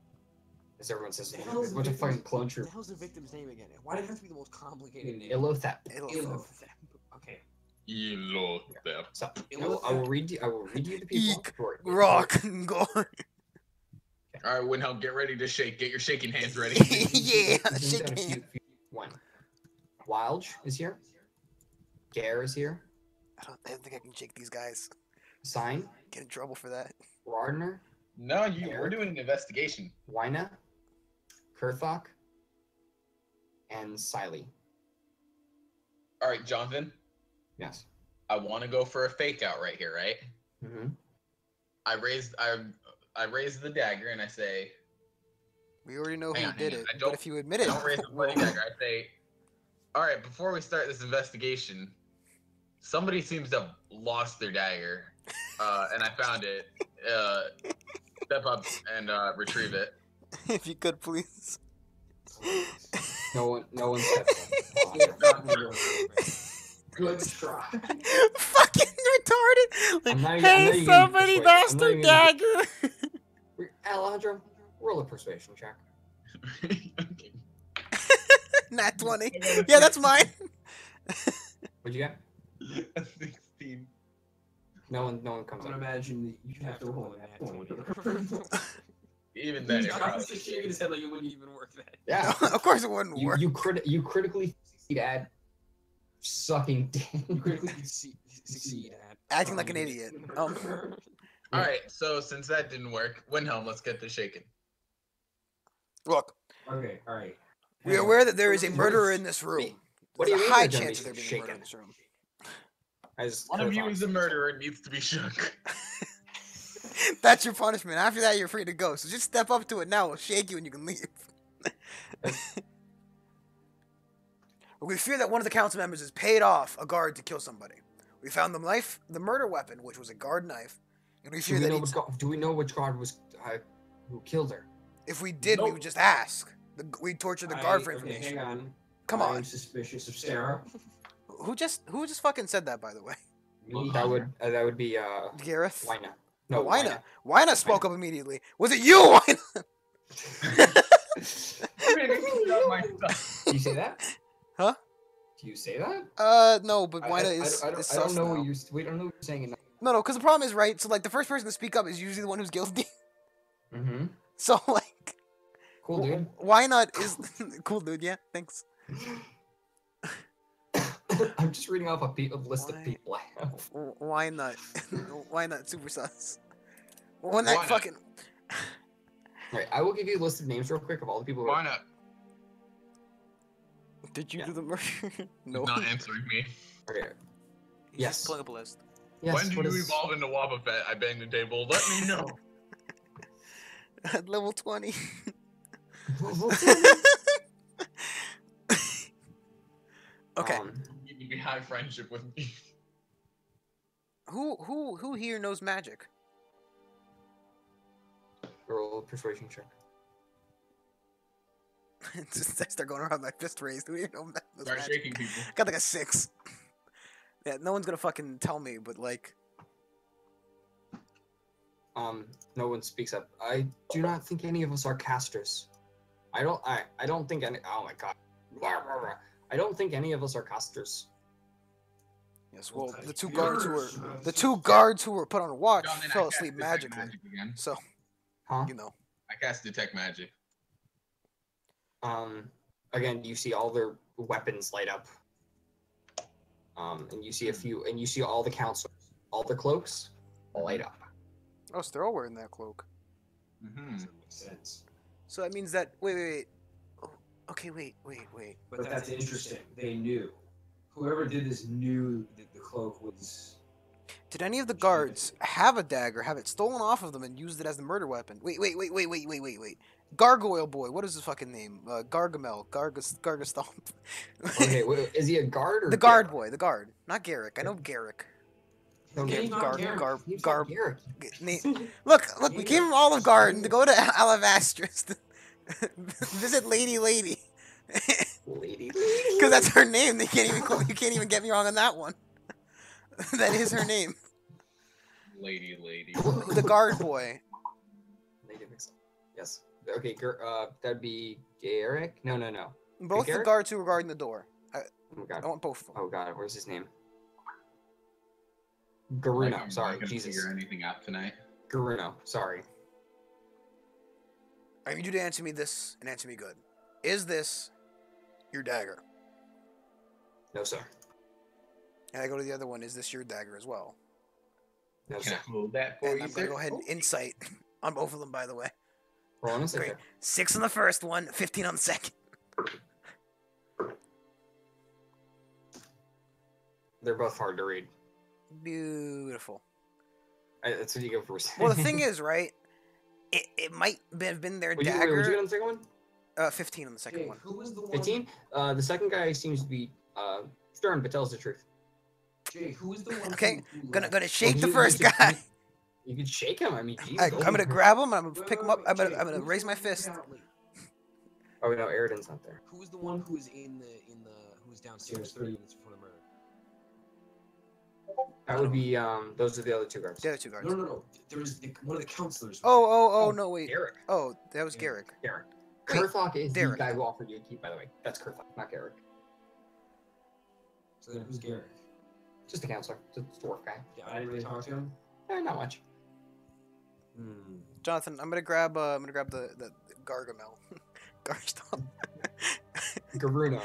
As everyone says, The hell is what's a the fucking victim's- clone What troop? the hell's the victim's name again? Why did it have to be the most complicated name? Ilothep. Okay. Elotep. So I will read you. I will read you the people. Eek, who are- Rock and gore. All right, Windhelm, get ready to shake. Get your shaking hands ready. Yeah, He's shake got a hand. One. Wilge is here. Gare is here. I don't think I can shake these guys. Sign. Get in trouble for that. Rardner. No, we're doing an investigation. Wyna. Kurthok. And Siley. All right, Jonathan, Yes. I want to go for a fake out right here, right? Mm-hmm. I raise the dagger and I say, We already know Hang who on, did hang on. it. I don't- But if you admit I it, don't raise the bloody dagger. I say, all right, before we start this investigation, somebody seems to have lost their dagger, and I found it. Step up and retrieve it. if you could please. No one steps up. It's not gonna work. Good try. Fucking retarded. Like, I'm not even- I'm not hey, even somebody persuaded. lost I'm their not dagger. Alejandro, roll a persuasion check. Okay. Nat 20. Yeah, that's mine. What'd you get? A 16. No one comes I'm up. gonna imagine that you have to roll a nat 20. Even then, He's it got probably this shaking his head like it wouldn't even work then. Yeah. of course it wouldn't work. You critically succeed at sucking dick. You critically succeed at Acting like an idiot. All right. So since that didn't work, Windhelm, let's get this shaken. Look, Okay, all right. we are aware that there is a murderer in this room. What do There's you a mean high there's gonna chance be of there being a murder in shaken? this room. As One of you Kurthon is a says. murderer and needs to be shook. That's your punishment. After that, you're free to go. So just step up to it now. We'll shake you and you can leave. We fear that one of the council members has paid off a guard to kill somebody. We found the murder weapon, which was a guard knife, and we fear that Do we know which guard was who killed her? if we did, we Nope. would just ask. We'd torture the guard for Okay, information. hang on. Come on. I'm suspicious of Sarah. Who just fucking said that, by the way? Me, That would be Gareth? Wyna. No, No, Wyna. Wyna spoke up immediately. Was it you, Wyna? Do you say that? Huh? Do you say that? No, but Wyna is I don't sus know now. what we don't know what you're saying. No, because the problem is, right, so, like, the first person to speak up is usually the one who's guilty. Mm-hmm. So, like, Cool, dude. why not is... cool, dude, yeah, thanks. I'm just reading off a list Why? of people I have. Why not? Why not super sus? When that Why not? fucking... Alright, I will give you a list of names real quick of all the people. Why not? Did you Yeah. do the murder? No. He's not answering me. Okay. He's Yes. just pulling up a list. Yes. When do what you is- evolve into Wobbuffet? I bang the table. Let me know. At level 20. Okay. You need to be high friendship with me. Who here knows magic? Roll a persuasion check. Just I start going around my fist raised. Who here knows Start magic? shaking people. Got like a 6. Yeah, no one's gonna fucking tell me, but like, No one speaks up. I do not think any of us are casters. I don't think any. Oh my god. I don't think any of us are casters. yes. Well, the two Yours. guards who were put on watch John, then I fell cast asleep Detect magically. Magic again. So Huh? you know, I cast detect magic. Again, you see all their weapons light up. And you see a few, and you see all the counselors, all their cloaks light up. oh, so they're all wearing that cloak. Mm-hmm. Doesn't make sense. So that means that wait. Oh, okay, wait. But that's interesting. They knew. Whoever did this knew that the cloak was. Did any of the guards have a dagger, have it stolen off of them, and used it as the murder weapon? Wait. Gargoyle boy, what is his fucking name? Gargamel, Gargastomp. Okay, wait, is he a guard or The guard Garrick? boy, the guard, not Garrick. I know Garrick. No, He's Garrick. not Garrick. He's Garb. not Garrick. Look, we came from Olive Garden to go to Alabastris to visit Lady. Lady. Because that's her name. You can't even get me wrong on that one. That is her name. Lady. The guard boy. Lady mix up. Yes. Okay, that'd be Garrick. No. Both the Garrick? guards who were guarding the door. Oh my god. I want both of them. Oh god, where's his name? Like, Garuno. I'm Sorry, not gonna Jesus. figure anything out tonight. Garuno. Sorry. I need you to answer me this and answer me good. Is this your dagger? No, sir. And I go to the other one. Is this your dagger as well? No, Can sir. I hold that for And you, I'm gonna sir? go ahead and insight on both of them, by the way. Roll on a Great. second. 6 on the first one, 15 on the second. They're both hard to read. Beautiful. That's what you go for. Well, the thing is, right? It might have been their Would you dagger. get on the second one? 15 on the second Jay, one. who was the one? 15? The second guy seems to be stern, but tells the truth. Jay, who was the one? Okay, who Gonna left? shake the you- first you- guy. You could shake him. I mean, geez, I'm go gonna for it. grab him and I'm gonna Wait, pick wait, him up. wait, I'm Jay, gonna who's raise the my one who fist. got out late? Oh no, Eridan's not there. Who was the one who was in the who was downstairs 30 minutes before the murder? That would be those are the other two guards. The other two guards. No. There was one of the counselors. Oh, no, wait. Garrick. Oh, that was Yeah. Garrick. Garrick. Wait, Kurthok is Derek. the guy who offered you a key, by the way. That's Kurthok, not Garrick. So then who's Garrick? Just a counselor. Just a dwarf guy. Yeah, I didn't really talk to him. Not much. Hmm. Jonathan, I'm gonna grab the Gargamel. Stop. Garuno.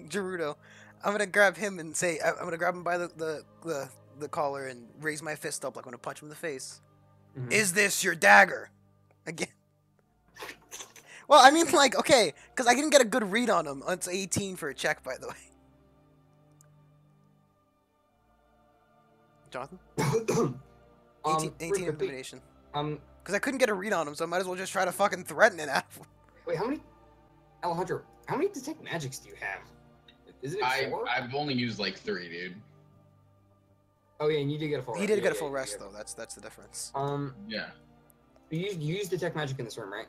Gerudo. I'm gonna grab him and say I'm gonna grab him by the collar and raise my fist up like I'm gonna punch him in the face. Mhm. Is this your dagger? Again. Well, I mean, like, okay, because I didn't get a good read on him. It's 18 for a check, by the way. Jonathan? 18 real quick, intimidation. um, Because I couldn't get a read on him, so I might as well just try to fucking threaten it out of him. wait, how many, Alejandro? How many detect magics do you have? Isn't it 4? I've only used like 3, dude. Oh yeah, and you did get a full. He rest. did Yeah, get a yeah, full you rest, did. though. That's the difference. Yeah. You used detect magic in this room, right?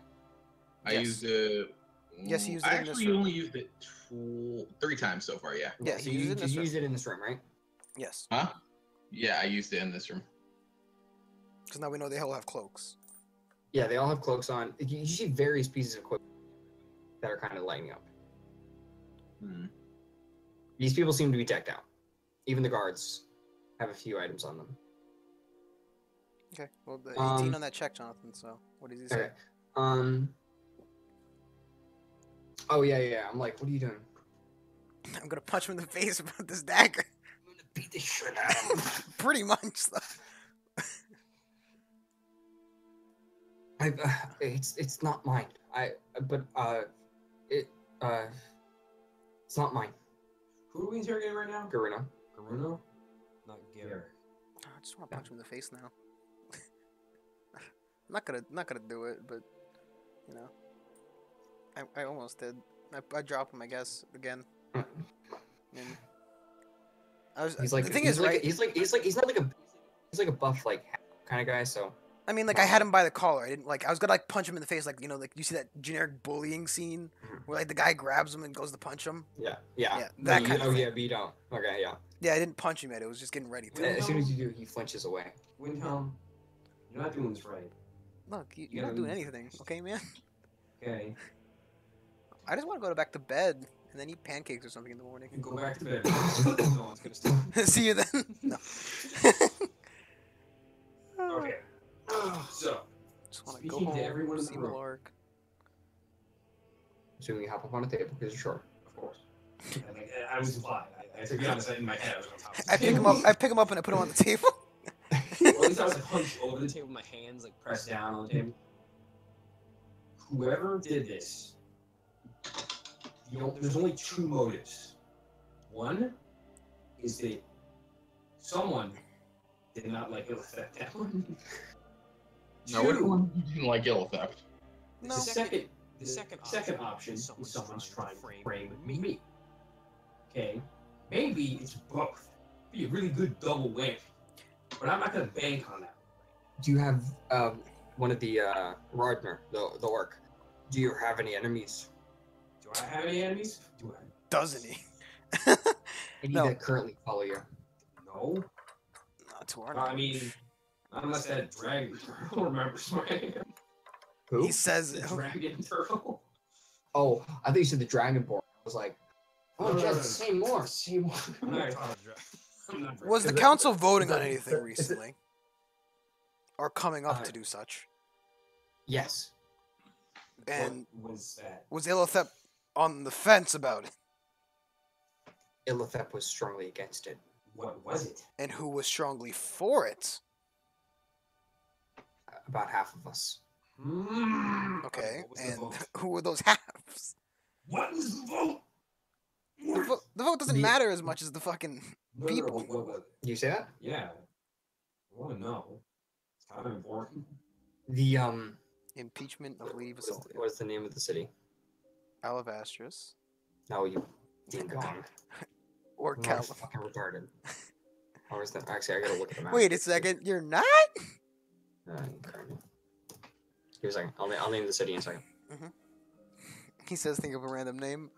I Yes. used it. Yes, he used it I in this actually room. only used it 3 times so far. Yeah. Yeah, So he used it in this room. used it in this room, right? Yes. Huh? Yeah, I used it in this room. Because now we know they all have cloaks. Yeah, they all have cloaks on. You see various pieces of equipment that are kind of lighting up. Hmm. These people seem to be decked out. Even the guards have a few items on them. Okay. Well, the 18 on that check, Jonathan. So what does he say? Okay. Oh yeah. I'm like, what are you doing? I'm gonna punch him in the face with this dagger. I'm gonna beat the shit out of him. Pretty much. Though. It's not mine. It's not mine. Who are we interrogating right now? Garino. Garuno? Not Garrick. I just want to punch him in the face now. I'm not gonna do it, but you know, I almost did. I drop him, I guess, again. I mean, He's like the thing he's is, like right? he's not like a buff like kind of guy. So I mean, like I had him by the collar. I didn't like. I was gonna like punch him in the face, like you know, like you see that generic bullying scene where like the guy grabs him and goes to punch him. yeah. That kind of thing. Yeah, but you don't. Okay, yeah. Yeah, I didn't punch him yet. It was just getting ready to. As soon as you do, he flinches away. Windhelm, you're not doing this right. Look, you're not doing anything, okay, man? Okay. I just want to go back to bed and then eat pancakes or something in the morning. You go back to bed. No one's gonna stop. See you then. No. Okay. So, Just want to go Speaking to home, everyone in see the room. Malark. So you hop up on a table because you're short. of course. I was implied. To be honest, in my head, I was on top of the I pick him table. up. I pick him up and I put him on the table. Or at least I was like hunched over the table, my hands like pressed down on the table. Whoever did this, there's only 2 motives. One is that someone did not like Illithep that one. Now, which one didn't like Illithep? No. The second option is someone's trying to frame me. Okay, maybe it's both. Be a really good double win, but I'm not gonna bank on that. Do you have one of the Ragnar, the orc? Do you have any enemies? Do I have any enemies? Do I? Doesn't he? Any No. that currently follow you? No. Not to our I knowledge. mean, unless that dragon turtle remembers my name. Who? He says, The dragon turtle. Oh, I think you said the Dragonborn. I was like, oh, No, just say more. Say more. I'm not talking about dragon. I'm not "Was the Is it- council voting is on it- anything is it- recently, or coming up to do such?" Yes. And What was that? was Illithep on the fence about it? Illithep was strongly against it. What was it? And who was strongly for it? About half of us. Okay, What was the and vote? who were those halves? What was the vote? The vote doesn't The- matter as much as the fucking. No, people. what was it? Do you say that? Yeah. I want to know. It's kind of important. The Impeachment of Lee Vasilka. what is the name of the city? Alabastris. No, you ding dong. Or I'm Cal. fucking retarded. Or is that actually? I gotta look at the map. Wait a second, you're not? Give me a second. I'll name the city in a second. He says, think of a random name.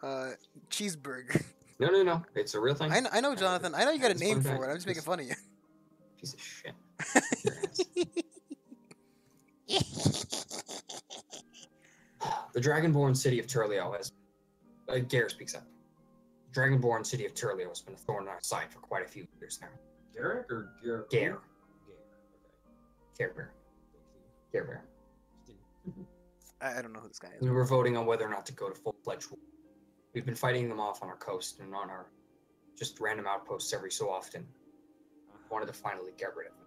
Cheeseburger. No. It's a real thing. I know, Jonathan. I know you got a It's name fun for fact. it. I'm just making fun of you. Piece of shit. Your ass. The Dragonborn city of Turlio has. Gare speaks up. The Dragonborn city of Turlio has been a thorn in our side for quite a few years now. Garrick or Garrick? Gare. Gare. Care Bear. Care Bear. I don't know who this guy is. We were voting on whether or not to go to full-fledged war. We've been fighting them off on our coast and on our just random outposts every so often. Wanted to finally get rid of them.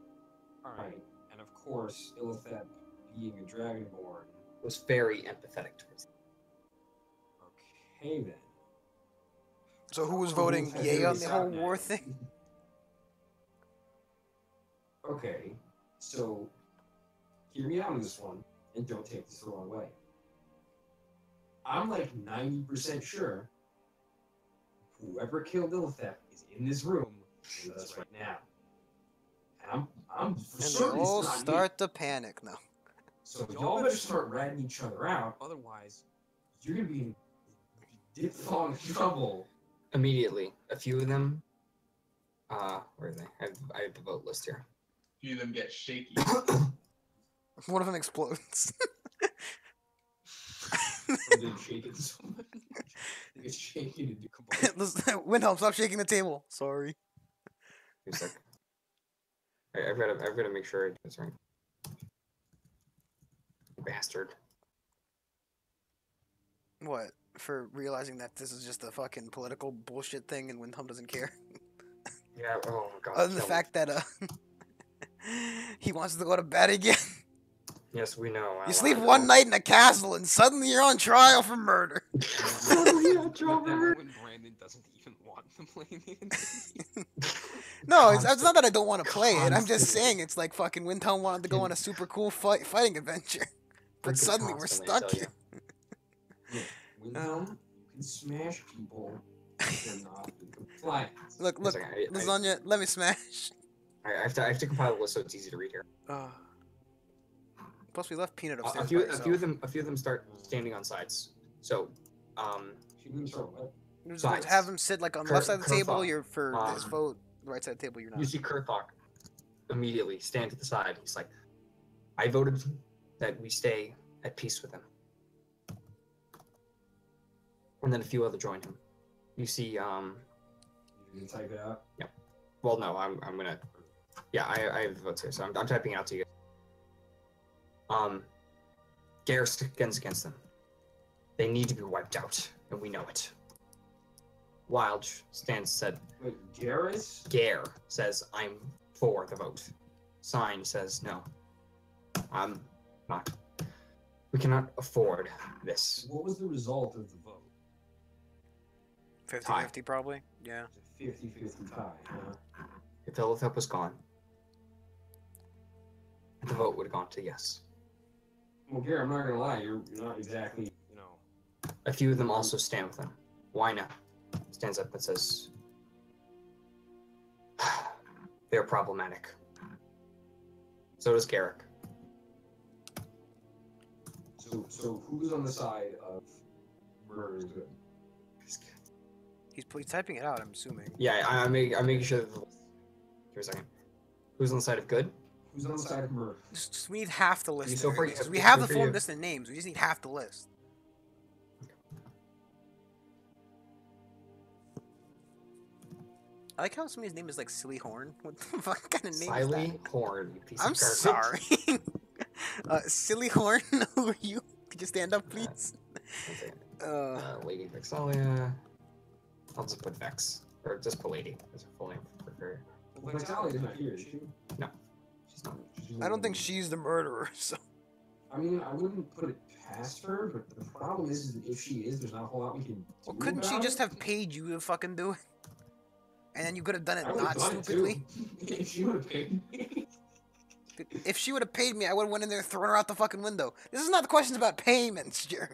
Alright, and of course, Illithep being a Dragonborn. Was very empathetic towards them. Okay then. So who was Oh, voting Illithep yay really on the whole sucked war now. thing? Okay, so hear me out on this one, and don't take this the wrong way. I'm like 90% sure whoever killed Illithep is in this room with us right now. And I'm for And they certain all it's not me. start to panic now. So y'all better start ratting each other out, otherwise you're gonna be in diphthong trouble. Immediately, a few of them. Where are they? I have the vote list here. Few of them get shaky. One of them explodes. I'm gonna shake it so much. It's shaking to do Windhelm, stop shaking the table. Sorry. Who's like, I've got to make sure I do this right. Bastard. What? For realizing that this is just a fucking political bullshit thing and Windhelm doesn't care? Yeah. Oh my god. Other than the kill me. fact that he wants to go to bed again. Yes, we know. You sleep one night in a castle and suddenly you're on trial for murder. That moment when Brandon doesn't even want to play the No, it's not that I don't want to play it. I'm just Constantly. saying it's like fucking Windhelm wanted to go on a super cool fighting adventure. But Freaking suddenly we're constantly, I stuck tell here. Look, Windhelm, you can smash people if they're not in compliance. Look, It's like, lasagna, let me smash. I have to compile the list so it's easy to read here. Plus we left Peanut A upstairs. few by of them start standing on sides. So, She didn't start what? himself. sides. Have him sit like on the Kurt- left side of the table. Kurthog. You're for this vote. The right side of the table. You're not. you see Kurthog immediately stand to the side. He's like, I voted that we stay at peace with them. And then a few other join him. You see, You didn't type it out? well, no, I'm gonna, yeah, I have the votes here, so I'm typing it out to you. Gare stands against them. They need to be wiped out, and we know it. Wild said, Wait, Garrus? Gare says, I'm for the vote. Sign says, no. I'm not. We cannot afford this. What was the result of the vote? 50-50 probably. Yeah. It's a 50-50 tie, huh? If Illithep was gone, the vote would have gone to yes. Well, Garrett, I'm not gonna lie, you're not exactly, you know. A few of them also stand with him. Wyna stands up and says, they're problematic. So does Garrick. So who's on the side of murder is good? He's typing it out. I'm assuming. Yeah, I'm making sure that the... Here a second. Who's on the side of good? Who's on the side of murder? Just, we need half the list. So there, for- because we so have the for full you- list of names. We just need half the list. I like how somebody's name is like Silly Horn. What the fuck kind of name is that? Siley Horn, you piece I'm of garbage. sorry. Silly Horn, who are you? Could you stand up, please? One second. Uh, Lady Vexalia. I'll just put Vex. Or just put Lady. That's her full name for her. Well, Vitalia's not here, is she? She's not. I don't think she's the murderer. So I mean, I wouldn't put it past her, but the problem is that if she is, there's not a whole lot we can do. well, couldn't she about just it. have paid you to fucking do it? And then you could have done it I would've not done it, stupidly. too. If she would have paid me. If she would have paid me, I would have went in there and thrown her out the fucking window. This is not the questions about payments, Jerry.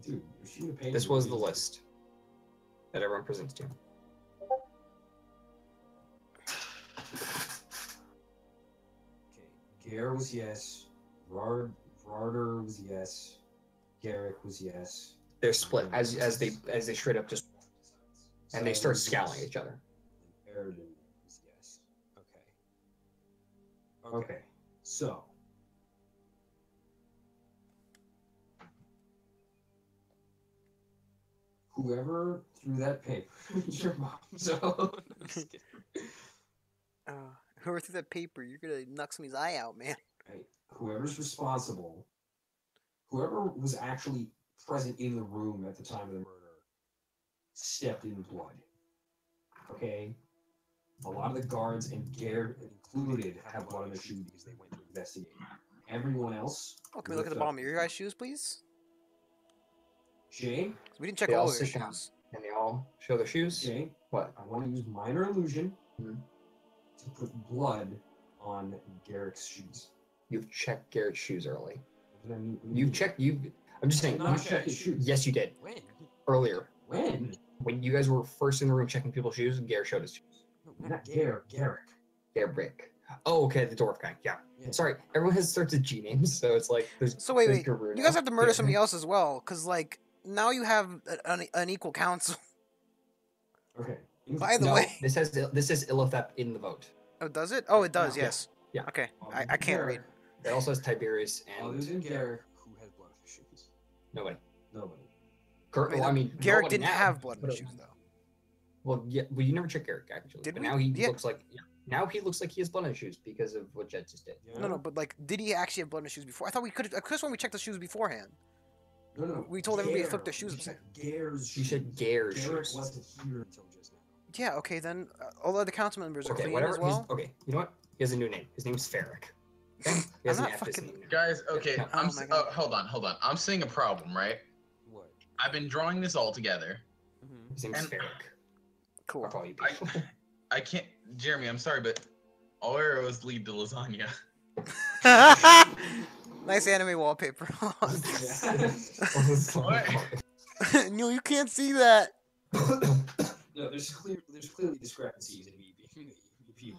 Dude, if she would have paid This me, was we'd the just- list that everyone presents to. Okay, Gare was yes. Rarder was yes. Garrick was yes. They're split as they straight up just and they start scowling at each other. Eridan was yes. Okay. Okay. So. Whoever threw that paper is your mom. So. Whoever threw that paper, you're gonna knock somebody's eye out, man. right? Whoever's responsible, whoever was actually present in the room at the time of the murder, stepped in blood. Okay? A lot of the guards and Garrett included have blood on their shoes because they went to investigate. Everyone else. Oh, can we look at the bottom of your guys' shoes, please? Jay, We didn't check They all all your sit down. shoes. And they all show their shoes. Jay, What? I want to use minor illusion Mhm. to put blood on Garrick's shoes. You've checked Garrett's shoes early. What do I mean? You've checked. I'm just saying. Not check his shoes. Yes, you did When? earlier When? when you guys were first in the room checking people's shoes. Garrett showed his shoes. Not Garrick. Garrick. Oh, okay, the dwarf guy. Yeah. Yeah. Sorry, everyone has starts with G names, so it's like there's. So wait, there's wait. Garou You guys now. have to murder Yeah. somebody else as well, because like now you have an equal council. Okay. By the No, way, this says Illithep in the vote. oh, does it? Oh, it does. Yeah. Yes. Yeah. Okay. Other I than can't read. Garrick- It also has Tiberius Other and than Garrick, who has blood on his shoes? nobody. Nobody. Well, I mean, Garrett nobody didn't now, have blood in but his it- shoes though. Well, yeah, well, you never checked Garrick actually. Did but we? now he Yeah. looks like now he looks like he has blood on his shoes because of what Jed just did. Yeah? No, but like, did he actually have blood in his shoes before? I thought we could. I could have sworn we checked the shoes beforehand. No. We told everybody to flip their shoes We upside- checked Garrett's You said Garrett's Garrick shoes. wasn't here until just now. Yeah. Okay, then all the other council members are Okay, clean whatever. as well. Okay, you know what? He has a new name. His name's Ferric. Okay? He has I'm an not F as a fucking- name. Guys, okay, No. Oh my God. hold on. I'm seeing a problem, right? What? I've been drawing this all together. His name's And- Ferric. Cool. I'll call you I, Pete. I can't, Jeremy. I'm sorry, but all arrows lead to lasagna. Nice anime wallpaper. No, you can't see that. No, there's clearly discrepancies in me being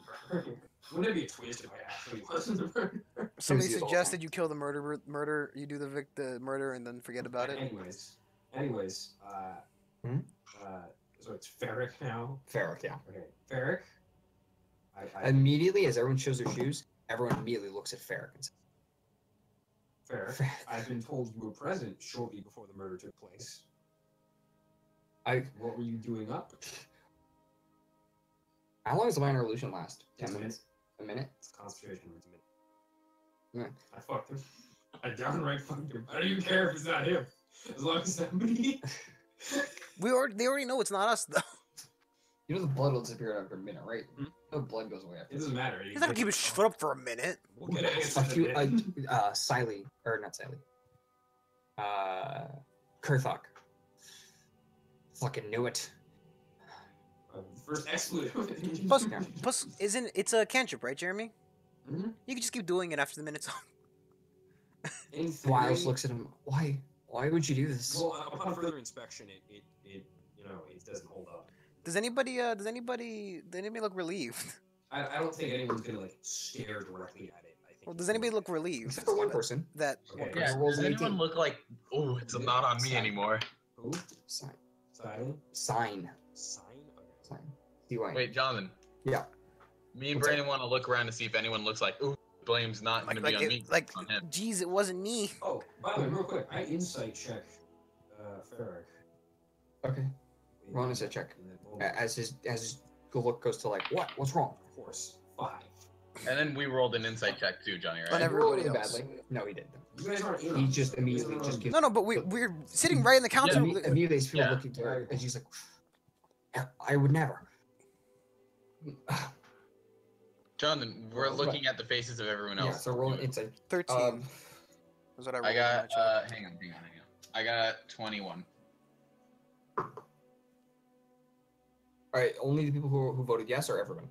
Wouldn't it be a twist if I actually wasn't the murderer? Somebody Here's the suggested you kill the murder. You do the murder and then forget about it. Anyways, so it's Ferric now. Ferric, yeah. Okay, Ferric. I Immediately, as everyone shows their shoes, everyone immediately looks at Ferric and says, Ferric. I've been told you were present shortly before the murder took place. What were you doing up? "How long does the minor illusion last? 10 10 minutes? A minute? It's concentration words a Yeah. minute. I fucked him. I downright fucked him. I don't even care if it's not him. As long as it's not me. They already know it's not us though. You know the blood will disappear after a minute, right? No blood goes away after. It doesn't matter. He's not gonna keep his foot up for a minute. We'll get it. Siley, or not Siley. Kurthok. Fucking knew it. First expletive. Plus, it's a cantrip, right, Jeremy? Mhm. You can just keep doing it after the minute's up. In Wiles theory- looks at him. Why would you do this? Well, upon further inspection, it doesn't hold up. Does anybody look relieved? I don't think anyone's gonna like stare directly at it. I think. Well, does anybody look relieved? Except for one person. That Okay. Yeah, rolls does an anyone 18. look like, oh, it's not on me anymore? Who? Sign. Silent? Sign. Sign? Okay. Sign. CY. Wait, Jonathan. Yeah. Me and What's Brandon want to look around to see if anyone looks like, ooh, blame's not going to be on me. like, on him. geez, it wasn't me. Oh, by the way, real quick, I insight check Ferric. Okay. Roll an insight check. In that moment. As his look goes to like, what? What's wrong? Of course, 5. And then we rolled an insight check too, Johnny, On right? every- Rolled Everybody really else. badly. No, he didn't. You guys aren't in He on this. just You guys immediately aren't just on gives- No, no, but we're sitting right in the council. Immediately they feel Yeah. looking to her, and she's like, I would never. Jonathan, we're What? looking at the faces of everyone Yeah, else. so roll insight. 13. Was what I rolled. I in got, my check. hang on. I got 21. All right, only the people who voted yes or everyone?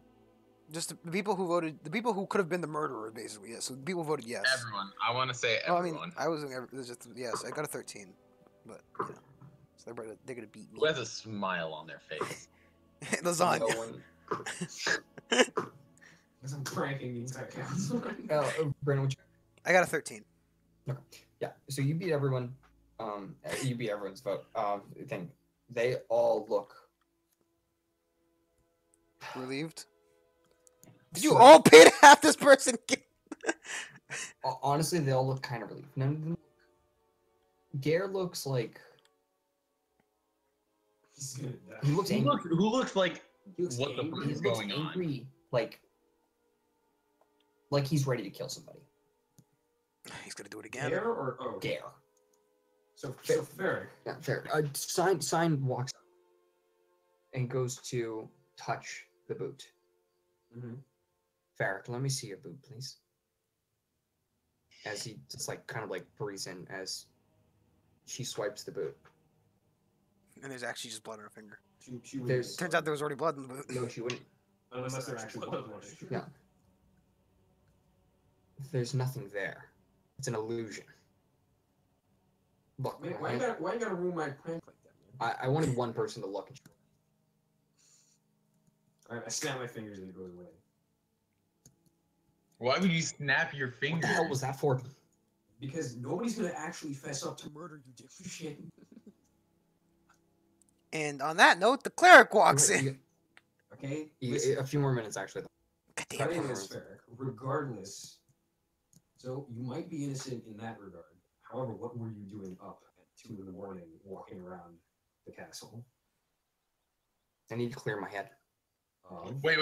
Just the people who voted, the people who could have been the murderer, basically. Yes, so the people voted yes. Everyone. I want to say Well, I everyone. mean, I was it was just yes. I got a 13, but you know, so they're gonna beat me. Who has a smile on their face? Lasagna. No one. Because I'm cranking the entire council. Brandon, would you? I got a 13. Yeah, so you beat everyone. You beat everyone's vote. Thing. They all look. Relieved. Did you all pay to have this person? Honestly, they all look kind of relieved. None of them. Gare looks like He's gonna die. he looks angry. Who looks like He looks what the angry. fuck He is looks going on? angry, like he's ready to kill somebody. He's gonna do it again. Gare or oh? Gare. So Ferric. Yeah, fair. Sign walks up and goes to touch the boot. Mm-hmm. Ferric, let me see your boot, please. As he just like kind of like breathes in as she swipes the boot. And there's actually just blood on her finger. She would There's- Turns out there was already blood in the boot. No, she wouldn't. unless there actually was one. Yeah. There's nothing there. It's an illusion. Look, Man, why you gotta ruin my prank like that, man? I wanted one person to look at you. Alright, I snap my fingers and it goes away. Why would you snap your What finger? the hell was that for? Because nobody's gonna actually fess up to murder, you dipshit. And on that note, the cleric walks in. You- Okay? you- Listen, a few more minutes actually. God damn cutting it. this Ferric, regardless. So you might be innocent in that regard. However, what were you doing up at 2 in the morning walking around the castle? I need to clear my head. Wait.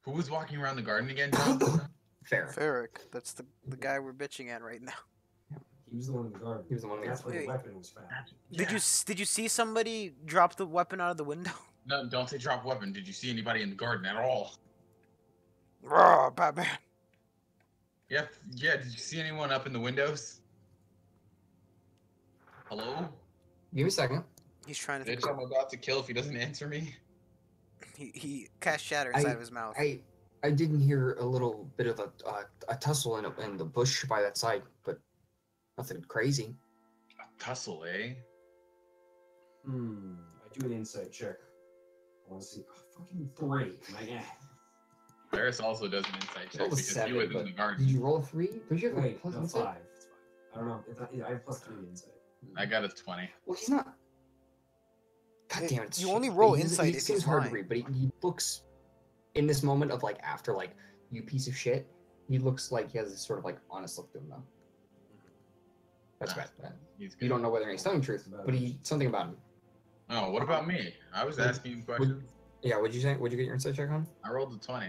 Who was walking around the garden again, John? Fair. Ferric, that's the guy we're bitching at right now. He was the one in the garden. He was the one in the That's where the Wait. weapon was found. Did you see somebody drop the weapon out of the window? No, don't say drop weapon. Did you see anybody in the garden at all? Raw, Batman. Yeah. Did you see anyone up in the windows? Hello? Give me a second. He's trying to think. Bitch, I'm about to kill if he doesn't answer me. He cast shatter inside of his mouth. I didn't hear a little bit of a tussle in the bush by that side, but nothing crazy. A tussle, eh? I do an insight check. I want to see. Fucking 3. My Ferris also does an insight check Roll a because 7, he was in but the garden. Did you roll a 3? Did you have a Wait, plus no, insight? 5. It's 5. I don't know. I have plus 3 insight. I got a 20. Well, he's not. God damn it! You shit. only roll He insight if seems he's hard to lying. read, but he looks in this moment of like after like you piece of shit. He looks like he has this sort of like honest look to him though. That's bad. He's good. You don't know whether he's telling the truth, but something about him. Oh, what about me? I was asking you questions. Yeah, what'd you say? What'd you get your insight check on? I rolled a 20.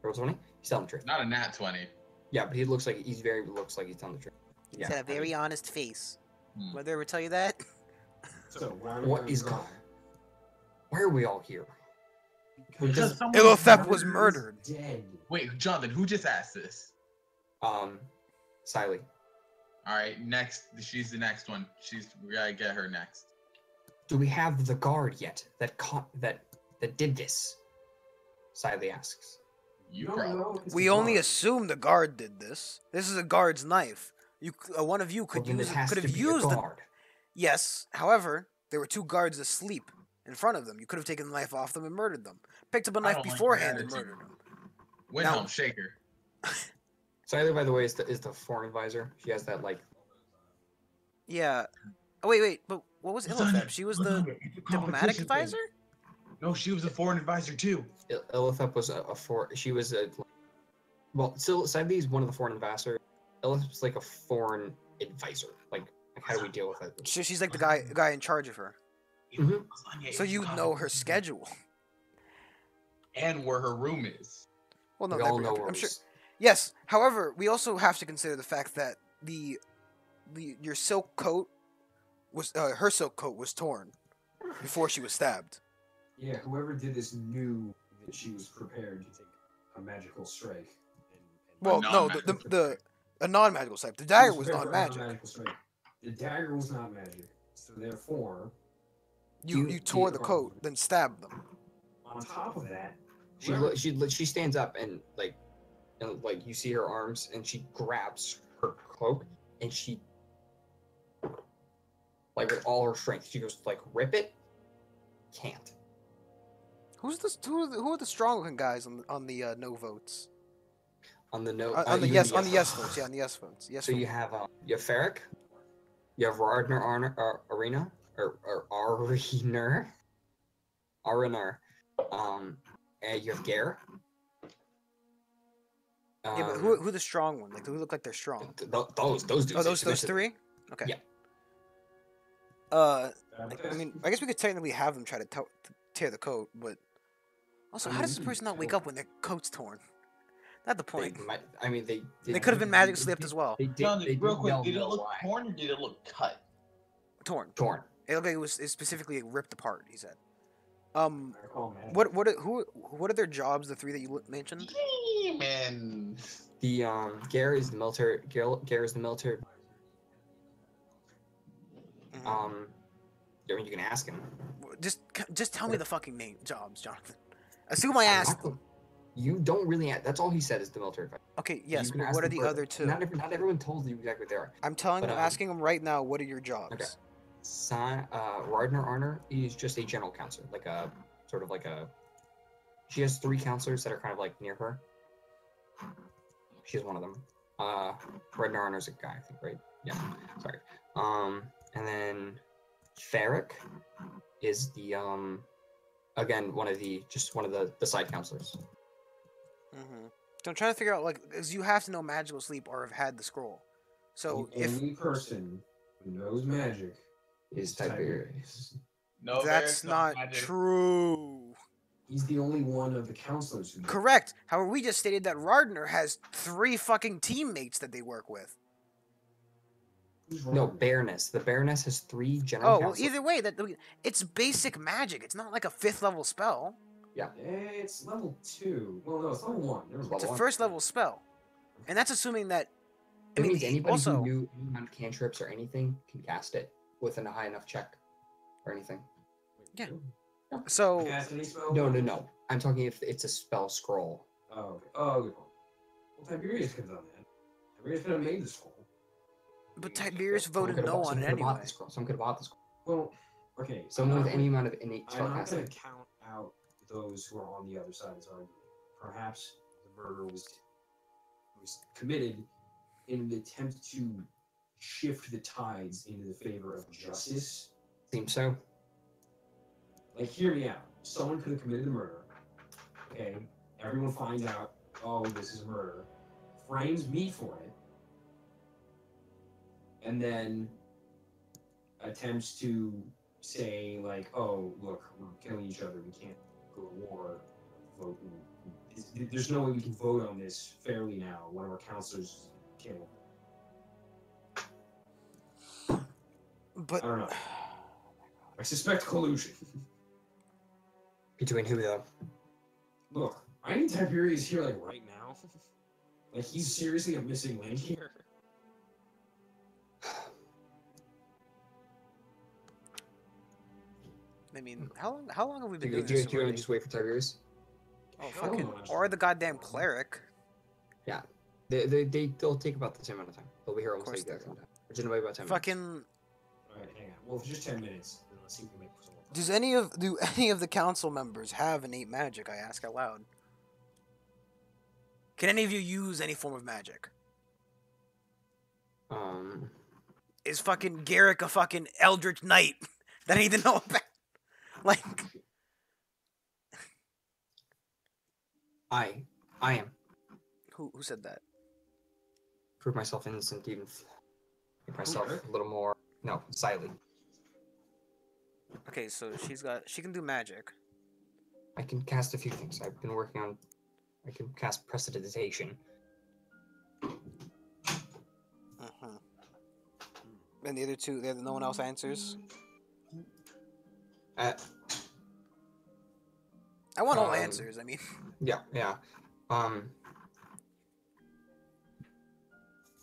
Roll 20? He's telling the truth. Not a nat 20. Yeah, but he looks like he's telling the truth. He's Yeah. got a very honest face. Hmm. Would they ever tell you that? So, What is going? Why are we all here? Because someone Illothep was murdered. Dead. Wait, Jonathan, who just asked this? Siley. All right, next. She's the next one. We gotta get her next. Do we have the guard yet that did this? Siley asks. You don't probably. know if it's We a only guard. assume the guard did this. This is a guard's knife. One of you Well, could then it use has could to have be a used the guard. Yes. However, there were 2 guards asleep in front of them. You could have taken the knife off them and murdered them. Picked up a I knife don't like beforehand your and attitude. murdered them. Windhelm, No. Shaker. Siley, by the way, is the foreign advisor. She has that like. Yeah. Oh wait. But what was Lasagna, Illothep? She was the lasagna, it's a diplomatic competition thing. advisor. No, she was a foreign advisor too. Illothep was she was a. Well, still, Siley is one of the foreign ambassadors. Illothep's like a foreign advisor. Like how do we deal with it? She's like the guy in charge of her. Mhm. Lasagna So is you a know her competition schedule. thing. And where her room is. Well, no, We that all we- know I'm where sure. we- Yes. However, we also have to consider the fact that your silk coat was her silk coat was torn before she was stabbed. Yeah, whoever did this knew that she was prepared to take a magical strike. Well, no, the a non-magical type. The dagger was not magic. Magical strike. The dagger was not magic, so therefore, You tore the coat, then stabbed them. on top of that, She stands up and like you see her arms and she grabs her cloak and she like with all her strength she goes like rip it. Can't. Who are the strong-looking guys on the no votes? On the note. On the you yes mean votes. Yeah, on the yes votes. Yes. So vote. you have Ferric, you have Rardner Arena or Ariner, and you have Gare. Yeah, but who are the strong one? Like who look like they're strong? Those dudes. Oh, those This is- 3. Okay. Yeah. I mean, I guess we could technically have them try to tear the coat, but also, how does this person not wake up when their coat's torn? Not the point. I mean, they They could have been magic slipped as well. They did. John, They real did quick, yell did it no look why. torn or did it look cut? Torn. Torn. It looked like it was specifically ripped apart. He said. I recall magic. What are their jobs? The three that you mentioned. Yeah, man. The Gare is the military. Gare is the military. Mhm. I mean, you can ask him. Just tell me the fucking name jobs, Jonathan. Assume I I'm asked not them. gonna- You don't really. That's all he said is the military. Advisor. Okay, yes, You can but ask what are them the further. other two? Not everyone told you exactly what they are. I'm telling but, them, asking them right now. What are your jobs? Okay. Rardner Arner is just a general counselor, like a sort of like a. She has 3 counselors that are kind of like near her. She's one of them. Rardner Arner's a guy, I think, right? Yeah. Sorry. And then Ferric is the again one of the side counselors. Mm-hmm. So I'm trying to figure out because you have to know magical sleep or have had the scroll. So the only person who knows magic Is Tiberius. No, that's Barrett's no not magic. true. He's the only one of the counselors who knows. Correct. However, we just stated that Rardner has 3 fucking teammates that they work with. Who's No, wrong? Baroness. The Baroness has 3 general Oh, well, counselors. either way, it's basic magic. It's not like a 5th level spell. It's level 2. Well, no, it's level 1. Never mind. It's a Level 1. first level spell, and that's assuming that. It means anybody also, who knew any amount of cantrips or anything can cast it with a high enough check or anything. Yeah. so Cast any spell? No. I'm talking if it's a spell scroll. Oh, okay. Oh, good point. Well, Tiberius could have done that. Tiberius could have made the scroll. but Tiberius Someone voted could've no bought- on someone it could've bought anyway. the scroll. Someone could have bought the scroll. Well, okay. Someone I'm with not any gonna- amount of innate I'm spell not going casting. to count out those who are on the other side of this argument. Perhaps the murder was committed in an attempt to shift the tides into the favor of justice. Seems so. Like, hear me out. Someone could have committed the murder. Okay, everyone finds out, oh, this is a murder. Frames me for it. And then attempts to say, like, oh, look, we're killing each other. We can't go to war. Vote. There's no way we can vote on this fairly now. One of our counselors killed. But I don't know. I suspect collusion. Between who though? Look, I need Tiberius here, like, right now. Like, he's seriously a missing link here. I mean, how long have we Do been you, doing do you, this do you want already? to just wait for Tiberius? Oh, Hell fucking, no, I'm or the goddamn cleric. They'll take about the same amount of time. They'll be here almost course like they that. will. Which in a way about 10 minutes. Fucking. Alright, hang on. Well, for just 10 minutes, then let's see if we can make some more Do any of the council members have innate magic? I ask out loud. Can any of you use any form of magic? Is fucking Garrick a fucking Eldritch Knight that I need to know about? Like, I am. who said that? Prove myself innocent, even make myself Okay. a little more. No, silently. Okay, so she can do magic. I can cast a few things. I've been working on. I can cast prestidigitation. Uh-huh. And the other two, no one else answers. Uh, I want all Um, answers. I mean, yeah.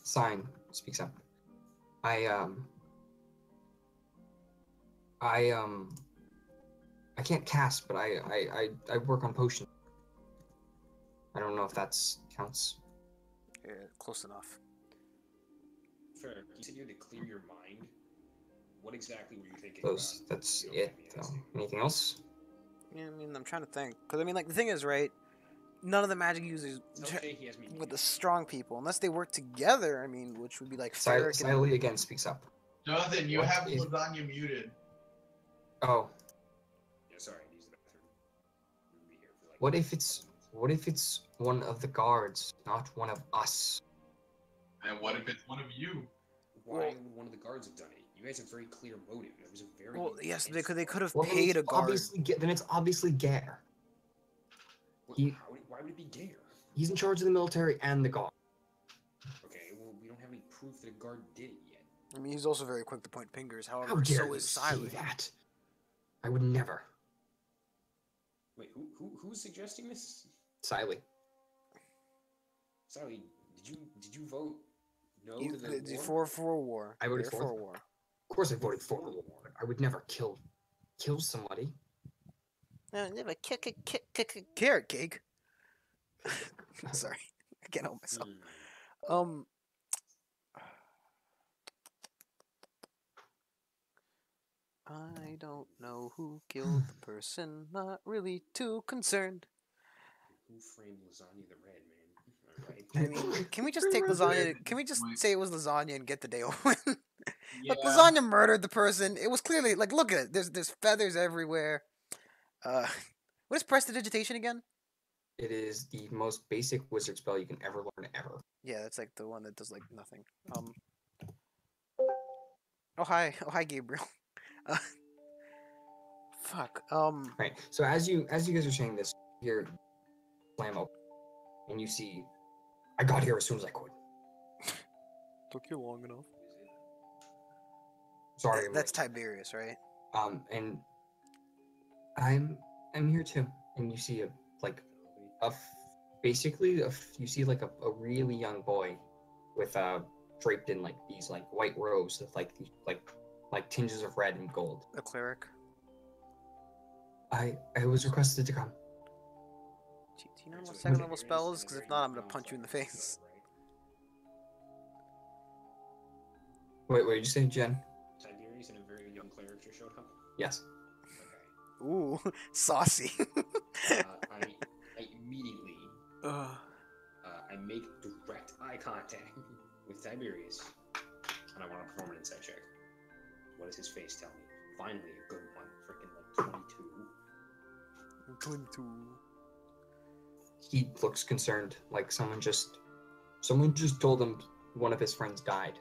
Sign speaks up. I can't cast, but I work on potions. I don't know if that's counts. yeah, close enough. Fair. You said you had to clear your mind. What exactly were you thinking? Those. That's it. Though. Anything else? Yeah, I mean, I'm trying to think. Because, I mean, like, the thing is, right? None of the magic users Okay, he has me. with the strong people, unless they work together, I mean, which would be like Ferric and... Silently again speaks up. Jonathan, you What have is- lasagna muted. Oh, Yeah, sorry, I used the bathroom. We'll be here for like. what if it's one of the guards, not one of us? And what if it's one of you? Why Well- would one of the guards have done it? You guys have very clear motive. It was a very. Well, yes, intense they could have Well, then paid it's a guard. Then it's obviously Gare. What- he- why would it be Gare? He's in charge of the military and the guard. Okay, well, we don't have any proof that a guard did it yet. I mean, he's also very quick to point fingers. How However, dare so you is say Silent. that? I would never. Wait, who's suggesting this? Siley. Sally, did you vote no You, to the the- war? for war. I voted You're for. war. Of course I voted for the war. I would never kill somebody. Never kick a carrot cake. Sorry, I can't help myself. Hmm. I don't know who killed the person. Not really too concerned. Who framed Lasagna the Red, man? All right. I mean, can we just take Pretty lasagna? much. Can we just Wait. say it was lasagna and get the day over with? Yeah. Look, lasagna murdered the person. It was clearly like, look at it. There's feathers everywhere. What is prestidigitation again? It is the most basic wizard spell you can ever learn ever. Yeah, that's like the one that does like nothing. Oh hi, Gabriel. Fuck. Right. So as you guys are saying this, you hear slam open, and you see, I got here as soon as I could. Took you long enough. Sorry. I'm That's late. Tiberius, right? And I'm here too. And you see you see like a really young boy with draped in like these like white robes with like these like tinges of red and gold. A cleric. I was requested to come. Do you know what second level spell is? Because if not, I'm gonna punch you in the face. Wait, did you say Jen? Tiberius and a very young cleric just showed up. Yes. Okay. Ooh, saucy. I immediately I make direct eye contact with Tiberius, and I want to perform an insight check. What does his face tell me? Finally, a good one. Freaking like 22. 22. He looks concerned, like someone just told him one of his friends died.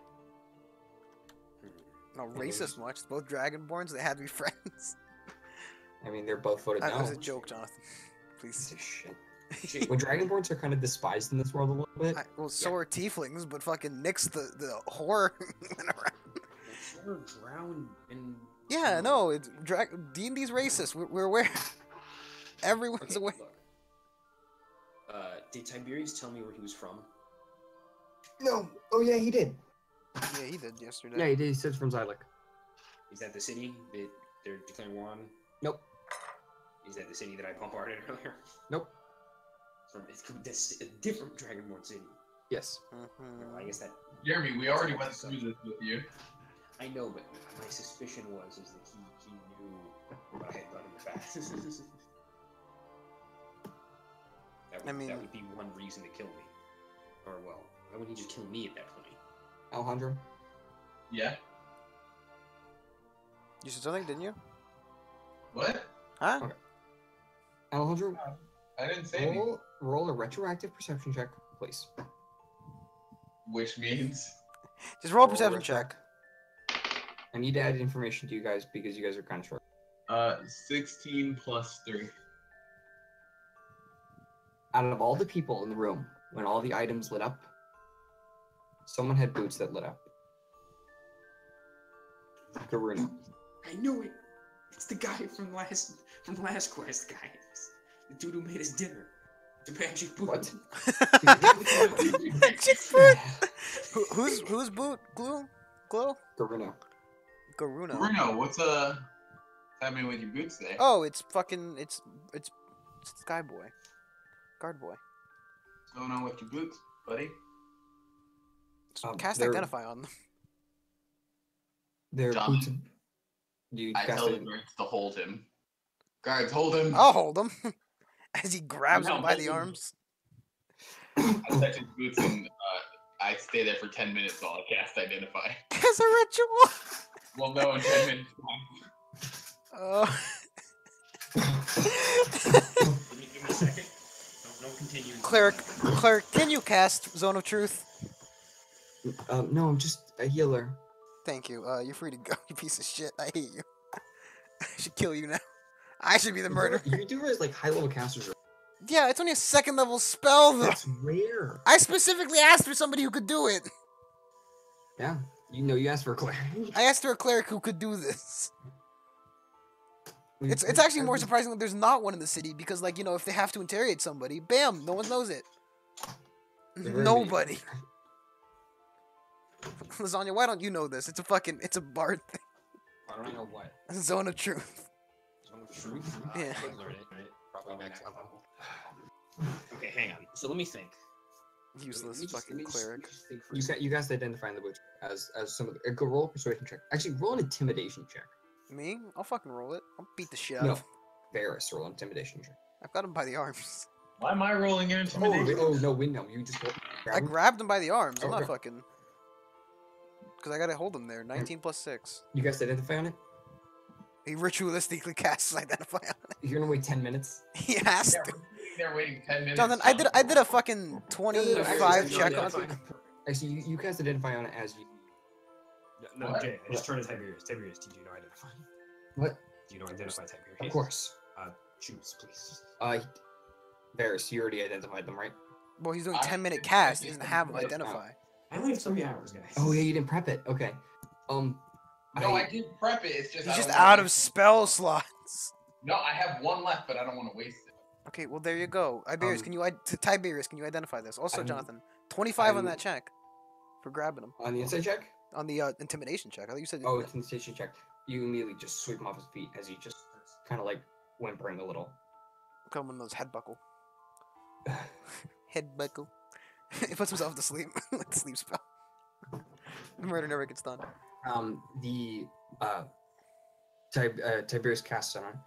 Not racist much. Both Dragonborns, they had to be friends. I mean, they're both voted That no. was a joke, Jonathan. Piece Please. of shit. When Dragonborns are kind of despised in this world a little bit. Well, so are tieflings, but fucking Nyx, the whore, went around. Sure, drown in. Yeah, no, it's D&D's racist. We're aware. Everyone's Okay, aware. look. Did Tiberius tell me where he was from? No. Oh yeah, he did. Yeah, he did yesterday. Yeah, he did. He said from Zylek. Is that the city that they're declaring war on? Nope. Is that the city that I bombarded earlier? Nope. That's a different Dragonborn city. Yes. Well, I guess that. Jeremy, we already went through this with you. I know, but my suspicion is that he knew what I had done in the past. that would be one reason to kill me. Or well, why wouldn't he just kill me at that point? Alejandro. Yeah. You said something, didn't you? What? Huh? Okay. Alejandro, I didn't say anything. roll a retroactive perception check, please. Which means Just roll a Roll perception a check. I need to add information to you guys because you guys are kind of short. 16 plus 3. Out of all the people in the room, when all the items lit up, someone had boots that lit up. Garuna. I knew it. It's the guy from last quest, guys. The dude who made us dinner. The magic boot. What? Magic foot. Who's boot? Glow? Garuna. Garuna. Bruno, what's happening with your boots there? Oh, it's fucking it's Skyboy. Guard boy. What's going on with your boots, buddy? Cast they're- identify on them. Their John. boots. You I cast tell the it. guards to hold him. Guards, hold him. I'll hold him as he grabs No, him by hold the him. arms. I touch his boots and I stay there for 10 minutes while I cast identify. As a ritual. We'll know in 10 minutes. Give me a second. Don't continue. Cleric, can you cast Zone of Truth? No, I'm just a healer. Thank you. You're free to go, you piece of shit. I hate you. I should kill you now. I should be the murderer. You do realize like high level casters are Yeah, it's only a second level spell though. That's rare. I specifically asked for somebody who could do it. Yeah. You know, you asked for a cleric. I asked for a cleric who could do this. It's actually more surprising that there's not one in the city because, like, you know, if they have to interrogate somebody, bam, no one knows it. Nobody. Lasagna, why don't you know this? It's a bard thing. I don't know what. Zone of truth. Zone of truth? Yeah. I could learn it, right? Probably next level. Okay, hang on. So let me think. Useless Let me just- fucking let me just- cleric. let me just think for a You guys identifying the witch as some of the. Go roll a persuasion check. Actually, roll an intimidation check. Me? I'll fucking roll it. I'll beat the shit out No. of him. Varys, roll an intimidation check. I've got him by the arms. Why am I rolling your intimidation? Oh no, Windham, you just rolled. I grabbed him by the arms. I'm not Okay. fucking. Because I gotta hold him there. 19 plus 6. You guys identify on it? He ritualistically casts identify on it. You're gonna wait 10 minutes. He has Yeah, to. we're sitting there waiting 10 minutes. Jonathan, I did a fucking 25 check on it. Actually, you guys identify on it as you. No, What? Jay, I just turned to Tiberius. Tiberius, did you know identify? What? Do you know identify Tiberius? Of course. Choose, please. Varys, you already identified them, right? Well, he's doing I 10-minute did- cast. I He doesn't did- have him I did- identify. I only have 3 hours, guys. Oh yeah, you didn't prep it. Okay. No, I did prep it. It's just He's I just don't wanna out of waste it. spell slots. No, I have one left, but I don't want to waste it. Okay, well there you go. Tiberius, Tiberius, can you identify this? Also, I'm- Jonathan, 25 on I'm- that check for grabbing him On the inside check? on the intimidation check. I thought you said. Oh, it's an intimidation check. You immediately just sweep him off his feet as he just kind of like whimpering a little. Come on, those head buckle. Head buckle. He puts himself to sleep. Like the sleep spell. The murder never gets done. Tiberius casts on him.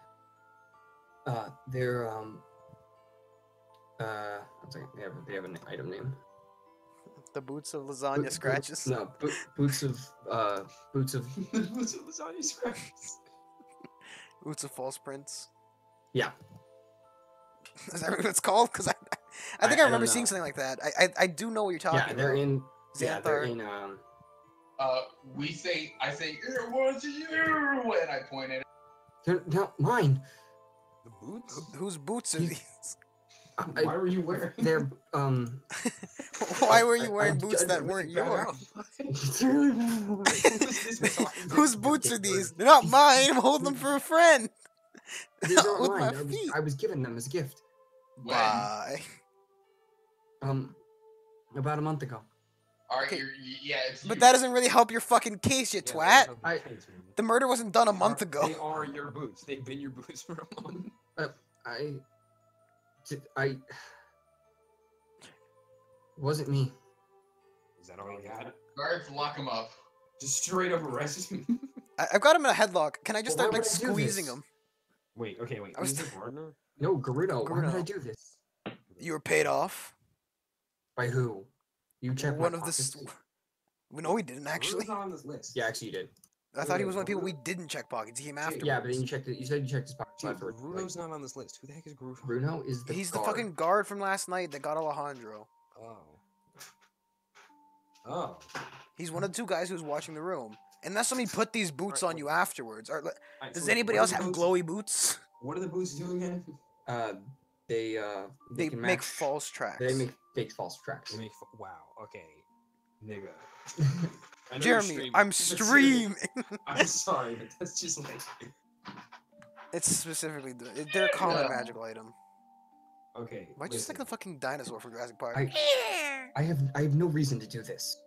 They're one second. They have an item name. The boots of lasagna scratches. No, boots of What's lasagna scratches? Boots of false prints. Yeah. Is that what it's called? Because I think I don't remember seeing know. something like that. I do know what you're talking Yeah, they're about. in. Yeah, they're Xanthar. in. I say, it was you, and I point at it. They're not mine. The boots? Whose boots are You- these? Why were you wearing? They're Why were you wearing I- boots I- that weren't yours? It's really bad. Whose boots are these? They're not mine. I'm holding them for a friend. These aren't With mine. my I was, feet. I was given them as a gift. When? Bye. About a month ago. All right, Okay. yeah, it's But you. that doesn't really help your fucking case, you twat. The murder wasn't done a month ago. They are your boots. They've been your boots for a month. I wasn't me. Is that all you got? Guards, lock him up. Just straight up arrest him. I've got him in a headlock. Can I just Well, start why like would I do squeezing this? him? Wait. I was Who's the partner? No, Gerudo. Why would I Gerudo. do this? You were paid off. By who? You checked One my of the. pockets? No, he didn't actually. Who's not on this list? Yeah, actually, you did. I thought he was one of the people we didn't check pockets. He came afterwards. Yeah, but then you checked it. You said you checked his pockets. Dude, afterwards. Bruno's not on this list. Who the heck is Bruno? Bruno is the. He's the guard. fucking guard from last night that got Alejandro. Oh. He's one of the 2 guys who was watching the room. Unless somebody put these boots Right, on you afterwards. Or, Alright, does so anybody what else are the have boots- glowy boots? What are the boots doing again? They They can make match- false tracks. They make fake false tracks. They make wow. Okay, nigga. I know you're Jeremy, streaming, I'm but streaming. I'm sorry, but that's just like. It's specifically they're a common Yeah. magical item. Okay. Why just like the fucking dinosaur from Jurassic Park? I have no reason to do this.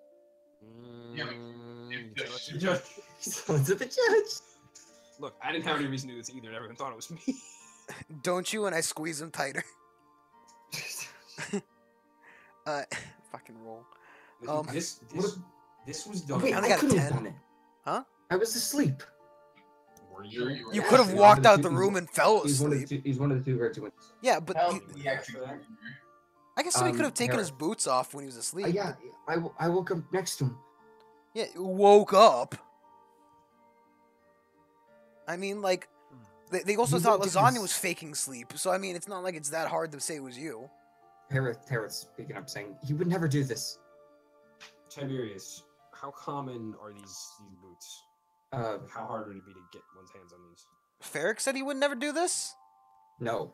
Yeah, Sons of a judge. Look, I didn't have any reason to do this either. and Everyone thought it was me. Don't you? And I squeeze him tighter. Fucking roll. This was Oh, done. wait, I only I got a couldn't have 10. done it. Huh? I was asleep. Were You you? were- You Yeah, could have he's walked one of out the the two room and fell He's one of the asleep. two. He's one of the 2 guards who went. Yeah, but Hell, he- he actually. I guess somebody could have Um, taken Harry. his boots off when he was asleep. Yeah, I woke up next to him. Yeah, woke up. I mean, like, they also He's thought not Lasagna doing was faking sleep. So I mean, it's not like it's that hard to say it was you. Harris speaking up, saying he would never do this. Tiberius, how common are these boots? Uh, Like, how hard would it be to get one's hands on these? Ferric said he would never do this. No,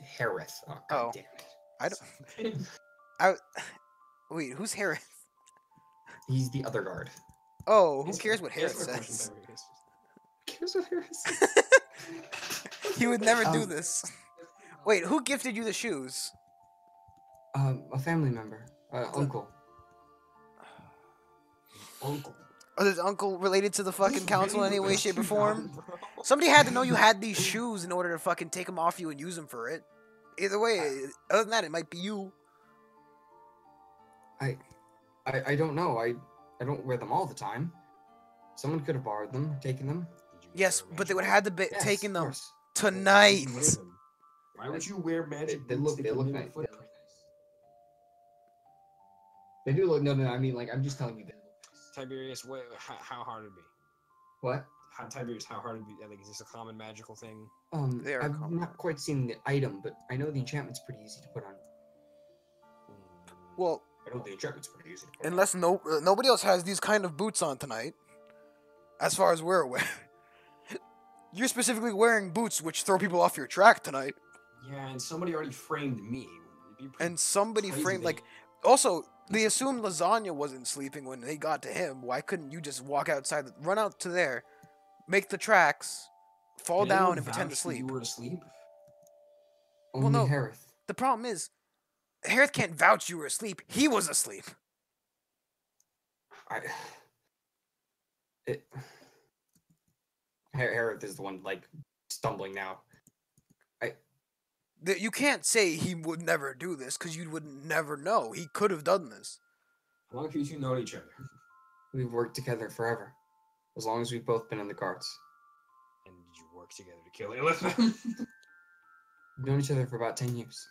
Harith. Oh, Oh. God damn it. I don't. I. Wait, who's Harith? He's the other guard. Oh, who Answer- cares what Harith answer my question, says? Tiberius. Cares what Harith says? He would never do Um, this. Wait, who gifted you the shoes? A family member. Uncle. Uncle. Oh, is uncle related to the fucking This council in really any way, relates shape, or you form? down, bro. Somebody had to know you had these shoes in order to fucking take them off you and use them for it. Either way, other than that, it might be you. I don't know. I don't wear them all the time. Someone could have borrowed them, taken them. Did you Yes, wear but they would magic have had to be Yes, taken of them course. boots? tonight. Why would you wear magic They boots look- that they can look mimic nice. footprints? They do look. No. I mean, like, I'm just telling you. They look nice. Tiberius, how hard would it be? What? Tiberius, how hard would it be? Like, is this a common magical thing? They are I've common. not quite seen the item, but I know the enchantment's pretty easy to put on. Well, I know the enchantment's pretty easy to put on. unless nobody else has these kind of boots on tonight, as far as we're aware. You're specifically wearing boots which throw people off your track tonight, Yeah, and somebody already framed me. It'd be pretty and somebody crazy framed that like. Also, they assumed Lasagna wasn't sleeping when they got to him. Why couldn't you just walk outside, run out to there, make the tracks, fall Did anyone down, and pretend to vouch that sleep? You were asleep. Only no. Harith. The problem is, Harith can't vouch you were asleep. He was asleep. Harith is the one like stumbling now. You can't say he would never do this because you would never know. He could have done this. How long have you two known each other? We've worked together forever, as long as we've both been in the guards. And did you work together to kill Ilitham? We've known each other for about 10 years.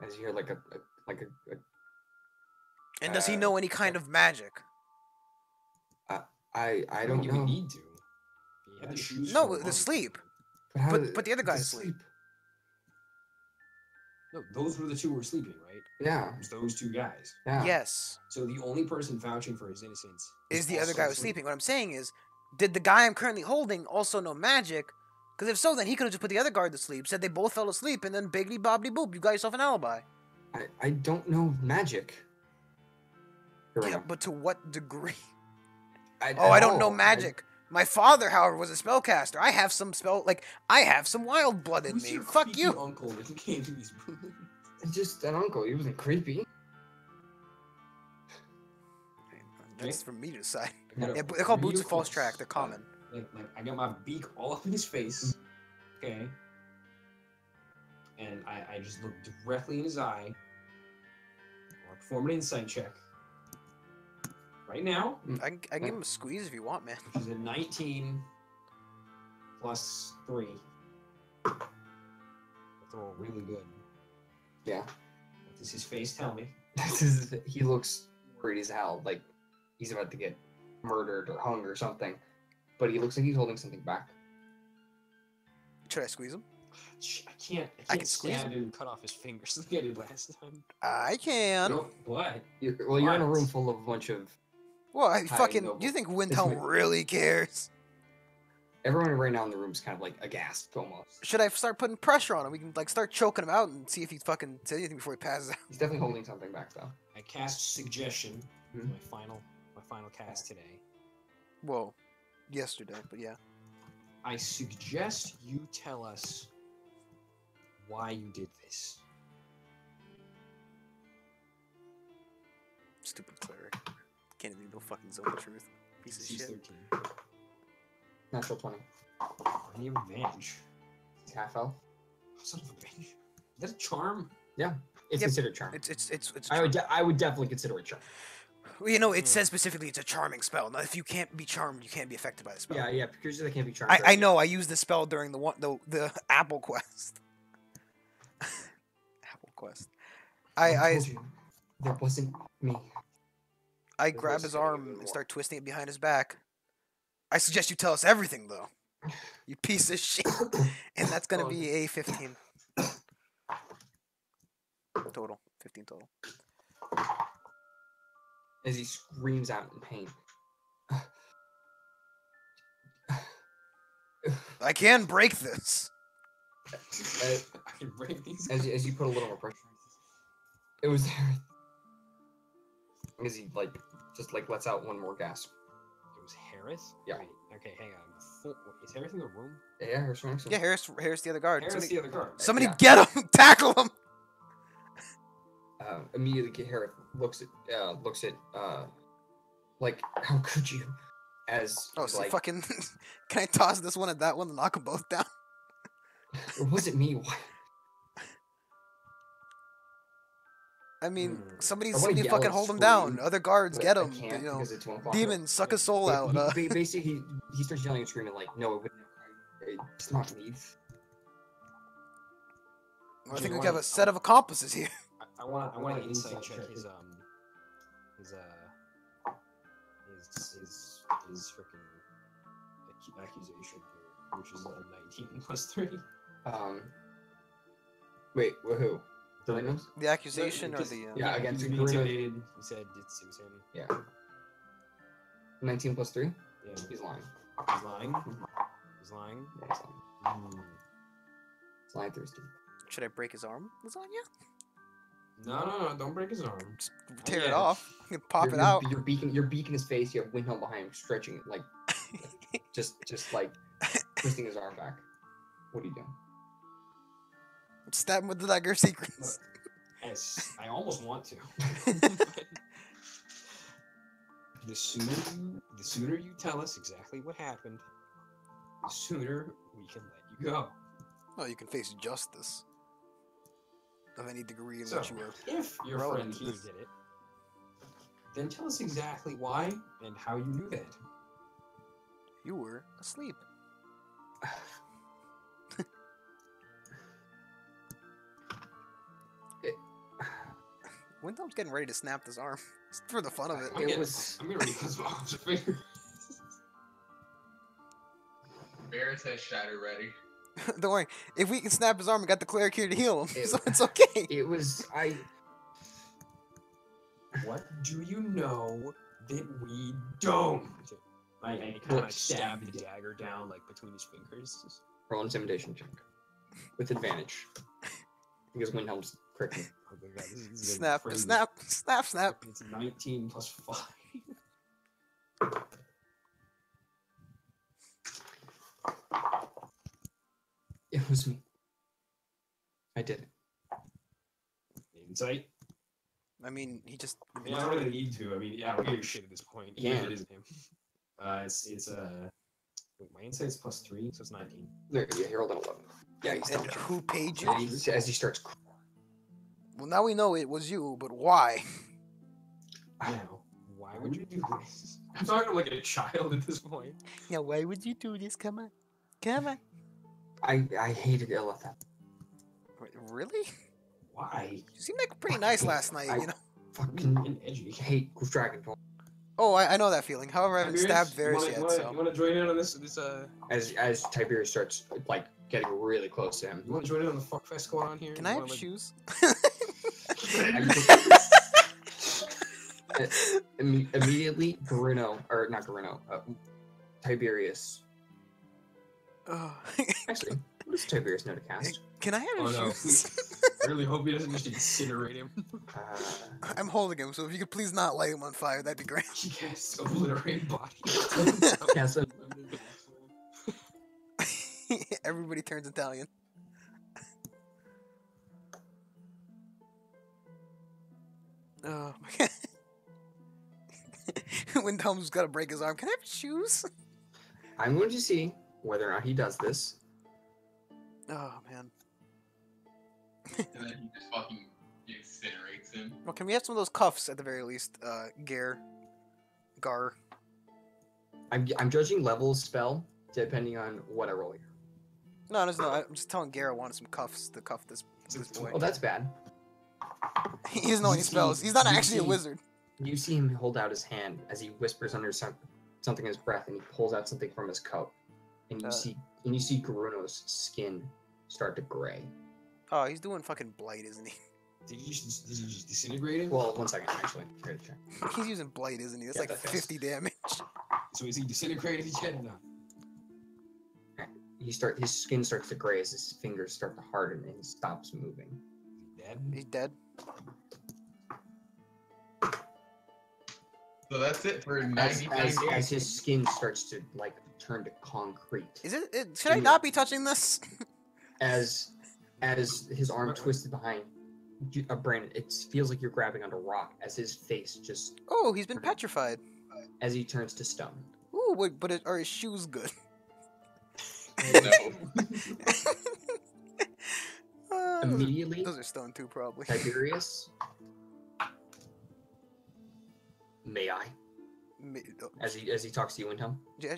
As you hear, like a And does he know any kind of magic? I I don't even know. need to. He had the shoes No, for a the month. sleep. But, how But- did- but the other the guy's asleep. No, those were the two who were sleeping, right? Yeah, It was those two guys. yeah. Yes. So the only person vouching for his innocence Is the other also guy who's sleeping. What I'm saying is, did the guy I'm currently holding also know magic? Because if so, then he could have just put the other guard to sleep, said they both fell asleep, and then biggity bobbity boop, you got yourself an alibi. I don't know magic. Yeah, but to what degree? I Oh, I don't know magic. My father, however, was a spellcaster. I have some wild blood in Who's me. your Fuck creepy you. uncle that you gave these boots? Just an uncle. He wasn't creepy. That's for me to decide. I got a Yeah, but they're called real boots of false close, track. They're common. Like I got my beak all up in his face. Okay. And I just look directly in his eye. I'll perform an insight check. Right now, I can give him a squeeze if you want, man. which is a 19 plus 3. That's all really good. Yeah. What does his face tell me? He looks worried as hell. Like he's about to get murdered or hung or something. But he looks like he's holding something back. Should I squeeze him? I can't I can squeeze stab him and cut off his fingers like I did last time. I can. No, what? You're in a What? room full of a bunch of. Well, I Hi, fucking. Noble. You think It's Windhelm me. really cares? Everyone right now in the room is kind of like aghast almost. Should I start putting pressure on him? We can like start choking him out and see if he fucking says anything before he passes out. He's definitely holding something back though. I cast suggestion. Mhm. My final cast today. Whoa, yesterday, but yeah. I suggest you tell us why you did this. Stupid cleric. Can't even know fucking zone of truth. Piece of She's shit. 13. Natural 20. Any revenge? He's half elf. Son of a bitch. Is that a charm? It's Yep. considered charm. It's. I would definitely consider it charm. Well, you know, it says specifically it's a charming spell. Now, if you can't be charmed, you can't be affected by the spell. Yeah, because they can't be charmed. I know. I used the spell during the Apple Quest. Apple Quest. I told you, that wasn't me. grab was his gonna arm give it and more. start twisting it behind his back. I suggest you tell us everything, though. You piece of shit. And that's gonna be a 15 total. 15 total. As he screams out in pain. I can break this. I can break these. As you put a little more pressure, it was there. As he just lets out one more gasp. It was Harris? Yeah. Wait, okay, hang on. Is Harris in the room? Yeah, Harris next to him. Yeah, Harris the other guard. Harris the other guard. Somebody Yeah. get him! Tackle him! Immediately, Harris looks at like, how could you? As Oh, he's so like, fucking. Can I toss this one at that one and knock them both down? it wasn't me. Why? I mean, Hmm. somebody I wanna yell fucking and hold him scream, down. Other guards, But get I him. can't You know, because it's 1 o'clock. demon, suck his soul But out. basically, he starts yelling and screaming like, "No, it would never. It's not me." I think we have a set of accomplices here. I want to insight check his freaking accusation here, which is a 19 plus 3. Wait, who? Williams? The accusation or Just- the. Yeah, against he's being Bruno. intimidated. He said it was him. Yeah. 19 plus 3? Yeah, He's lying. he's lying. He's lying. Yeah, he's lying. Hmm. He's lying thirsty. Should I break his arm, Lasagna? No, don't break his arm. Just tear it yet. off. You can pop You're- it out. You're beaking his face. You have Windhelm behind him, stretching it, like, just like twisting his arm back. What are you doing? Stab him with the dagger secrets. As I almost want to. the sooner you tell us exactly what happened, the sooner we can let you go. Oh, you can face justice of any degree in So, which you were. if your relevant friend to here this. did it, then tell us exactly why and how you knew that. You were asleep. Windhelm's getting ready to snap this arm. Just for the fun of it. I'm It getting, was- I'm getting ready to cut my arms finger. Barris has shatter ready. Don't worry. If we can snap his arm, we got the cleric here to heal him. Ew. So it's okay. It was What do you know that we don't? I kind Well, of stabbed the dagger down like between his fingers. roll an intimidation check with advantage because Windhelm's cricking. Oh my God, this is getting Snap, crazy. snap. It's 19 plus 5. It was me. I did it. Insight? I mean, he just. I mean, I don't really need to. I mean, yeah, I don't give a shit at this point. Yeah. If it isn't him. Wait, my insight's plus 3, so it's 19. There, yeah, he rolled an 11. Yeah, he's And done. who paid you? And as he starts, Well, now we know it was you, but why? Now, why would you do this? I'm talking like a child at this point. Yeah, why would you do this? Come on. Come on. I hated Illithep. Wait, really? Why? You seemed like pretty nice last night, you know? Fucking And edgy. hate Dragonfall. Oh, I know that feeling. However, I haven't stabbed Varys yet, You so. want to join in on this? As Tiberius starts like getting really close to him. You want to join in on the fuckfest going on here? Can I have shoes? Immediately, Tiberius. Oh. Actually, what does Tiberius know to cast? Can I have Oh, his no. shoes? I really hope he doesn't just incinerate him. I'm holding him, so if you could please not light him on fire, that'd be great. He casts obliterate body. Cast a- Everybody turns Italian. Oh my god. Windhelm's got to break his arm. Can I have shoes? I'm going to see whether or not he does this. Oh man. And then he just fucking incinerates him. Well, can we have some of those cuffs at the very least? Gar. I'm judging level spell depending on what I roll here. No, I'm just telling Gar I wanted some cuffs to cuff this boy. Oh, that's bad. He doesn't know any You see- spells. He's not you actually a see- wizard. You see him hold out his hand as he whispers under something in his breath, and he pulls out something from his coat, and you see Garuno's skin start to gray. Oh, he's doing fucking blight, isn't he? Did you just disintegrate him? Well, 1 second, actually. Here to check. He's using blight, isn't he? That's Yeah, like that fits. 50 damage. So is he disintegrated yet or not? his skin starts to gray as his fingers start to harden and he stops moving. Dead? He's dead. So that's it for As, 99 as, days. as his skin starts to like turn to concrete. Is it? Should I not be touching this? As his arm twisted behind Brandon, it feels like you're grabbing onto rock as his face just Oh, he's been petrified. as he turns to stone. Ooh, wait, but are his shoes good? No. Immediately, Those are stone too, probably. Tiberius, may I? As he talks to you, Windhelm. Yeah,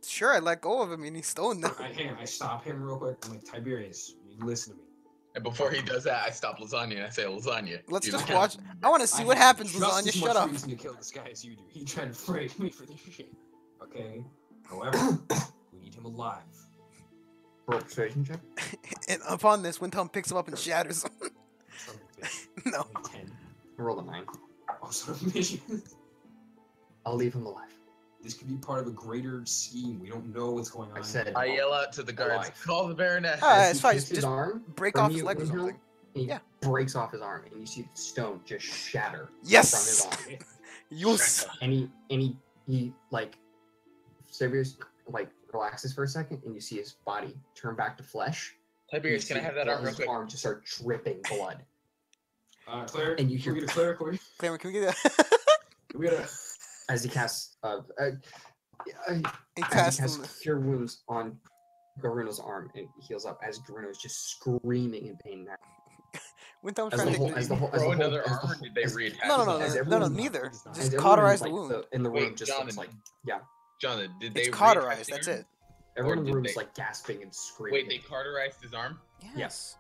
sure, I let go of him and he's stoned now. Hang on, I stop him real quick. I'm like, Tiberius, you listen to me. And before he does that, I stop Lasagna and I say, Lasagna. Let's you just know- watch. I want to see what happens, just Lasagna. as Shut much up. reason to kill this guy as you do. He tried to frame me for this shit. Okay? However, we need him alive. Roll persuasion check. And upon this, Windhelm picks him up and shatters him. Son of a bitch. No. Only 10. Roll a 9. Oh, son of a bitch. I'll leave him alive. This could be part of a greater scheme. We don't know what's going on. I said- I yell out to the guards, Alive. call the Baroness. Ah, As it's he fine. twists his Just arm. break from off his you, leg or Windhelm, something. He Yeah. breaks off his arm, and you see the stone just shatter Yes. from his arm. Yes. And he like Tiberius like relaxes for a second, and you see his body turn back to flesh. Tiberius, You can I see have that arm real his quick? arm just start dripping blood. Cleric, And you can we hear- get a cleric for you? Cameron, can we get that? Can we get a... As he casts He as he cast him. casts cure wounds on Garuno's arm and heals up as Garuno is just screaming in pain now. Windhelm's As trying the to. whole as the whole Throw as the another whole, as arm, the or did they as- reattach No, no, his no, arm? as no, everyone- neither. as Just everyone cauterize the like, wound. in the room Wait, just looks Jonathan. like Jonathan, did they It's reattach cauterized. the That's arm? it. everyone in the did room they- is like gasping and screaming. Wait, they cauterized his arm? Yes.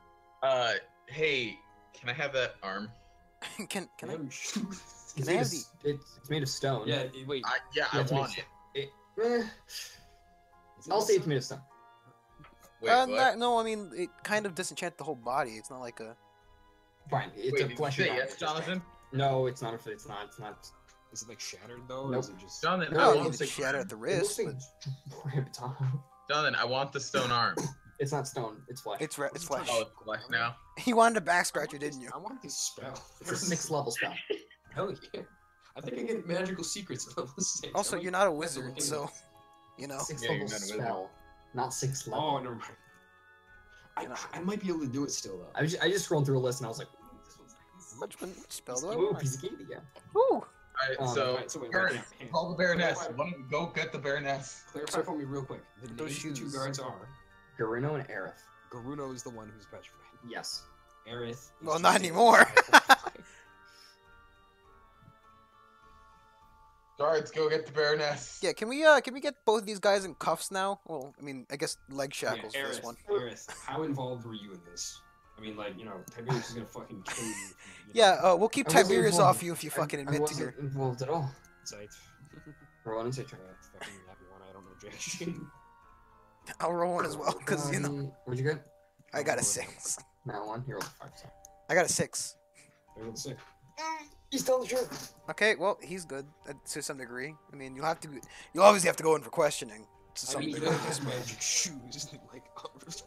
Hey, can I have that arm? Can I? It's Can I made have of it's made of stone. Yeah, wait. I Yeah, it's made want of it. I'll say it's made of stone. Wait, what? No, I mean it kind of disenchant the whole body. It's not like a. Fine, it's Wait, a did you flesh. say and yes, bone. Jonathan? No, it's not. It's not. It's not. Is it like shattered though? Or Nope. is it just... Jonathan, No, I it want It's the shattered at the It wrist, looks but like ripped off. Jonathan, I want the stone arm. It's not stone. It's flesh. it's flesh. Oh, it's flesh now. You wanted a back scratcher, didn't you? I want this spell. It's a mixed level spell. Hell yeah. I think I get magical secrets at level 6. Also, I you're might not a have wizard, win. so you know. Sixth Yeah, you're level not a wizard. spell, not sixth level. Oh, never mind. I might be able to do it still though. I just scrolled through a list and I was like, ooh, this one's nice. Which one spell do I Ooh, want? piece of candy, yeah. Ooh. Alright, Um, so, Alright, so wait, Kurt, hang on, hang on. call the Baroness. Go get the Baroness. Clarify for me real quick. The Those names the two shoes. guards are. Garuno and Aerith. Garuno is the one who's petrified. Yes. Aerith. is Well, just not a- anymore. Guards, go get the Baroness. Yeah, can we get both of these guys in cuffs now? Well, I mean, I guess leg shackles for this Aerith, one. Aerith, how involved were you in this? I mean, like, Tiberius is gonna fucking kill you. Yeah, we'll keep I wasn't Tiberius involved. off you if you I- fucking I admit to wasn't your. involved at all. Psyched. Roll an insight check. Fucking everyone, I don't know jack shit. I'll roll one as well, because you know What'd you get? I got a 6. Not one. He rolled a 5. So. I got a 6. Everyone's sick. He's telling the truth. Okay, well he's good to some degree. I mean, you'll obviously have to go in for questioning to I some mean, he degree. does have magic shoes that, like,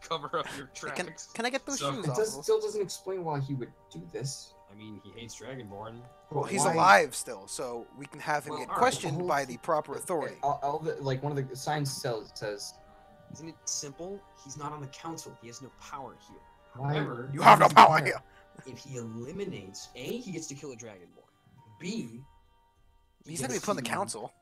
cover up your tracks. Can I get those So- shoes It off? still doesn't explain why he would do this. I mean, he hates Dragonborn. Well, he's Why- alive still, so we can have him Well, get alright, questioned the whole by thing- the proper authority. All the, like one of the signs says, Isn't it simple? He's not on the council. He has no power here. why? However, You have no power here. if he eliminates, A, he gets to kill a Dragonborn. B, He's not gonna be put on the council.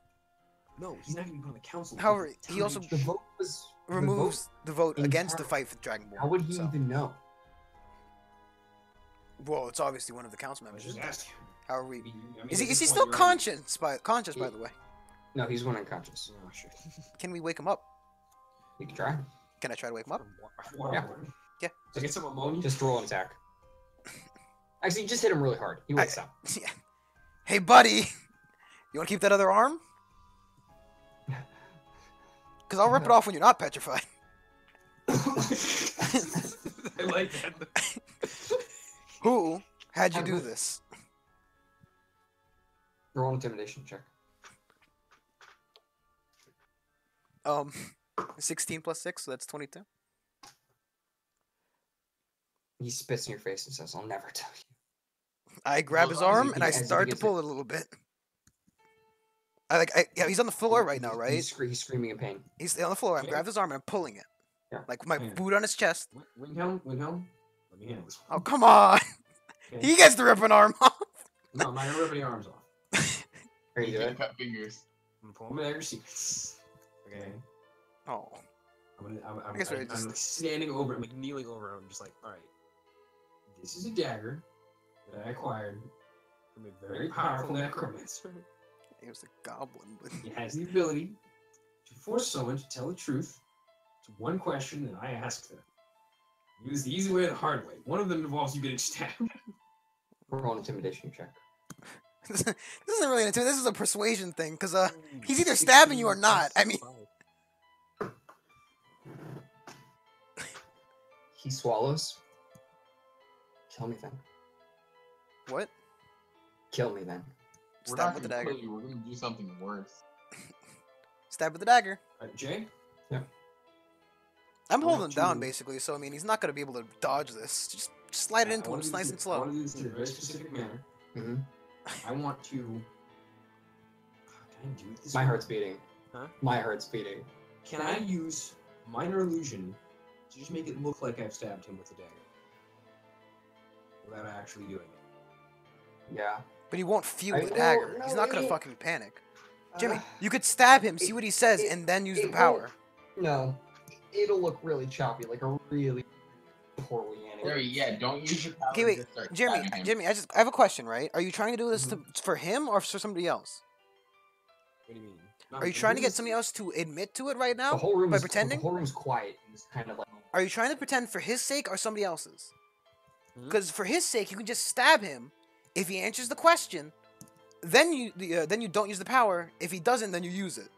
No, he's not gonna be put on the council. However, because he also The vote was removes the vote in against the power. fight for Dragonborn. How would he so. even know? Well, it's obviously one of the council I members. just asked you. How are we? I mean, Is he at this still point, you're already- conscious by the way? No, he's one unconscious. Oh, shit. Can we wake him up? You can try. Can I try to wake him up? Yeah. Yeah. To get some ammonia? Just roll an attack. Actually, just hit him really hard. He wakes up. Yeah. Hey, buddy, you want to keep that other arm? Because I'll rip it off when you're not petrified. I like that. Who had you do this? Roll an intimidation check. 16 plus 6, so that's 22. He spits in your face and says, "I'll never tell you." I grab Well, his as arm he- and I as he start to begins pull it a little bit. Yeah, he's on the floor right now, right? He's screaming in pain. He's on the floor. I Okay. grab his arm and I'm pulling it. Yeah. Like my Yeah. boot on his chest. Windhelm, let me handle this Oh, one. come on! Okay. He gets to rip an arm off. No, I'm not gonna rip any arms off. Are you You doing can it? cut fingers. I'm gonna pull my dagger secrets. Okay. Oh. I'm guess we're I'm just- like standing over him, like kneeling over him, just like, alright. This is a dagger that I acquired from a very powerful necromancer. He was a goblin, but He has the ability to force someone to tell the truth to one question that I ask them. Use the easy way or the hard way. One of them involves you getting stabbed. Roll an intimidation check. this isn't really an intimidation. This is a persuasion thing, because he's either stabbing you or not. I mean, He swallows. Kill me then. what? Kill me then. We're Stab not with the gonna dagger. kill you. We're gonna do something worse. Stab with the dagger. Jay? I'm I want holding him down to- basically, so I mean, he's not gonna be able to dodge this. Just slide it into him, I nice wanna and do I slow. want to do this in a very specific manner. hmm I want to. Can I do it this My way? heart's beating. Huh? My heart's beating. Can I use minor illusion to just make it look like I've stabbed him with the dagger? Without actually doing it. Yeah. But he won't feel I the know, dagger. He's no, not gonna it- fucking panic. Jimmy, Uh, you could stab him, see what he says, it- and then use the it power. won't- No. It'll look really choppy, like a really poorly There, animated. yeah, don't use your power. Okay, wait, to start Jimmy, stabbing him. Jimmy, I have a question, right? Are you trying to do this for him or for somebody else? What do you mean? No, Are you trying to get somebody else to admit to it right now? The whole room by is pretending? The whole room's quiet. And it's kind of like. Are you trying to pretend for his sake or somebody else's? Hmm? Because for his sake, you can just stab him. If he answers the question, then you don't use the power. If he doesn't, then you use it.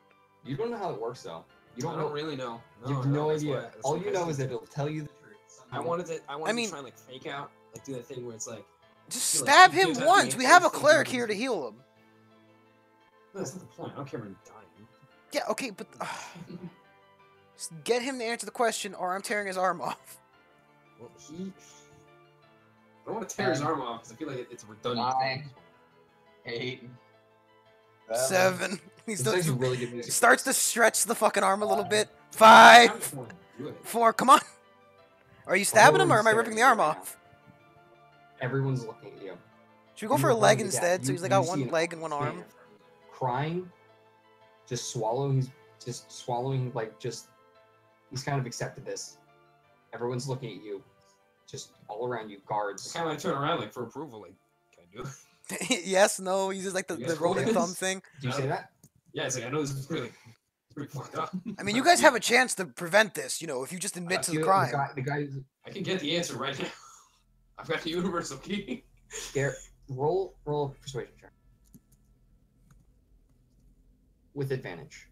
You don't know how it works though. You I don't don't know. really know. You have no that's idea. why- that's All why you I know is that hesitate. it'll tell you the truth. I wanted to mean- try and like fake out, like do that thing where it's like. Just feel like stab he him gives out once. the We have a answers, cleric he here to doesn't- heal him. No, that's not the point. I don't care about him dying. Yeah, okay, but just get him to answer the question, or I'm tearing his arm off. Well, he. I don't want to tear his arm off because I feel like it's redundant. 9, 8, 7. He It's still actually really good music. starts to stretch the fucking arm a little bit. I 5, just want to do it. 4. Come on. Are you stabbing him, or am I Everyone's ripping the arm staring at you off? Everyone's looking at you. Should we go You for a look leg like instead? So you- he's like you got see one an leg and one arm. man crying, just swallowing. He's just swallowing, like just. He's kind of accepted this. Everyone's looking at you, just all around you, I guards. kind of like turn around like for approval. Like, can I do it? Yes, no. He uses like the You guys rolling roll thumb this? thing. Do you say that? Yeah, it's like I know this is really, it's pretty fucked up. I mean, you guys have a chance to prevent this. You know, if you just admit to the You- crime. The guy, I can get the answer right now. I've got the universal key. roll a persuasion check with advantage.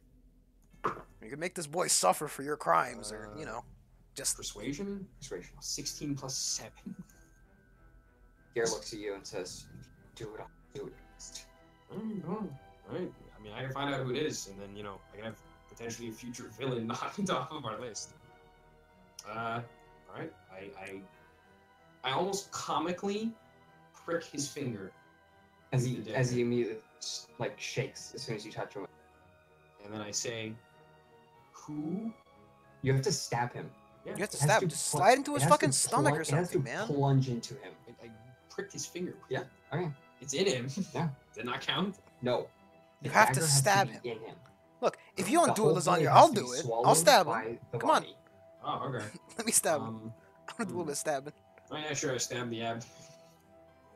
You can make this boy suffer for your crimes, or you know, just Persuasion. Persuasion. 16 plus 7. Gare looks at you and says, "Do it. I'll do it." Alright. I mean, I can find out who it is, and then you know, I can have potentially a future villain knocked off of our list. Alright. I almost comically prick his finger, As he immediately like shakes as soon as you touch him. and then I say, "Who?" You have to stab him. Yeah. you have to It has stab. to Just pl- slide into it his has to fucking stomach or plunge- it has something, to man. Plunge into him. I pricked his finger. Yeah. Okay. It's in him. Yeah. Did not count. No. You The have to dagger has stab be him. In him. Look, if you don't The do it, whole blade lasagna, has I'll to be do it. I'll swallowed stab him. by the Come on. body. Oh, okay. Let me stab him. Um, I'm gonna do a little bit of stabbing. oh yeah, sure. I stabbed the ab.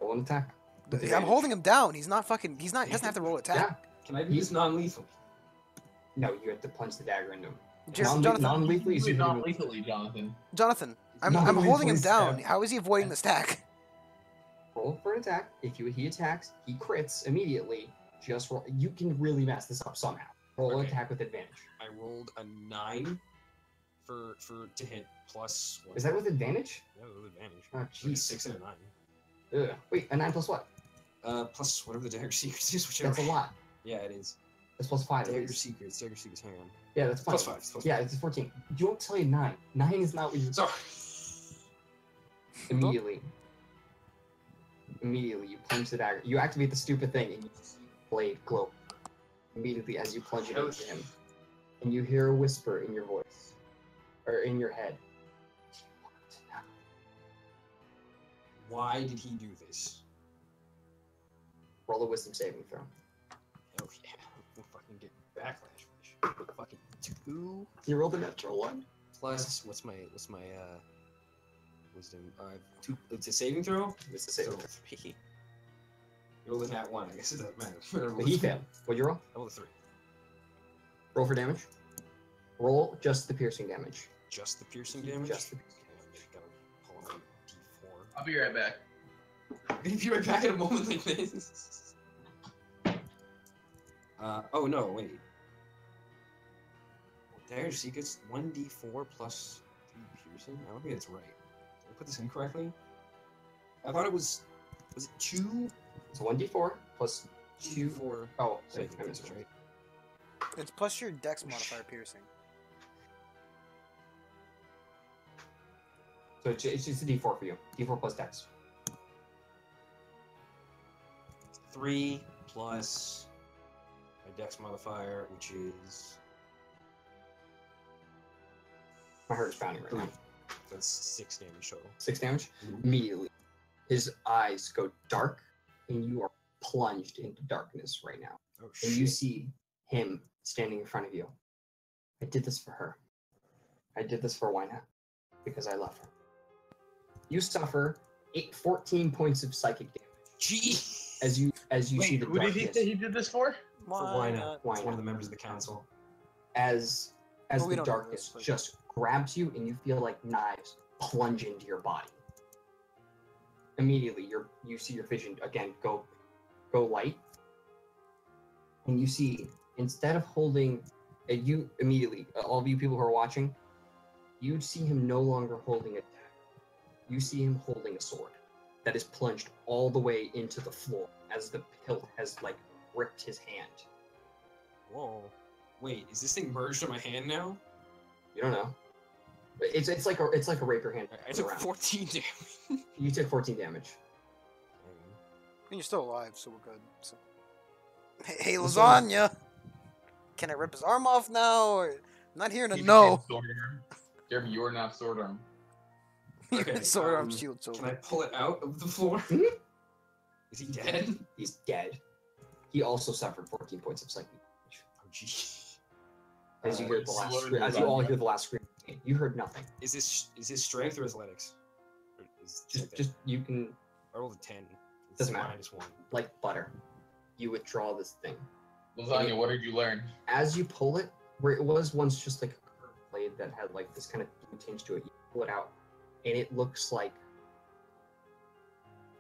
Roll an attack. with I'm advantage. holding him down. He's not fucking. He's not. He doesn't have to roll attack. Yeah. Can I do this non-lethal? No, you have to plunge the dagger into him. Jonathan, Non-lethally is not lethally, Jonathan. Jonathan, I'm Non-lethally holding him down. stab. How is he avoiding the stack? Roll for an attack. If he attacks, he crits immediately. Just roll. You can really mess this up somehow. Roll an Okay. attack with advantage. I rolled a 9 for to hit plus. What? Is that with advantage? Yeah, with advantage. Oh, Like jeez. 6 and a 9. Ugh. Wait, a 9 plus what? Plus whatever the dagger secrets is, whichever. That's a lot. Yeah, it is. That's plus 5. Dagger Secrets, hang on. Yeah, that's fine. Plus 5. It's plus Yeah, it's 14. You won't tell you 9. 9 is not what you. Sorry. Immediately, you plunge the dagger. You activate the stupid thing, and you see the blade glow immediately as you plunge it into him. And you hear a whisper in your voice, or in your head. Why did he do this? Roll a wisdom saving throw. Oh yeah, we'll fucking get backlash for this. Fucking 2 You rolled a natural 1. plus what's my wisdom? 2. It's a saving throw. It's a saving So throw. 3. You rolled a nat 1. I guess it doesn't matter. But he failed. What'd you roll? I rolled a 3. Roll for damage. Roll just the piercing damage. Just the piercing damage. Just the Okay, gotta pull out D4. I'll be right back. I'm gonna be right back in a moment like this. Oh no, wait. Dagger Secrets 1d4 plus 3 piercing? I don't think that's right. Did I put this incorrectly? I thought it was it 2? It's 1d4 plus 2. 4. Oh, So I wait, think that's right. It's plus your dex modifier piercing. So it's just a d4 for you. D4 plus dex. 3 plus my dex modifier, which is My heart is pounding right now. that's 6 damage total. 6 damage. Mhm. Immediately, his eyes go dark, and you are plunged into darkness right now. Oh And shit. you see him standing in front of you. I did this for her. I did this for Wina because I love her. You suffer 14 points of psychic damage Gee. as you see Wait, the who did darkness. he say he did this for? For why not? Why It's one not? of the members of the council. As Well, we the don't know darkness this, but- just grabs you and you feel like knives plunge into your body. Immediately, you see your vision again go light, and you see instead of holding, you immediately all of you people who are watching, you see him no longer holding a dagger. You see him holding a sword that is plunged all the way into the floor as the hilt has like ripped his hand. Whoa. Wait, is this thing merged on my hand now? You don't know. It's like a rapier hand. I took around. 14 damage. You took 14 damage. And you're still alive, so we're good. So. Hey, What's lasagna! Can I rip his arm off now? Or... I'm not hearing a He no. became sword arm. Jeremy, you're not sword arm. Okay, Sword arm um, shield Can I over. pull it out of the floor? Mhm. Is he dead? He's dead. He also suffered 14 points of psychic damage. Oh gee. As you hear the last, slowly as you all run. hear the last scream, you heard nothing. Is his strength or athletics? Or is Just you can I rolled a 10. It's Doesn't matter. -1. like butter. You withdraw this thing. Lasagna, what did you learn? As you pull it, where it was once just like a curved blade that had like this kind of blue tinge to it, you pull it out, and it looks like,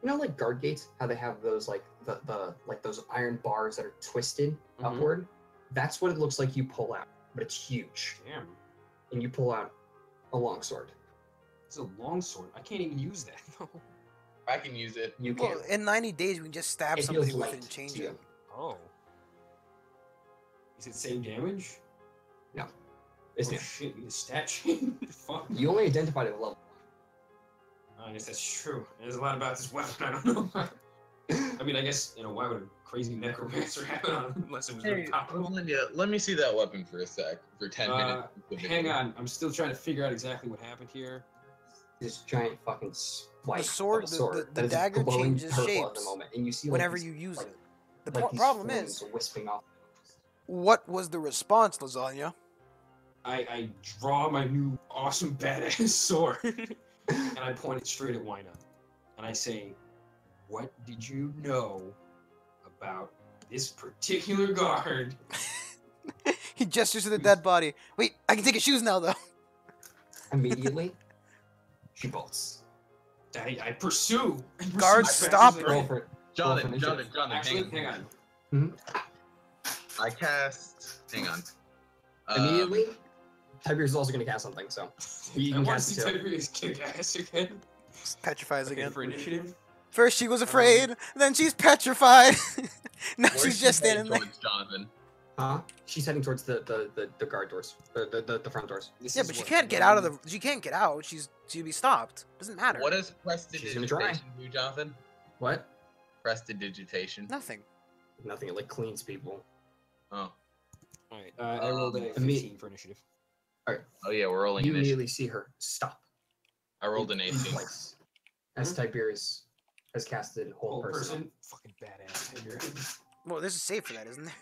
you know, like guard gates, how they have those like the like those iron bars that are twisted Mhm. upward. That's what it looks like you pull out, but it's huge, Damn. and you pull out a longsword. It's a long sword. I can't even use that though. I can use it. You can. Well, in 90 days, we can just stab It somebody feels with it light and change to it. you. Oh. Is it same damage? Isn't Oh it? shit, we need a stat chain. Fuck. You only identified it at level. I guess that's true. There's a lot about this weapon I don't know. I mean, I guess, why would a crazy necromancer have it on unless it was really Hey, powerful? Lasagna, let me see that weapon for a sec, for 10 minutes. Hang on, I'm still trying to figure out exactly what happened here. This giant fucking spike. sword- of a the- sword the that is dagger glowing changes purple at shapes the moment, and you see like, Whenever these- you use like- it. The like these problem flames is, wisping off. what was the response, lasagna? I draw my new awesome badass sword and I point it straight at Wina. And I say, what did you know about this particular guard? He gestures to the dead body. Wait, I can take his shoes now, though. Immediately, she bolts. I pursue. Guard, as fast stop as I her. Roll can. for Jonathan, initiative. Actually, hang on. I cast. Hang on. Immediately, Tiberius is also going to cast something, so you I can want to cast see it too. Tiberius kick ass again. Petrifies Okay, again. for initiative. First she was afraid, then she's petrified. now Where's she's she just headed standing there. towards, Jonathan? Huh? She's heading towards the guard doors, the front doors. This Yeah, is but she what can't I'm get out of doing. the. She can't get out. She'll be stopped. Doesn't matter. What does She's gonna try. prestidigitation do, Jonathan? What? Prestidigitation. Nothing. Nothing. It like cleans people. Oh. Alright, I rolled a me- 15 for initiative. Oh yeah, we're rolling You initiative. immediately see her stop. I rolled an in 18. place as Tiberius has casted whole Whole person. Fucking badass. Tiger. Well, there's a save for that, isn't there?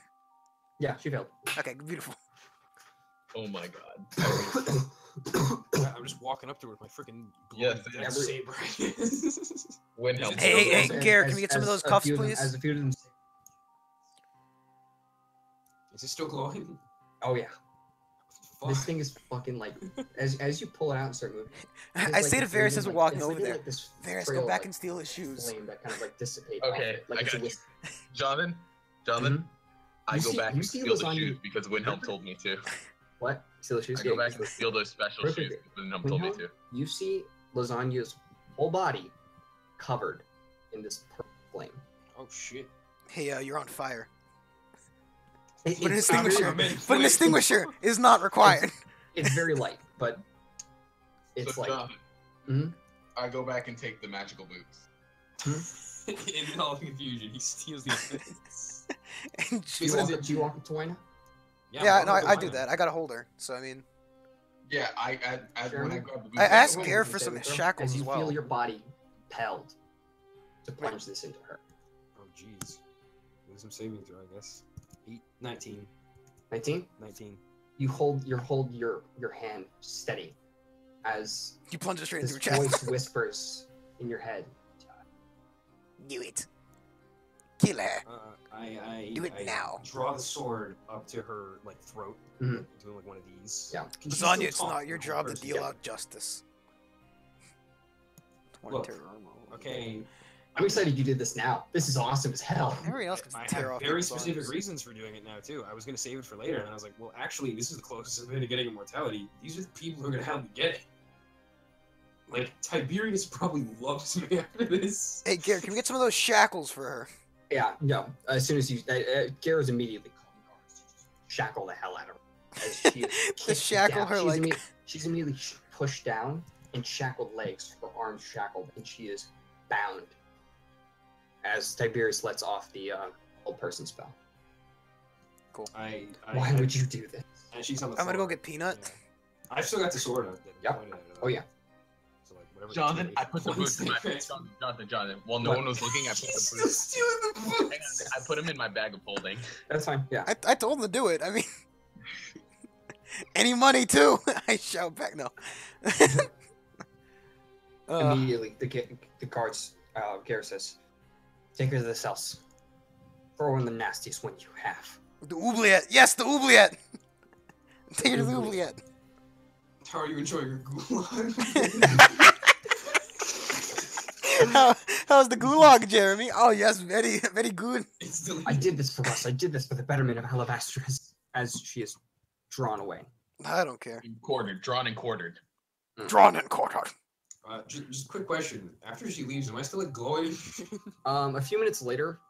Yeah, she failed. Okay, beautiful. Oh my god. I'm just walking up to her with my freaking Yes, death every- saber. Windhelm. Hey, As- Garrett, can we get some of those a cuffs, few them- please? As a few of them. Is it still glowing? Oh yeah, Fuck. this thing is fucking like as you pull it out and start moving. I it's like say to this Varys moving, as we're like- walking it's over like there. like this Varys, trail go of, back like, and steal his shoes. flame that kind of like dissipates. off Okay, it, like I it's a got you. wisp. Jonathan, I You go see- back you and see steal the Lasagna- shoes because Windhelm told me to. What? Steal the shoes? I go Yeah, back you and see- steal those special Perfect. shoes because Windhelm told me Windhelm? to. You see Lasagna's whole body covered in this purple flame. Oh shit. Hey, you're on fire. It- Put an it's extinguisher. very- But an extinguisher is not required. It's very light, but it's So like Jonathan, Mhm. I go back and take the magical boots. In all confusion, he steals these things. And Do she- you, What walk, is it? do you walk up to Wina? yeah, no, I'll go I find do him. that. I gotta hold her. So I mean, Yeah, when I Jeremy? grab the boots, I asked go, Garrett Make for a some saving throw shackles as you as well. feel your body compelled to plunge this into her. Oh jeez. There's some saving throw, I guess. 19. 19. 19. You hold your hand steady as you plunge it straight this into her chest. voice whispers in your head. Do it. Kill her. I Do it I now. draw the sword up to her like throat, Mhm. doing like one of these. Yeah. Can she still Lasagna, it's talk, not your the whole job to person? deal Yeah. out justice. Look, Okay, I'm excited you did this now. This is awesome as hell. Everybody else can I tear have off very people's specific arms. reasons for doing it now too. I was gonna save it for later, and I was like, well, actually, this is the closest I've been to getting immortality. These are the people who are gonna help me get it. Like Tiberius probably loves me after this. Hey, Garrett, can we get some of those shackles for her? Yeah, no. As soon as you, Garrett's immediately calling guards to just shackle the hell out of her. As she is kicked shackle down. her she's like- she's immediately pushed down and shackled legs, her arms shackled, and she is bound. As Tiberius lets off the old person spell. Why would you do this? And she's on the I'm gonna go floor. get Peanut. Yeah. I've still got the sword out. that Yep. pointed at her, Oh yeah. So like whatever. Jonathan, I the put the boots in my Jonathan. While no What? one was looking, I put the He's boots. still stealing the Hang boots. on, I put them in my bag of holding. That's fine. Yeah. I told him to do it. I mean, any money too. I shout back. No. Immediately, the guards. Garrett says, "Take her to the cells. Throw in the nastiest one you have." The oubliette. Yes, the oubliette. Take her to the oubliette. How are you enjoying your gulag? How's the gulag, Jeremy? Oh yes, very, very good. It's delicious. I did this for us. I did this for the betterment of Alabastra as she is drawn away. I don't care. Quartered, drawn and quartered. Drawn and quartered. Just a quick question. After she leaves, am I still like glowing? A few minutes later,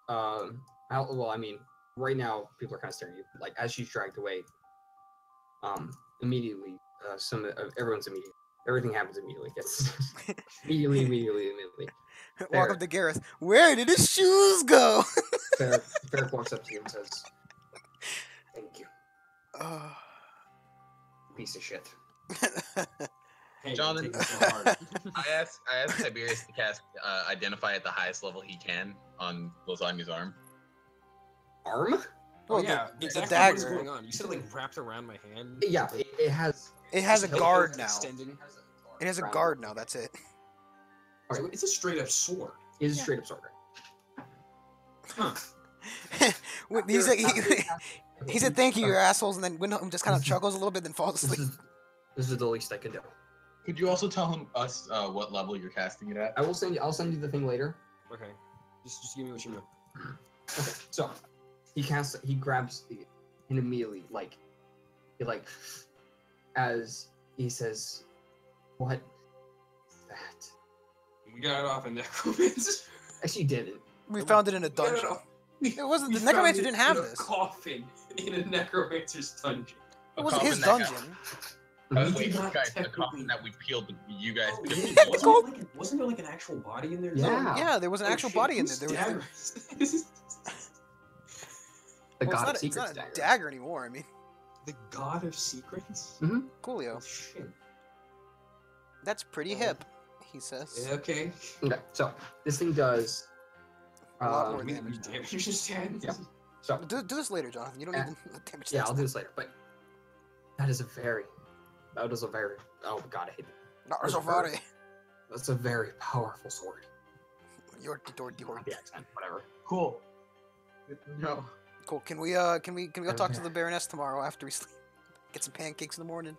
well, I mean, right now people are kind of staring at you. Like as she's dragged away, immediately, everyone's immediately. Everything happens immediately. It's immediately. Walk Fair. up to Gareth. Where did his shoes go? Ferric walks up to you and says, "Thank you, piece of shit." Hey, Jonathan. you're taking it so hard. I asked Tiberius to cast Identify at the highest level he can on Lasagna's arm. Arm? Oh Well, yeah, the exactly what is dagger. going on. You said it like wrapped around my hand. Yeah, it has. It has a It's guard now. Extending. It has a Round. guard now. That's it. So it's a straight up sword. It is a straight up sword. Huh. He said, After- he said, "Thank you, you assholes," and then Windhelm just kind of chuckles a little bit, then falls This asleep. is the least I can do. Could you also tell us what level you're casting it at? I'll send you the thing later. Okay. Just give me what you know. Okay, so he grabs and immediately as he says, "What is that?" We got it off in Necromancer. Actually, he didn't. We found it in a We got it dungeon. off- It wasn't. We The necromancer found didn't have in a this. coffin in a necromancer's dungeon. It wasn't his coffin that dungeon. got- We wait, did not guys, the technically- coffin that we peeled, you guys. Oh, took yeah, the It's blood. wasn't there like an actual body in there? Yeah. Yeah, there was an Oh, actual shit, body in there. whose There was. dagger is this? The Well, God of it's Secrets not a dagger. dagger anymore. I mean, The God of Secrets? Coolio. Oh, shit. That's pretty hip, he says. Yeah, okay. Okay, so this thing does. A lot more um, damage. Damage just had. Yeah. So Do this later, Jonathan. You don't need the damage. yeah, stats I'll do this later. But that is a very. Oh god, I hate that. now. Not so funny. That's a very powerful sword. Your. The accent, whatever. Cool. No. Cool. Can we go talk to Okay. the Baroness tomorrow after we sleep? Get some pancakes in the morning.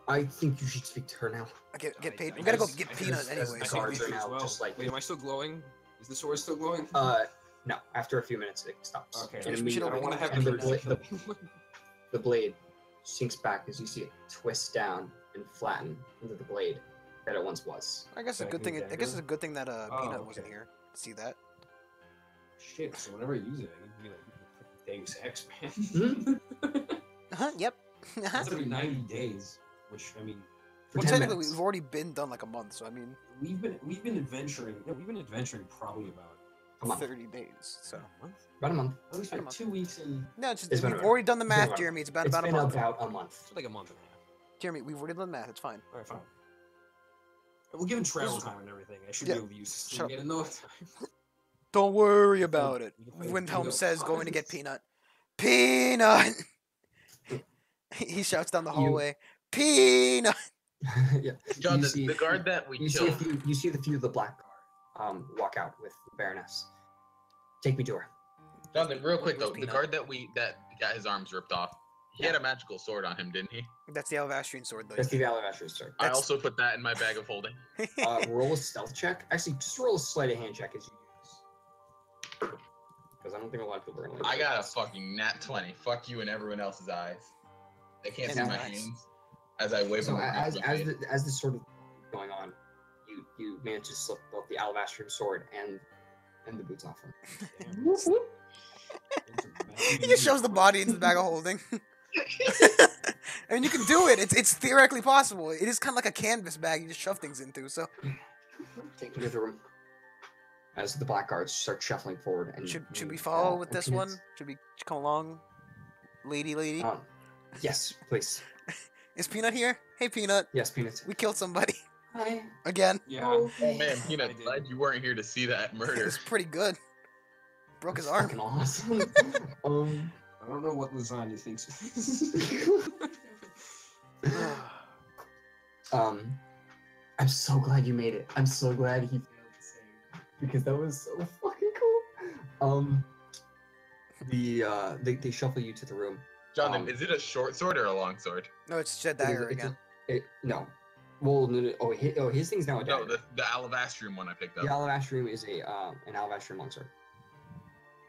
I think you should speak to her now. Get paid. I We gotta go guess- get I peanut guess- anyway. I So think Guards we are should as now just like- Wait, am I still glowing? Is the sword still glowing? No. After a few minutes, it stops. Okay. And we should I don't want to have and the the blade sinks back as you see it twist down and flatten into the blade that it once was. I guess a Back good thing. in I guess it's a dagger? good thing that Peanut Oh, wasn't okay. here. See that? Shit, so whenever I use it, I need to be like Deus Ex, man. Yep. That's gonna be 90 days, which I mean, For Well, 10 technically, minutes. we've already been done like a month, so I mean, we've been adventuring. No, we've been adventuring probably about A month. 30 days. So a month. About a month. At least About a like month. 2 weeks and no, it's just It's been we've about- already done the it's been math, about- Jeremy. It's about It's about a been month. about a month. it's like a month and a half. Jeremy, we've already done the math. It's fine. All right, fine. Well, given travel time and everything, I should Yeah. be able to use this Shut to get enough time. Don't worry about it. You can play Windhelm Peanut says going to get Pines. Peanut. Peanut! He shouts down the You- hallway. Peanut! Yeah. John, You the, see- the guard that we You see, killed. you see the few of the black guard walk out with the Baroness. Take me to her. Jonathan, real quick Where's though, the Peanut? guard that got his arms ripped off, he had a magical sword on him, didn't he? That's the Alvastrian sword, though. That's the Alabaster sword. I That's- also put that in my bag of holding. Roll a stealth check. Actually, just roll a sleight of hand check as you do this. Because I don't think a lot of people are gonna. I got a fucking nat 20. Fuck you in everyone else's eyes. They can't see And my eyes. hands as I wave So them. as this sort of going on, you manage to slip both the Alabaster sword and the boots off him. He just shoves the body into the bag of holding. I mean, you can do it. It's theoretically possible. It is kind of like a canvas bag you just shove things into. So Take me to the room. As the black guards start shuffling forward, and should you, we follow with and this Peanut's- one? Should we come along, lady? Yes, please. Is Peanut here? Hey, Peanut. Yes, Peanut. We killed somebody Hi. again. Yeah. Oh man, I Peanut, did. glad you weren't here to see that It murder. was pretty good. Broke his That's arm. fucking awesome. I don't know what lasagna thinks. I'm so glad you made it. I'm so glad he failed to save because that was so fucking cool. They shuffle you to the room. Jonathan, is it a short sword or a long sword? No, it's just a It is- dagger it's a- again. no. Well, no, his thing's now a No, dagger. the alabastrium one I picked up. The Alabastrium is an Alabastrium longsword.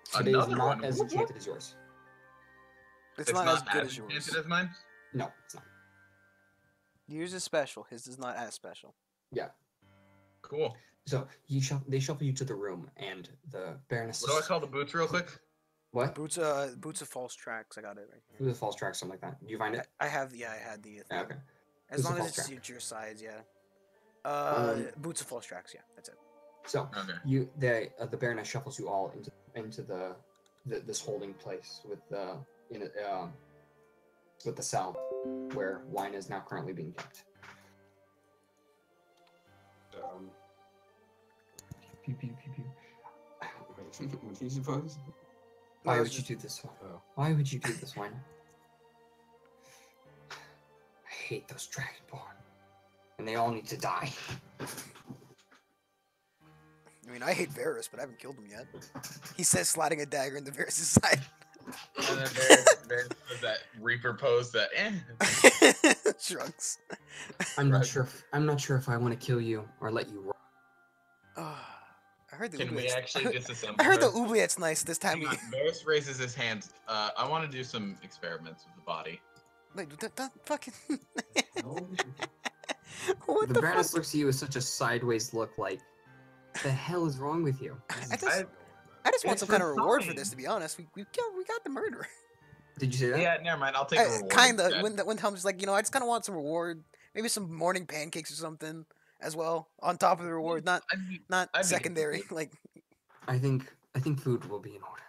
So it is Another not one. as enchanted as yours. It's not as good as enchanted yours. as mine. No, it's not. Yours is special. His is not as special. Cool. So they shuffle you to the room, and the Baroness. What do I call the boots real quick? What? Boots of false tracks. I got it right It was a false track, something like that. Do you find it? here. I have. Yeah, I had the. Yeah, okay. As Boots of long as false it's track. your size, yeah. Boots of false tracks. Yeah, that's it. So Okay. the Baroness shuffles you all into this holding place with the cell where wine is now currently being kept. Pew, pew, pew, pew. What do you suppose? Why No, would it's you just- do this? Oh. Why would you do this, wine? I hate those Dragonborn, and they all need to die. I mean, I hate Varus, but I haven't killed him yet. He says sliding a dagger into Varus' side. And then there's that Reaper pose that. Shrugs. I'm not Right. sure. I'm not sure if I want to kill you or let you rot. I heard the Can we oubliettes. actually disassemble I heard the her? oubliettes nice this time. Hang on, Varus raises his hand. I want to do some experiments with the body. Wait, that fucking. No. What The the Baroness fuck? looks at you with such a sideways look, like, "The hell is wrong with you?" I just, I just want It's some kind of reward for fine. this, to be honest. We got the murderer. Did you say that? Yeah, never mind. I'll take a reward. Kinda. instead. When Tom's like, I just kind of want some reward. Maybe some morning pancakes or something as well on top of the reward, not I'd be not I'd be secondary. interested. Like, I think food will be in order.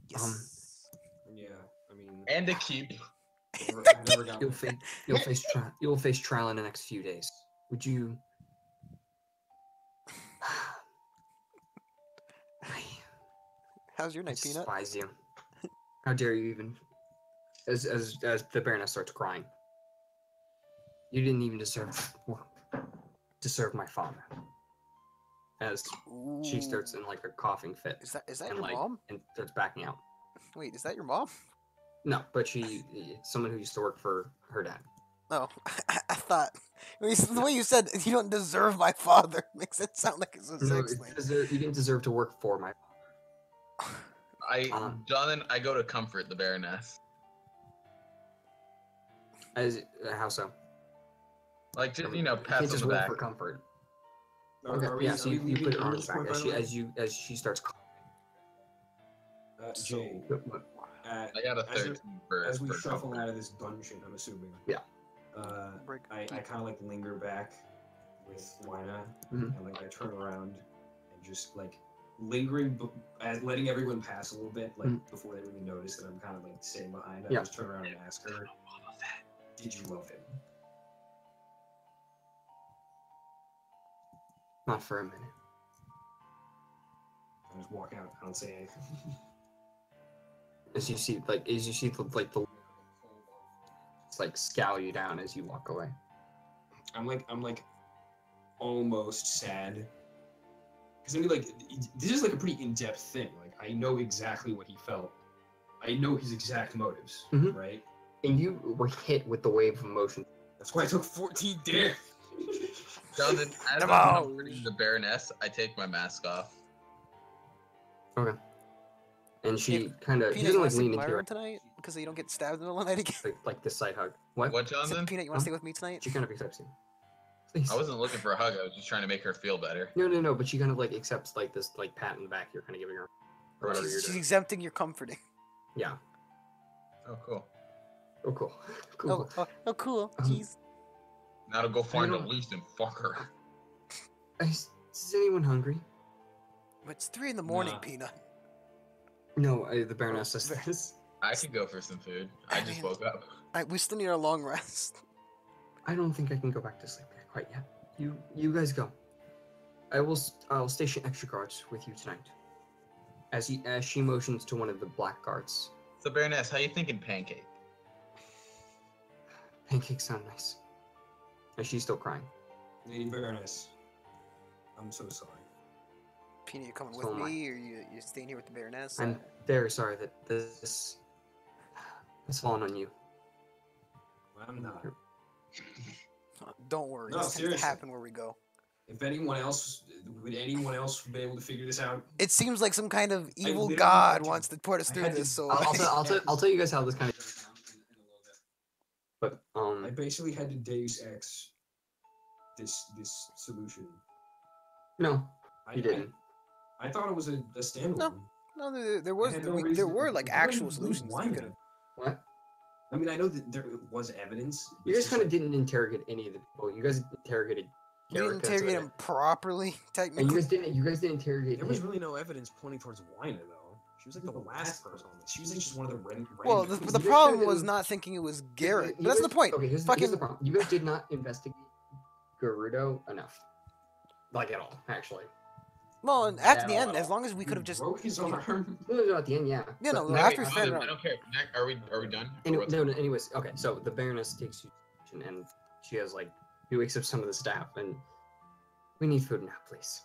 yes. Yeah, I mean, And a keep. I've never got You'll face trial in the next few days. Would you? I How's your night, Peanut? despise you. How dare you even? As the Baroness starts crying. You didn't even deserve my father. As she starts in like a coughing fit Is that and your like mom? and starts backing out. Wait, is that your mom? No, but it's someone who used to work for her dad. Oh, I thought the way you said you don't deserve my father makes it sound like it's a No, sex thing. you didn't deserve to work for my. Jonathan, I go to comfort the Baroness. How so? Like, just, You pat can't on just the roll back. for comfort. Are Okay, we- yeah. are So we you leaving put her at arms this back point, as by the way? as she starts. Jay, I got a as 13 for as we for shuffle comfort. out of this dungeon, I'm assuming. Yeah. Break. I kind of like linger back with Wina, Mhm. and like I turn around and just like lingering, as letting everyone pass a little bit, like before they really notice that I'm kind of like staying behind. I Yeah. just turn around and ask her, "Did you love him?" Not for a minute. I just walk out. I don't say anything. As you see the it's like scowl you down as you walk away. I'm like almost sad. Because I mean, like, this is like a pretty in-depth thing. Like, I know exactly what he felt. I know his exact motives, Mhm. right? And you were hit with the wave of emotion. That's why I took 14 damage. Jonathan, as Come I'm on. comforting the Baroness, I take my mask off. Okay. And she Hey, kind of Peanut, doesn't you want like to stay lean with my into room it, tonight because you don't get stabbed in the middle of the night again? like this side hug. What? What, Said, Jonathan? Peanut, you want to stay with me tonight? She kind of accepts you. Please. I wasn't looking for a hug. I was just trying to make her feel better. No. But she kind of like accepts like this like pat in the back you're kind of giving her, or whatever you're She's doing. exempting your comforting. Yeah. Oh, cool. Oh, cool. Cool. Oh, cool. Um, Jeez. Now to go find don't- Elise and fuck her. Is anyone hungry? But it's 3 in the morning, Nah. Peanut. No, the Baroness says this. I could go for some food. I just woke up. We still need our long rest. I don't think I can go back to sleep quite yet. You guys go. I'll station extra guards with you tonight. As she motions to one of the black guards. So, Baroness, how you thinking pancake? Pancakes sound nice. And she's still crying. Lady Baroness, I'm so sorry. Peanut, you coming So with am I. me, or you staying here with the Baroness? I'm very sorry that this has fallen on you. I'm not. Don't worry. No, this tends to seriously. happen where we go. If anyone else, would anyone else be able to figure this out? It seems like some kind of evil literally god had to- wants to put us I through had to- this. So I'll tell you guys how this kind of. But I basically had to Deus Ex this solution. no, I, you didn't. I thought it was a standalone. no, there was had no there reason- were like why actual would you solutions. lie You to could me? have. What? I mean, I know that there was evidence. You guys kind of didn't interrogate any of the people. You guys interrogated. We didn't Erica, interrogate so- him properly, And you technically. guys didn't. You guys didn't interrogate. There was him. really no evidence pointing towards Wina, though. She was like the last person on this. She was like just one of the Well, random. the guys problem could've- was not thinking it was You Garrett. But guys- that's the point. Okay, here's Fucking the problem. You guys did not investigate Gerudo enough. Like at all, actually. well, and after at the all, end, at as all. long as we could have just broke his arm. No, at the end, yeah. Yeah, no, But- No, after wait, we Jonathan, found out- I don't care. Are we done? Or Anyway, what's- no, anyways, okay. So the Baroness takes you, and she has like he wakes up some of the staff, and we need food now, please.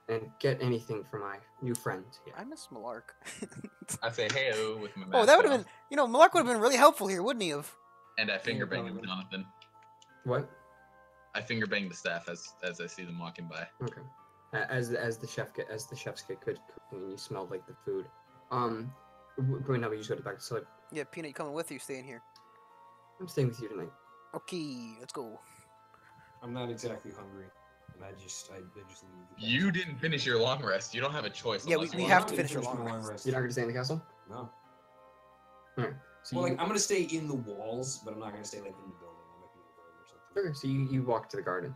And get anything for my new friend here. I miss Malark. I say hey with my mask Oh, that would have off, been, Malark would have been really helpful here, wouldn't he have? And I finger bang him, probably. Jonathan. What? I finger bang the staff as I see them walking by. Okay. As the chef's kid could cooking, and you smelled like the food. Right now we just go back to sleep. Yeah, Peanut, you coming with or you staying here? I'm staying with you tonight. Okay, let's go. I'm not exactly hungry. I just leave. You didn't finish your long rest. You don't have a choice. Yeah, unless we you have want to finish your long rest. You're not gonna stay in the castle? No. So Well, you, like I'm gonna stay in the walls, but I'm not gonna stay like in the building. I might be in the garden or something. okay, so you walk to the garden.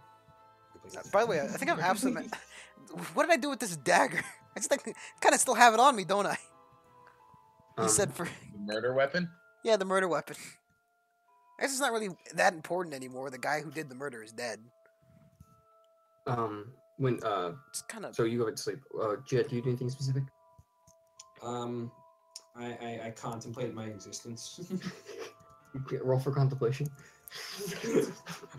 Good place to By the stay. way, I think I'm absolutely. What did I do with this dagger? I just like kind of still have it on me, don't I? He said for The murder weapon? yeah, the murder weapon. I guess it's not really that important anymore. The guy who did the murder is dead. When It's kind of so you go to sleep. Jed, do you do anything specific? I contemplate my existence. Roll for contemplation.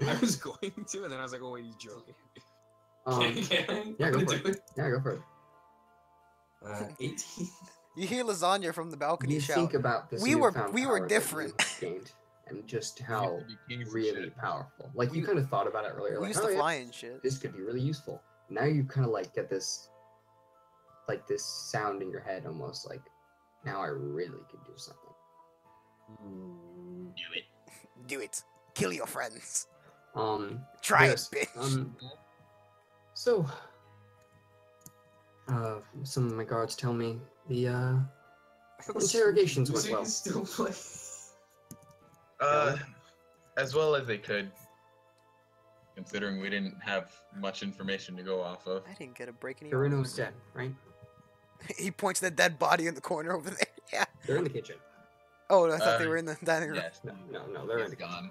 I was going to, and then I was like, oh wait, he's joking. Yeah, go for it. Yeah, go for it. 18. you hear lasagna from the balcony You shout. think about this. We were newfound we were power that different. you've gained, and just how You be kings and really shit. powerful. Like you We- kind of thought about it earlier. We Like, used oh, to yeah, fly and shit. this could be really useful. Now you kind of like get this, like this sound in your head, almost like, now I really could do something. Do it. Do it. Kill your friends. Try Try it, bitch. So, some of my guards tell me the interrogations went well. Still play. As well as they could, considering we didn't have much information to go off of. I didn't get a break any. Dorino's dead, right? He points to that dead body in the corner over there. Yeah. They're in the kitchen. Oh, I thought they Uh, were in the dining room. Yes, No, they're in he's the kitchen. gone.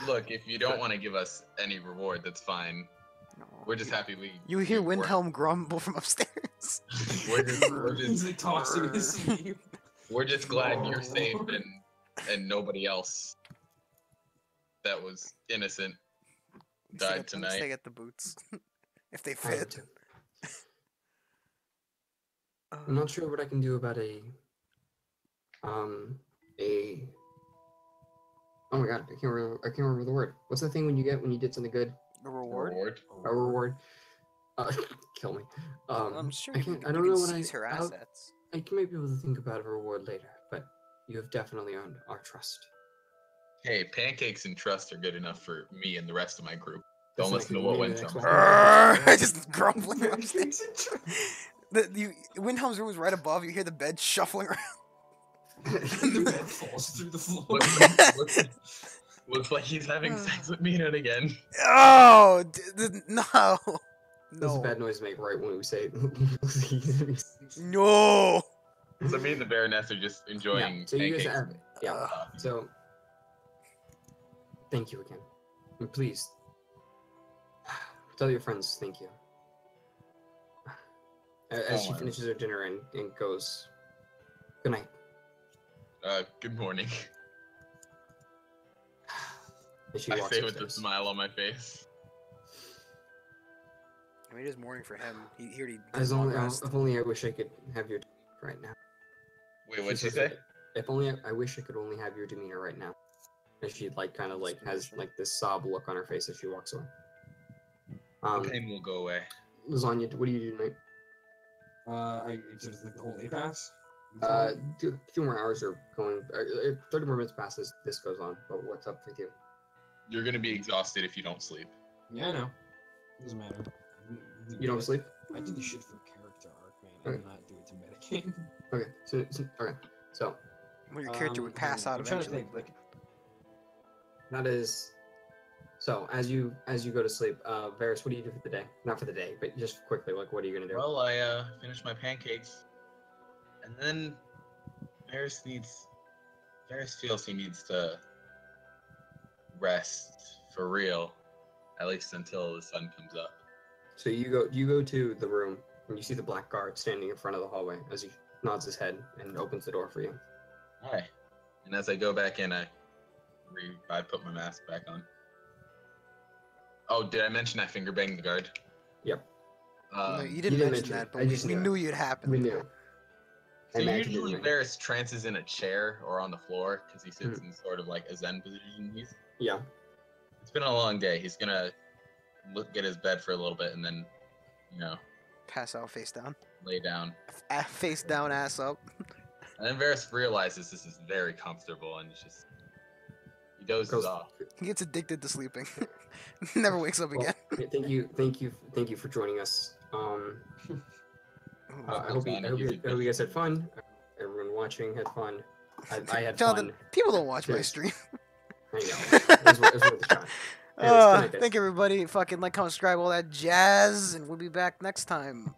Look, if you don't want to give us any reward, that's fine. No. We're just happy we. You hear we weren't- Windhelm grumble from upstairs. He's like tossing his sleeve. We're just glad you're safe and nobody else that was innocent died Let me tonight. stay at the boots. If they I am fit. too. I'm not sure what I can do about a oh my god, I can't remember the word. What's the thing when you get when you did something good? The reward. A reward. Kill me. I'm sure I you can't. can, I don't you know can what seize her I'll- assets. I can maybe be able to think about a reward later, but you have definitely earned our trust. Hey, pancakes and trust are good enough for me and the rest of my group. That's Don't like listen to the what name of the Winsome. next I just grumbling upstairs. Windhelm's room is right above. You hear the bed shuffling around. The bed falls through the floor. Looks like he's having sex with Mina again. Oh no, Those no, bad noise make right when we say. no. So me and the Baroness are just enjoying yeah. So you guys pancakes. have yeah. So thank you again, and please tell your friends thank you. As she Oh, finishes her dinner and goes, good night. Good morning. And she I walks say with a upstairs. smile on my face. I mean, it is morning for him. He already. As did long only, rest. if only I wish I could have your right now. Wait, what'd she says say? it. If only I wish I could only have your demeanor right now. And she like kind of like has like this sob look on her face as she walks away. The pain will go away. Lasagna, what do you do tonight? I just the whole day pass. 2 more hours are going. 30 more minutes past this goes on. But what's up with you? You're gonna be exhausted if you don't sleep. Yeah, I know. Doesn't matter. You don't sleep? I do the shit for character arc, man. I do not do it to medicate. Okay. So Well, your character would pass out I'm trying to eventually. think, like, that is. So as you go to sleep, Varys, what do you do for the day? Not for the day, but just quickly, like what are you gonna do? Well, I finished my pancakes, and then Varys feels he needs to rest for real, at least until the sun comes up. So you go to the room and you see the black guard standing in front of the hallway as he nods his head and opens the door for you. Hi. And as I go back in, I put my mask back on. Oh, did I mention I finger banged the guard? Yep. No, you you didn't didn't mention mention that, it. but I we, just we knew knew you'd happen. We knew. So I imagined it usually in my- Varys trances in a chair or on the floor because he sits in sort of like a zen position. Yeah. It's been a long day. He's gonna get his bed for a little bit and then, Pass out face down. lay down. Face down, ass up. And then Varys realizes this is very comfortable and He dozes Goes- off. He gets addicted to sleeping. Never wakes up Well, again. thank you for joining us. I That's hope fine, you he's guys had fun. Everyone watching had fun. I had Jonathan, fun. people don't watch my Cheers. stream. I know. It was worth a shot. Anyways, good night, guys. Thank you, everybody. Fucking like, comment, subscribe, all that jazz, and we'll be back next time.